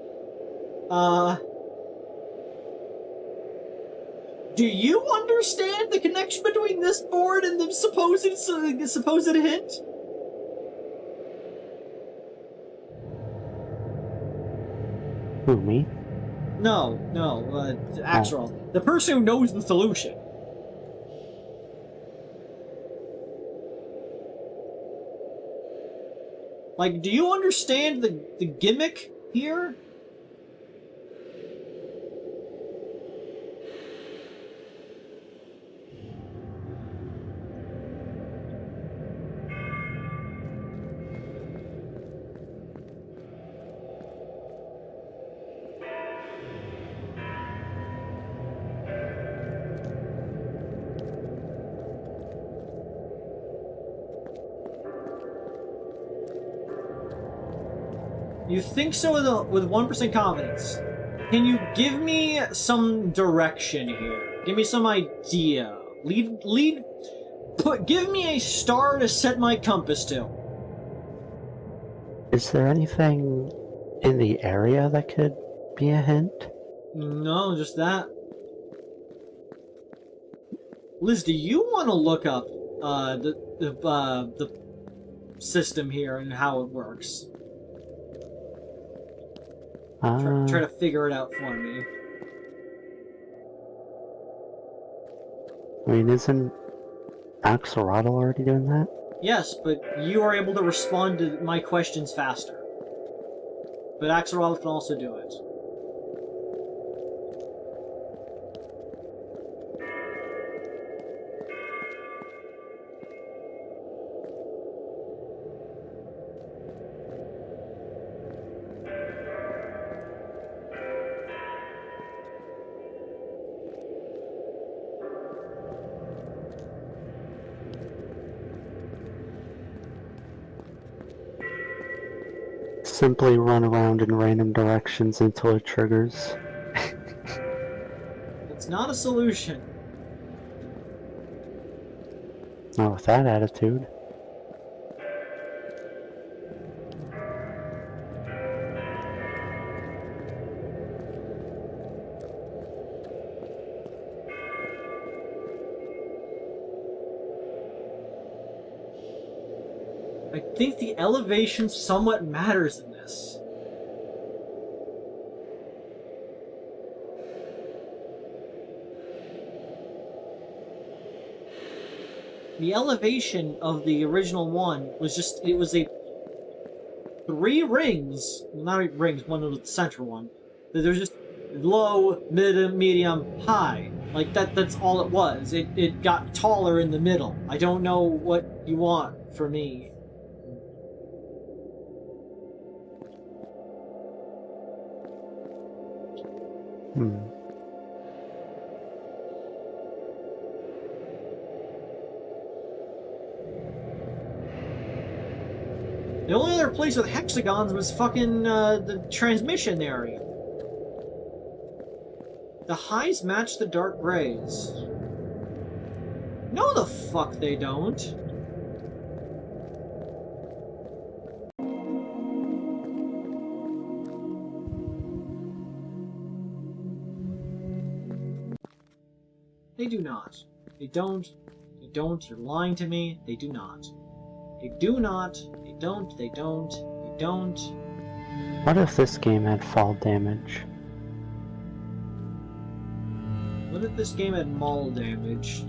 Do you understand the connection between this board and the supposed hint? Who, me? No, Axel. The person who knows the solution. Like, do you understand the gimmick here? You think so with 1% confidence. Can you give me some direction here? Give me some idea. Give me a star to set my compass to. Is there anything in the area that could be a hint? No, just that. Liz, do you want to look up the system here and how it works? Try to figure it out for me. I mean, isn't Axolotl already doing that? Yes, but you are able to respond to my questions faster. But Axolotl can also do it. Simply run around in random directions until it triggers. It's not a solution. Not with that attitude. I think the elevation somewhat matters in this. The elevation of the original one was just, it was a 3 rings, not rings, one was the central one. There's just low, medium, high. Like that's all it was. It got taller in the middle. I don't know what you want from me. The only other place with hexagons was fucking the transmission area. The highs match the dark grays. No, the fuck they don't. They do not. They don't. They don't. You're lying to me. They do not. They do not. They don't. They don't. They don't. What if this game had fall damage? What if this game had maul damage?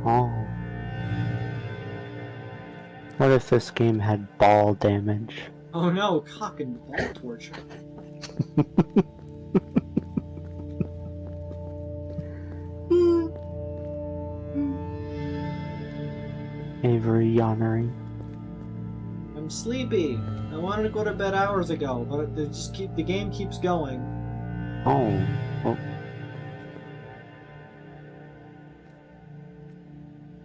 Oh. What if this game had ball damage? Oh no, cock and ball torture. Avery yawning. I'm sleepy. I wanted to go to bed hours ago, but the game keeps going. Oh. Well,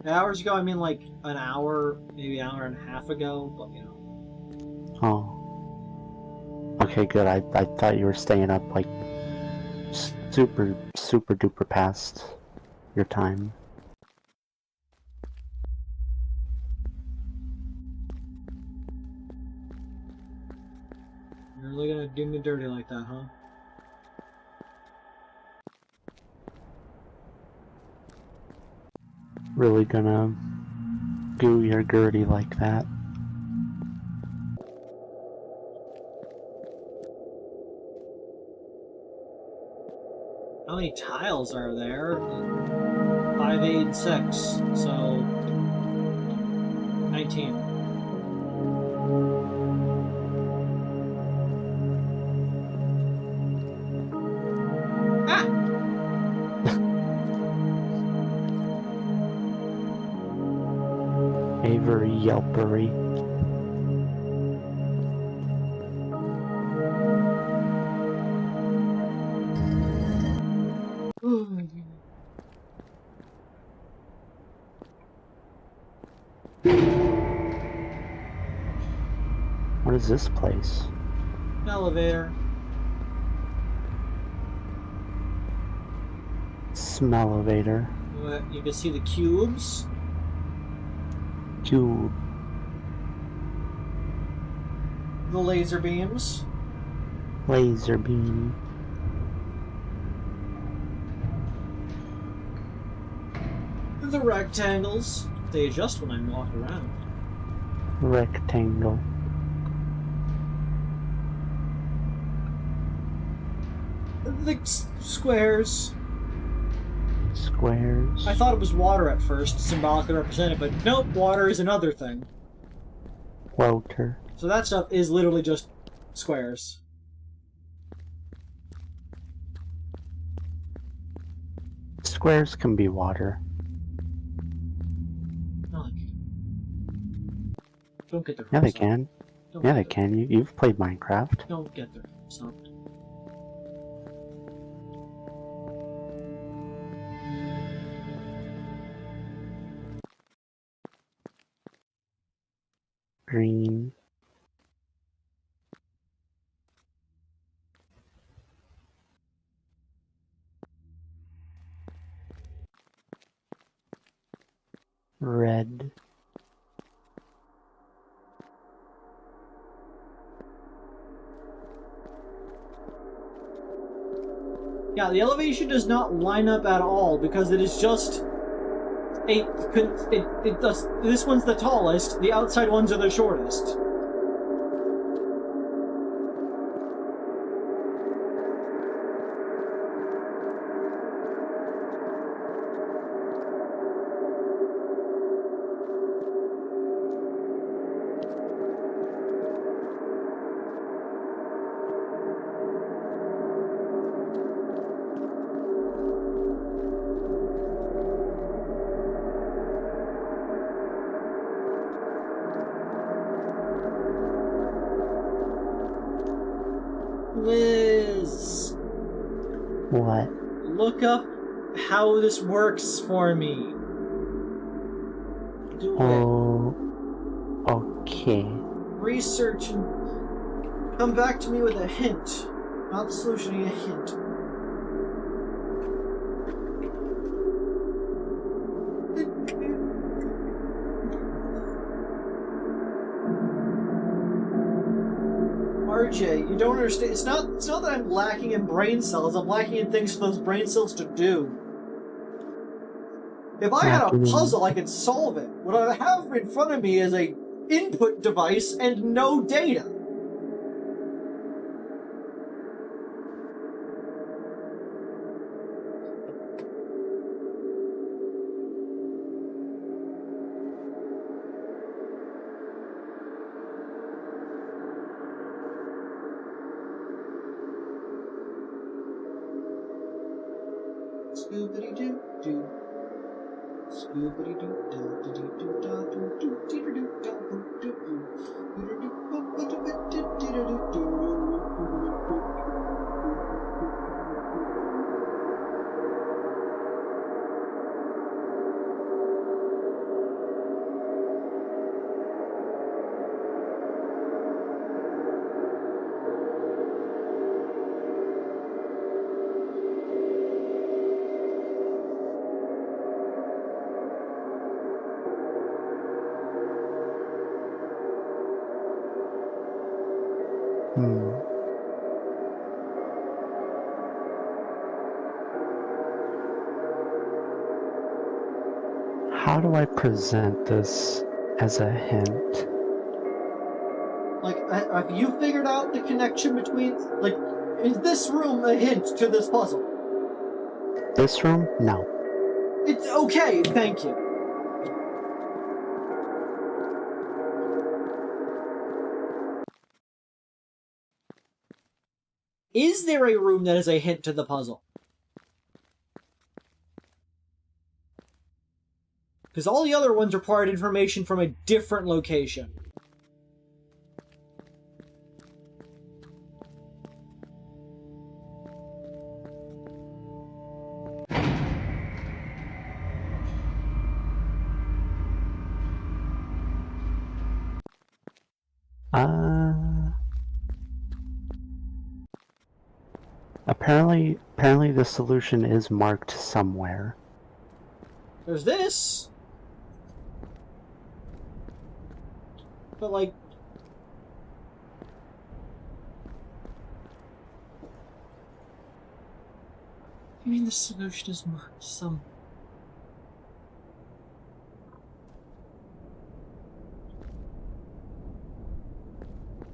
Hours ago, I mean like an hour, maybe an hour and a half ago, but you know. oh. Okay, good. I thought you were staying up like super duper past your time. You're really gonna do me dirty like that, huh? really gonna goo your Gertie like that. How many tiles are there? 5, 8, and 6. So 19. Ah! Avery Yelpery. What is this place? Elevator. Smellovator. You can see the cubes. Cube. The laser beams. Laser beam. The rectangles. They adjust when I walk around. Rectangle. The squares. Squares. I thought it was water at first, symbolically represented, but nope, water is another thing. Water. So that stuff is literally just squares. Squares can be water. No, they can't. Don't get their Yeah, they hopes up. can. Don't Yeah, get they their- can. You've played Minecraft. Don't get their hopes up. Green. Red. Yeah, the elevation does not line up at all because it is just this one's the tallest, the outside ones are the shortest. Liz, What? look up how this works for me. Do it. Oh. Okay. Research and come back to me with a hint. Not the solution, a hint. RJ, you don't understand. It's not that I'm lacking in brain cells. I'm lacking in things for those brain cells to do. If I had a puzzle, I could solve it. What I have in front of me is a input device and no data. Scoobity doo doo. Scoobity doo da da dee doo da doo doo dee doo da doo doo doo. Doo doo doo ba ba doo ba doo dee doo doo doo. how do I present this as a hint? Like, have you figured out the connection between... Like, is this room a hint to this puzzle? This room? No. It's okay, thank you. Is there a room that is a hint to the puzzle? Because all the other ones required information from a different location. Apparently the solution is marked somewhere. There's this. But like... I mean, the solution is marked somewhere.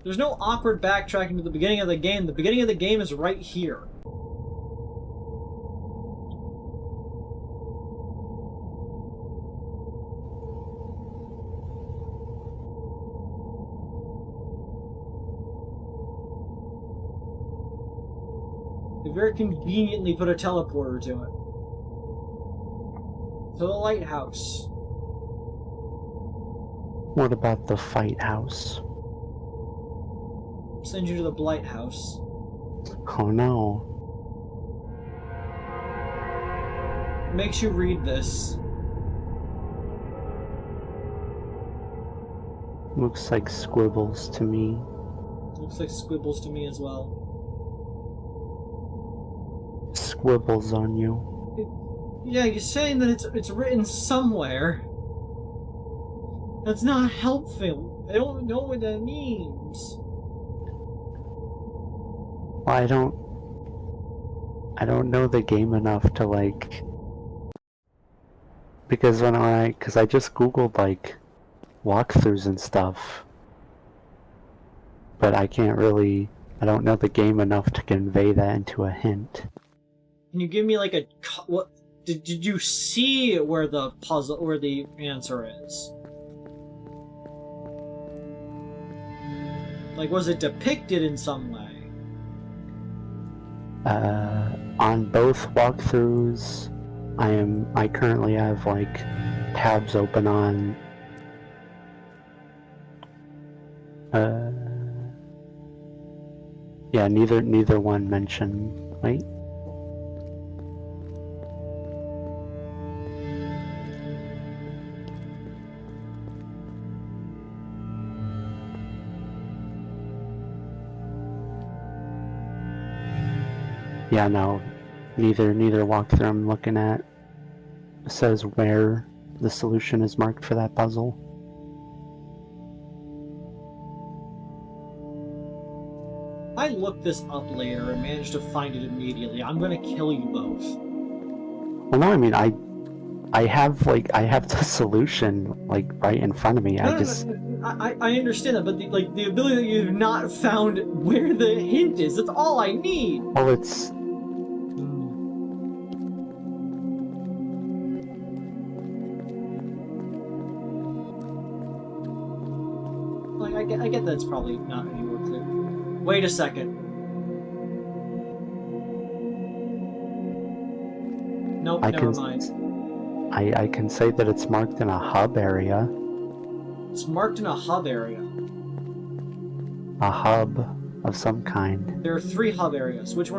There's no awkward backtracking to the beginning of the game. The beginning of the game is right here. They very conveniently put a teleporter to it. To the lighthouse. What about the fight house? Send you to the Blight House. Oh no. Makes you read this. Looks like squibbles to me. Looks like squibbles to me as well. Squibbles on you. Yeah, you're saying that it's written somewhere. That's not helpful. I don't know what that means. Well, I don't know the game enough to like, because because I just googled like walkthroughs and stuff, but I don't know the game enough to convey that into a hint. Can you give me like what did you see where the answer is? Like, was it depicted in some way? On both walkthroughs, I currently have like tabs open on yeah, neither one mentioned. Wait. Yeah, no, neither walkthrough I'm looking at says where the solution is marked for that puzzle. I looked this up later and managed to find it immediately. I'm gonna kill you both. Well, no, I mean, I have the solution like right in front of me. I understand that, but the ability that you've not found where the hint is, that's all I need. Well, it's... Like, I get that it's probably not anywhere clear. Wait a second. Nope, never mind. I can say that it's marked in a hub area. It's marked in a hub area. A hub of some kind. There are 3 hub areas. Which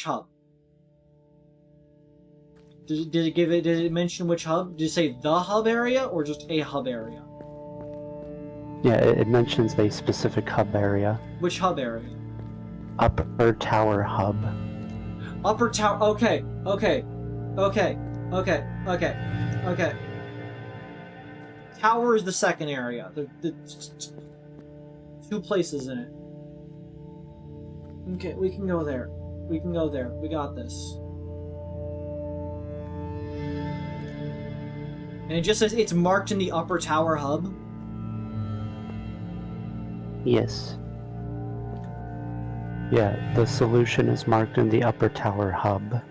hub? Did it mention which hub? Did it say the hub area or just a hub area? Yeah, it mentions a specific hub area. Which hub area? Upper Tower Hub. Upper Tower. Okay. Tower is the second area. The 2 places in it. Okay, we can go there. We got this. And it just says it's marked in the upper tower hub. Yes. Yeah, the solution is marked in the upper tower hub.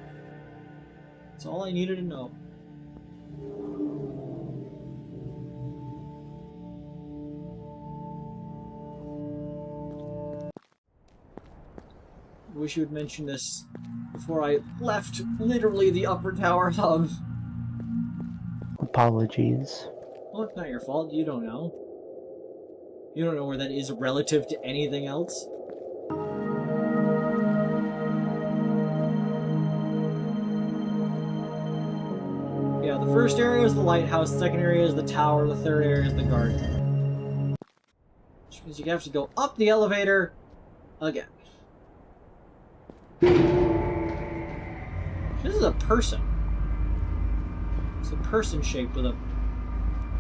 That's all I needed to know. I wish you had mentioned this before I left literally the upper tower hub. Apologies. Well, it's not your fault. You don't know. You don't know where that is relative to anything else. Yeah, the first area is the lighthouse, the second area is the tower, the third area is the garden. Which means you have to go up the elevator again. This is a person. It's a person shaped with a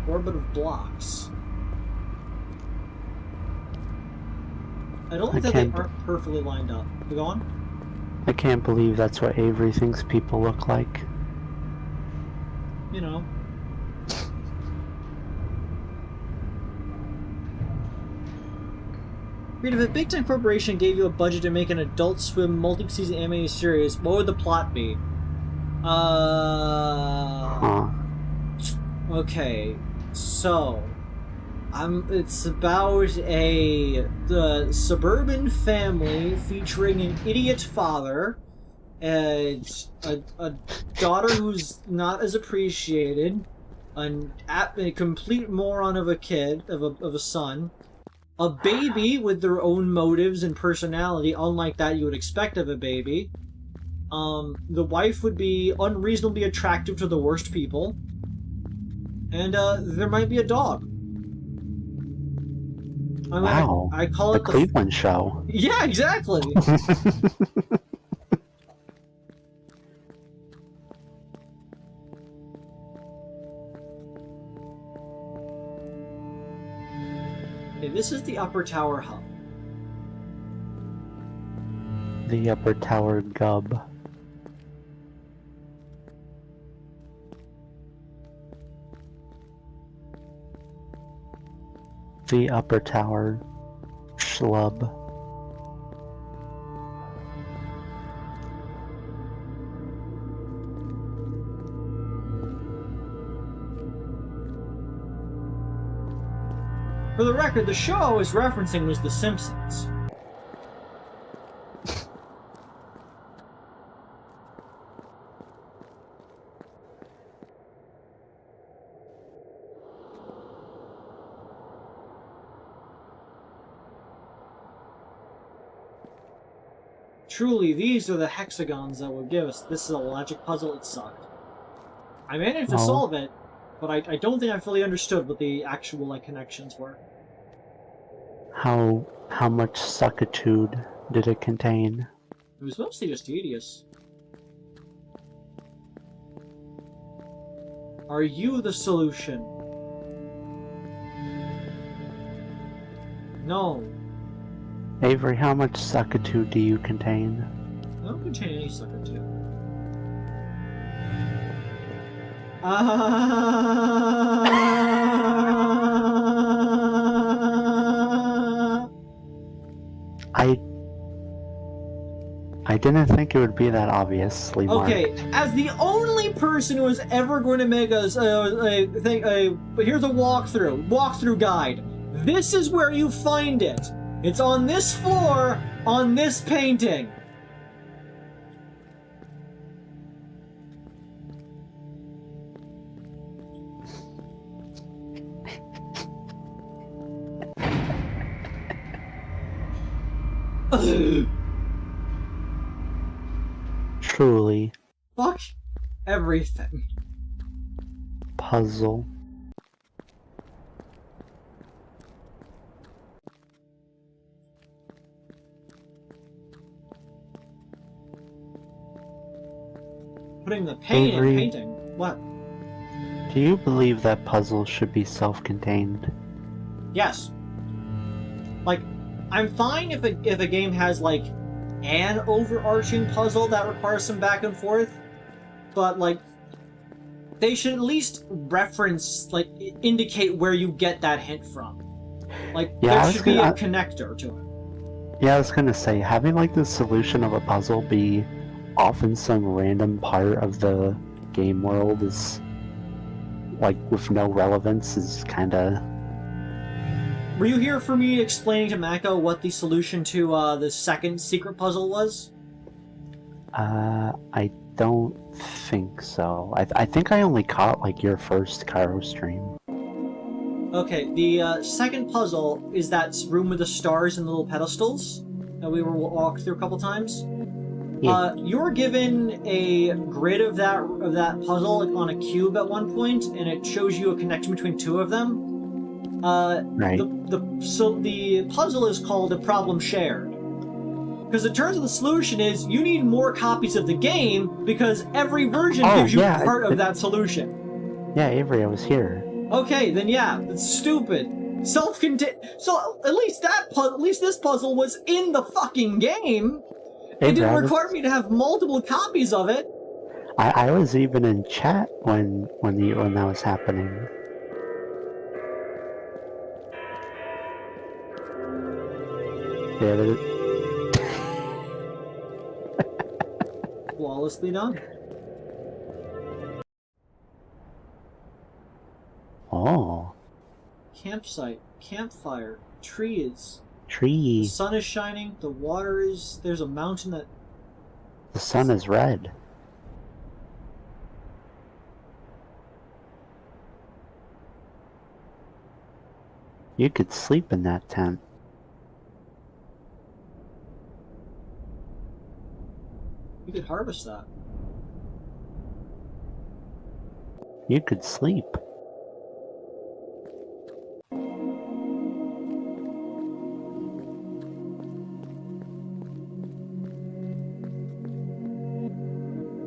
orbit of blocks. I don't think that they aren't perfectly lined up. Go on. I can't believe that's what Avery thinks people look like. You know. Read, if a big-time corporation gave you a budget to make an Adult Swim multi-season anime series, what would the plot be? Okay, so it's about the suburban family featuring an idiot father and a daughter who's not as appreciated, a complete moron of a kid, of a son, a baby with their own motives and personality, unlike that you would expect of a baby. The wife would be unreasonably attractive to the worst people. And, there might be a dog. Wow. I call the it Cleveland show. Yeah, exactly! Okay, this is the upper tower hub. The upper tower gub. The upper tower schlub. For the record, the show I was referencing was The Simpsons. Truly, these are the hexagons that will give us. This is a logic puzzle. It sucked. I managed to solve it, but I don't think I fully understood what the actual connections were. How much suckitude did it contain? It was mostly just tedious. Are you the solution? No. Avery, how much suckitude do you contain? I don't contain any suckitude. I didn't think it would be that obviously marked. Okay, as the only person who is ever going to make us here's a walkthrough guide. This is where you find it. It's on this floor, on this painting. Truly. Fuck everything. Puzzle. Putting the paint in Avery, painting. What? Do you believe that puzzle should be self-contained? Yes. Like, I'm fine if a game has an overarching puzzle that requires some back and forth, but they should at least reference, like, indicate where you get that hint from. Like, Yeah, there should be a connector to it. Yeah, I was gonna say, having like the solution of a puzzle be often some random part of the game world is, like, with no relevance is kinda... Were you here for me explaining to Mako what the solution to the second secret puzzle was? I don't think so. I think I only caught, like, your first Kairo stream. Okay, the second puzzle is that room with the stars and the little pedestals that we were walked through a couple times. Yeah. You're given a grid of that puzzle, like, on a cube at one point, and it shows you a connection between two of them. Right. So the puzzle is called a problem shared. Because it turns out the solution is you need more copies of the game because every version gives you part of that solution. Yeah, Avery, I was here. Okay, then yeah, that's stupid. Self-contained. So at least this puzzle was in the fucking game. It didn't require me to have multiple copies of it. I was even in chat when that was happening. Yeah, Flawlessly done. Oh. Campsite, campfire, trees. Tree. The sun is shining, the water is... There's a mountain that... The sun is red. You could sleep in that tent. You could harvest that. You could sleep.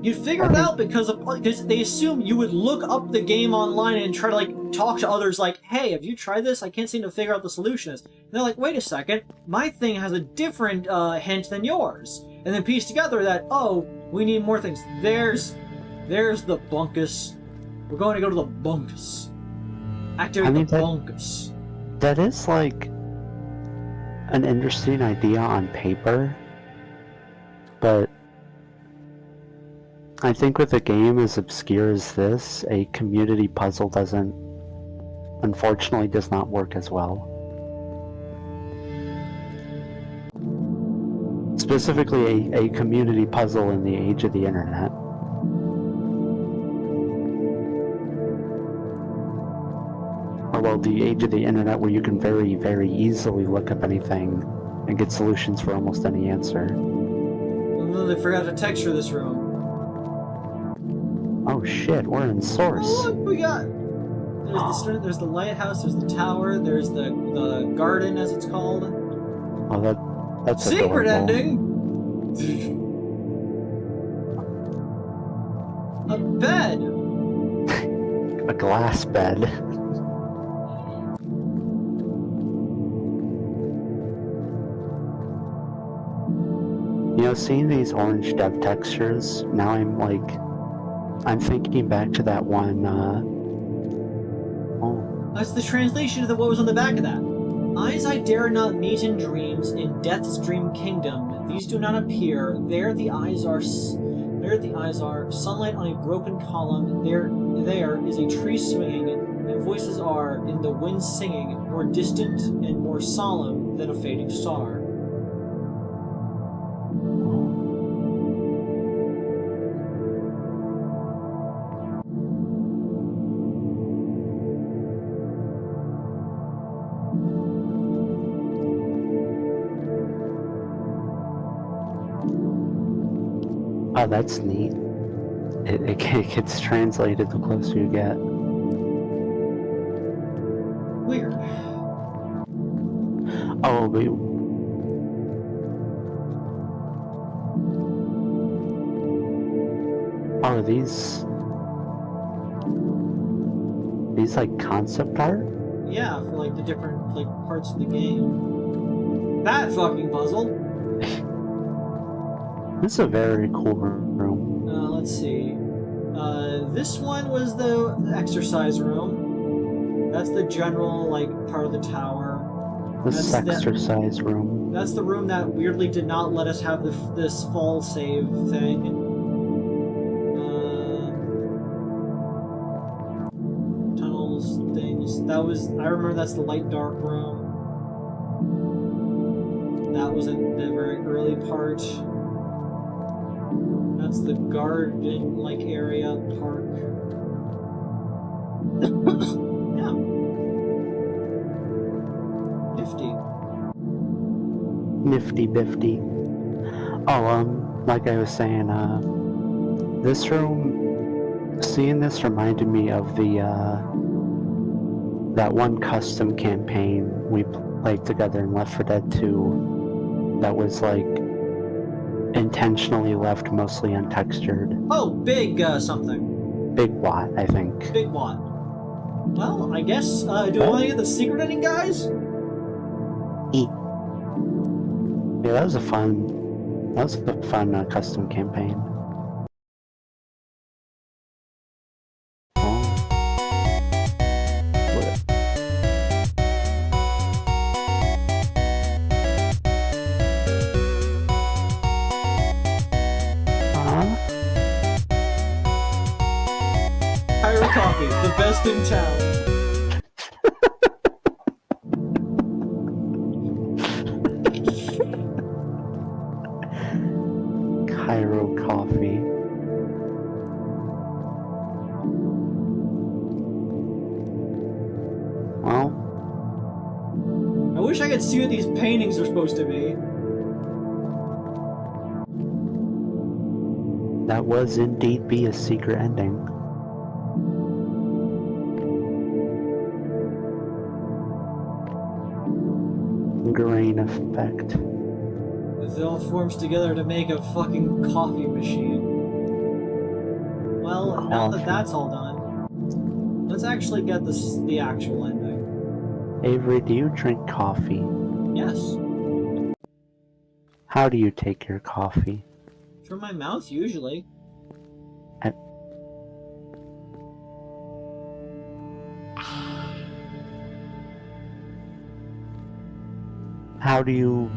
You'd figure it out because they assume you would look up the game online and try to, like, talk to others like, hey, have you tried this? I can't seem to figure out the solution is. And they're like, wait a second, my thing has a different hint than yours. And then piece together that, oh, we need more things. There's the bunkus. We're going to go to the bunkus. Activate the bunkus. That is, like, an interesting idea on paper, but I think with a game as obscure as this, a community puzzle unfortunately does not work as well. Specifically, a community puzzle in the age of the internet. Or, well, the age of the internet where you can very, very easily look up anything and get solutions for almost any answer. Oh, they forgot to texture this room. Oh shit, we're in Source. Oh, look, we got... There's the lighthouse, there's the tower, there's the garden, as it's called. Oh, that's secret adorable. ending! A bed! A glass bed. You know, seeing these orange dev textures, now I'm thinking back to that one, That's the translation of what was on the back of that. Eyes I dare not meet in dreams, in death's dream kingdom. These do not appear. There the eyes are. Sunlight on a broken column. There is a tree swinging, and voices are in the wind singing, more distant and more solemn than a fading star. Oh, that's neat. It gets translated the closer you get. Weird. Oh, but... Oh, these like concept art? Yeah, for like the different like parts of the game. That fucking puzzle. This is a very cool room. Let's see. This one was the exercise room. That's the general, like, part of the tower. This exercise room. That's the room that weirdly did not let us have this fall save thing. Tunnels, things. That was... I remember that's the light dark room. That was in the very early part. That's the garden-like area, park. Yeah. Nifty bifty. Oh, like I was saying, this room, seeing this reminded me of the, that one custom campaign we played together in Left 4 Dead 2 that was, like, intentionally left mostly untextured. Oh, big, something. Big Watt, I think. Big Watt. Well, I guess, do we want to get the secret ending, guys? Yeah, that was a fun custom campaign. Oh. What? Kairo Coffee, the best in town. Kairo Coffee. Well, I wish I could see what these paintings are supposed to be. that was indeed be a secret ending. Grain effect. It all forms together to make a fucking coffee machine. Well, now that that's all done, let's actually get the actual ending. Avery, do you drink coffee? Yes. How do you take your coffee? From my mouth, usually. How do you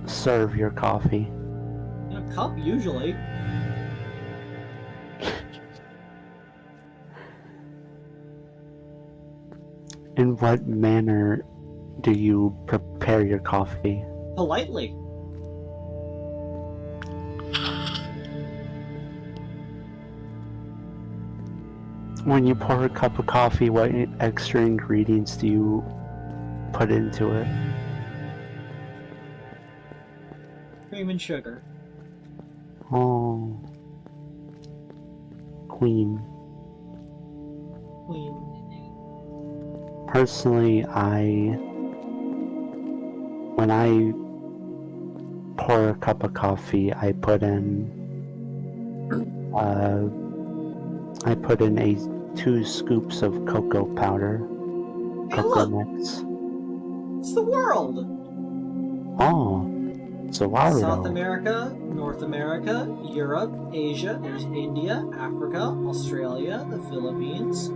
serve your coffee? In a cup, usually. In what manner do you prepare your coffee? Politely. When you pour a cup of coffee, what extra ingredients do you put into it? Cream and sugar. Oh. Queen. Queen. Personally, when I pour a cup of coffee, I put in a 2 scoops of cocoa powder. Hey, Cocoa look! mix. It's the world! Oh. So South America, North America, Europe, Asia, there's India, Africa, Australia, the Philippines.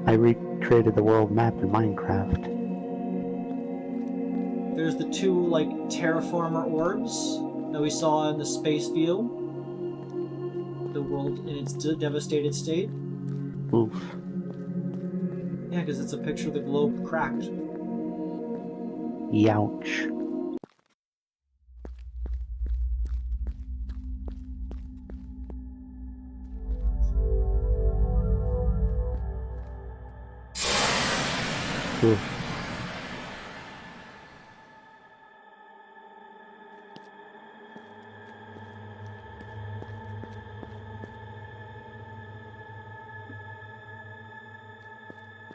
I recreated the world map in Minecraft. There's the 2, like, terraformer orbs that we saw in the space view. The world in its devastated state. Oof. Yeah, because it's a picture of the globe cracked. Youch. Oof.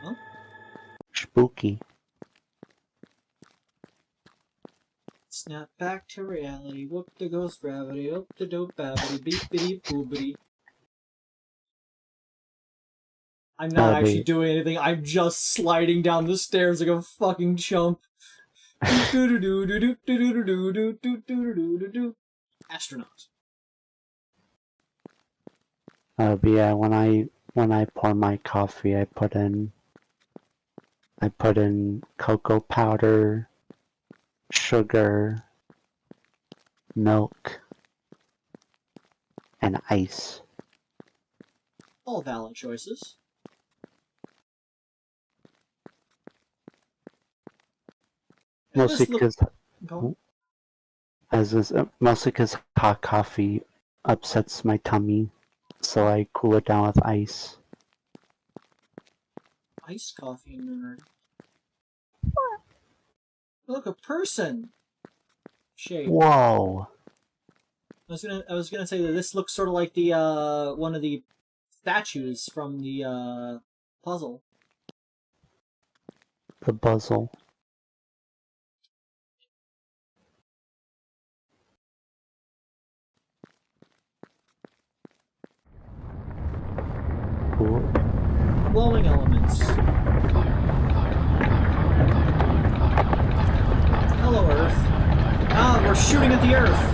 Huh? Spooky. Snap back to reality. Whoop the ghost gravity. Up the dope babity. Beep-bitty boobity. I'm not actually doing anything. I'm just sliding down the stairs like a fucking chump. Astronaut. But yeah, when I pour my coffee, I put in cocoa powder, sugar, milk, and ice. All valid choices. Mostly because Go. mostly because hot coffee upsets my tummy, so I cool it down with ice. Iced coffee nerd. Look, a person! Shape. Whoa! I was gonna say that this looks sort of like the one of the statues from the puzzle. The puzzle. Cool. Glowing elements. Hello, Earth. Ah, we're shooting at the Earth.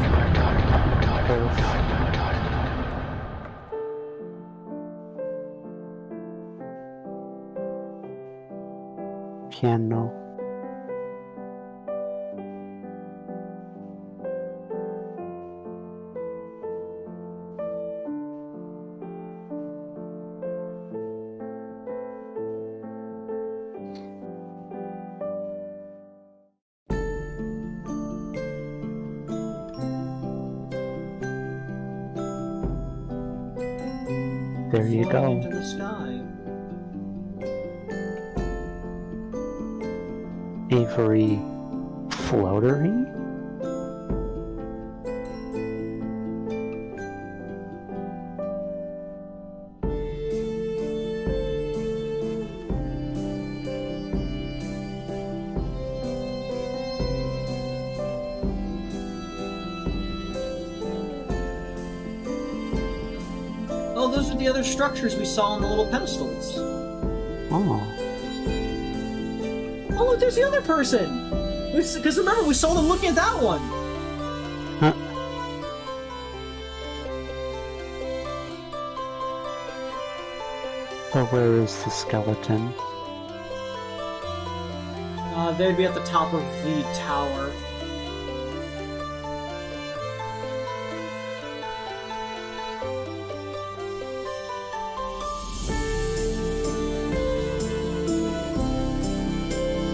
Piano. There you Flying go. into the sky. Avery floatery? Oh, those are the other structures we saw on the little pedestals. Oh. Oh, look, there's the other person! Because remember, we saw them looking at that one! Huh. So where is the skeleton? They'd be at the top of the tower.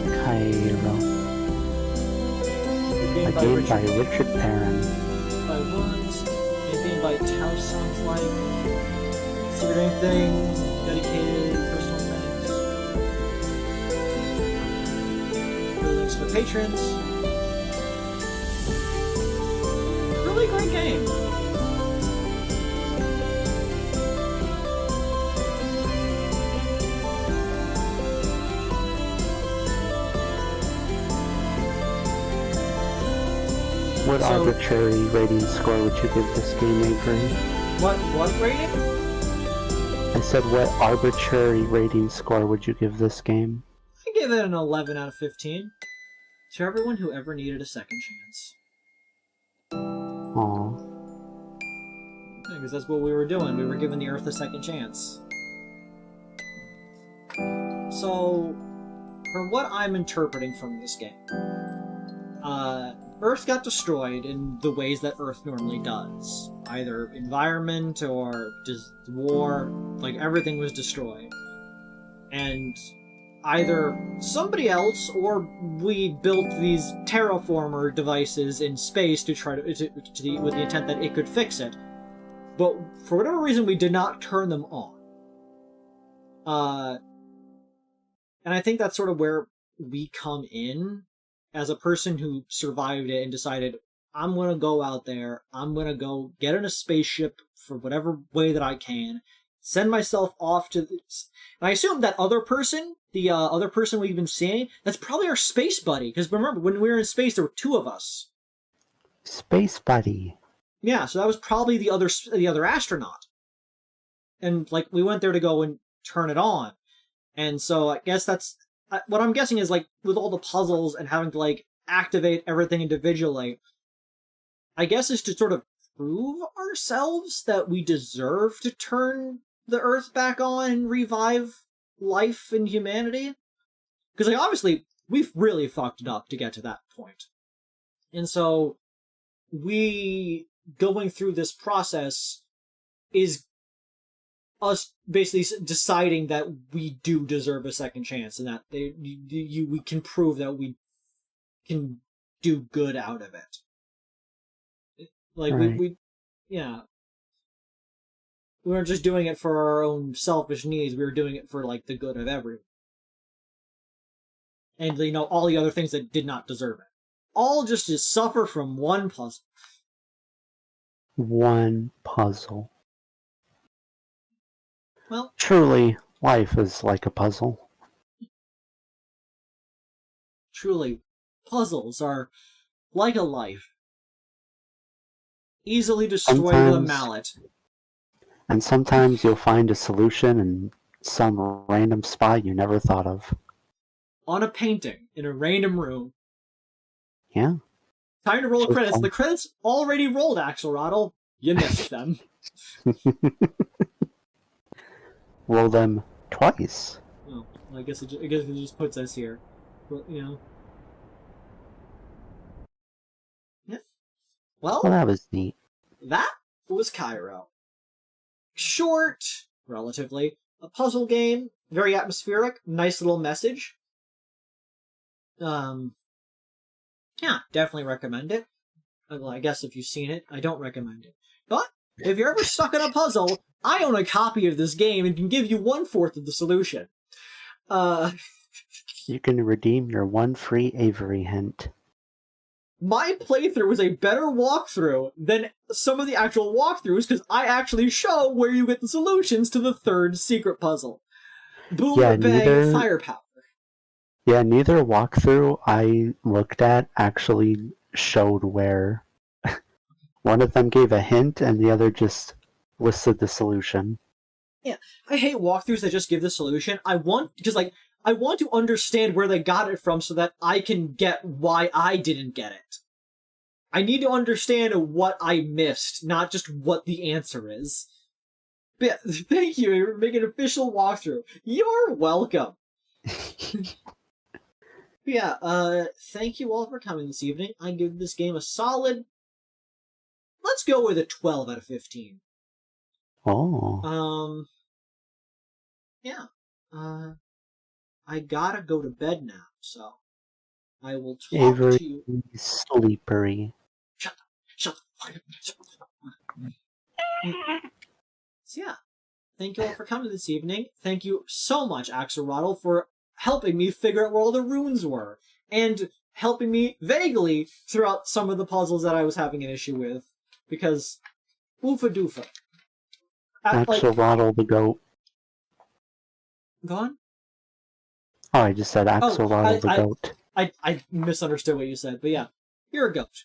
Kairo. A By game Richard, by Richard Perrin. by Woods. Maybe by Tau sounds like. Secret anything, dedicated, personal things. Buildings for patrons. Really great game. What So- arbitrary rating score would you give this game, Avery? What rating? I said, what arbitrary rating score would you give this game? I give it an 11 out of 15. To everyone who ever needed a second chance. Aw. Because that's what we were doing. We were giving the Earth a second chance. So, from what I'm interpreting from this game, Earth got destroyed in the ways that Earth normally does. Either environment or just war, like everything was destroyed. And either somebody else or we built these terraformer devices in space to try with the intent that it could fix it. But for whatever reason, we did not turn them on. And I think that's sort of where we come in as a person who survived it and decided, I'm going to go out there, I'm going to go get in a spaceship for whatever way that I can, send myself off to this. And I assume that other person, the other person we've been seeing, that's probably our space buddy. Because remember, when we were in space, there were two of us. Space buddy. Yeah, so that was probably the other astronaut. And, like, we went there to go and turn it on. And so I guess that's... what I'm guessing is, like, with all the puzzles and having to, like, activate everything individually, I guess is to sort of prove ourselves that we deserve to turn the Earth back on and revive life and humanity. Because, like, obviously, we've really fucked it up to get to that point. And so, we going through this process is us basically deciding that we do deserve a second chance, and that we can prove that we can do good out of it. Like, right. we weren't just doing it for our own selfish needs, we were doing it for, like, the good of everyone. And, you know, all the other things that did not deserve it. All just to suffer from one puzzle. One puzzle. Well, Truly, life is like a puzzle. truly, puzzles are like a life. Easily destroyed with a mallet. And sometimes you'll find a solution in some random spot you never thought of. On a painting, in a random room. Yeah. Time to roll the credits. The credits already rolled, Axelrotl. You missed them. Roll them twice. Oh, well, I guess it just puts us here. But, you know. Yeah. Well, that was neat. That was Kairo. Short, relatively. A puzzle game. Very atmospheric. Nice little message. Yeah, definitely recommend it. Well, I guess if you've seen it, I don't recommend it. But, if you're ever stuck in a puzzle, I own a copy of this game and can give you 1/4 of the solution. You can redeem your one free Avery hint. My playthrough was a better walkthrough than some of the actual walkthroughs because I actually show where you get the solutions to the third secret puzzle. Boom, bang, firepower. Yeah, neither walkthrough I looked at actually showed where. One of them gave a hint and the other just listed the solution. Yeah, I hate walkthroughs that just give the solution. I want to understand where they got it from so that I can get why I didn't get it. I need to understand what I missed, not just what the answer is. But yeah, thank you for making an official walkthrough. You're welcome. Yeah, thank you all for coming this evening. I give this game a solid... Let's go with a 12 out of 15. Oh. Yeah. I gotta go to bed now, so I will talk Avery to you. Sleepery. Shut the fuck up. So yeah, thank you all for coming this evening. Thank you so much, Axelrotl, for helping me figure out where all the runes were, and helping me vaguely throughout some of the puzzles that I was having an issue with, because oofa doofa. Axelrotl the goat. Go on? Oh, I just said Axelrotl the goat. I misunderstood what you said, but yeah, you're a goat.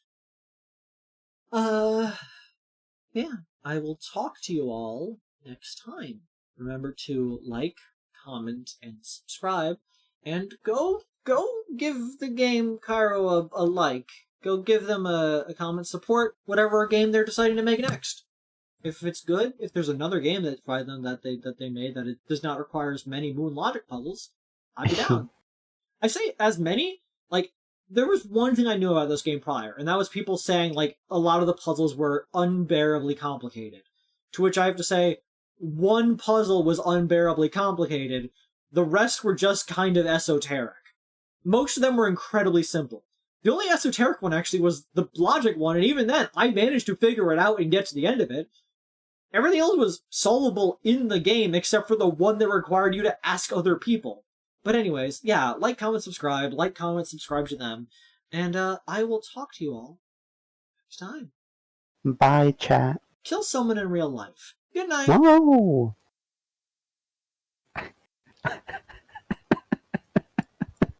Yeah, I will talk to you all next time. Remember to like, comment, and subscribe, and go give the game Kairo a like. Go give them a comment, support whatever game they're deciding to make next. If it's good, if there's another game that by them that they made that it does not require as many Moon Logic puzzles, I'd be down. I say as many, like, there was one thing I knew about this game prior, and that was people saying, like, a lot of the puzzles were unbearably complicated. To which I have to say, one puzzle was unbearably complicated, the rest were just kind of esoteric. Most of them were incredibly simple. The only esoteric one, actually, was the logic one, and even then, I managed to figure it out and get to the end of it. Everything else was solvable in the game, except for the one that required you to ask other people. But anyways, yeah, like, comment, subscribe, subscribe to them, and I will talk to you all next time. Bye, chat. Kill someone in real life. Good night. No!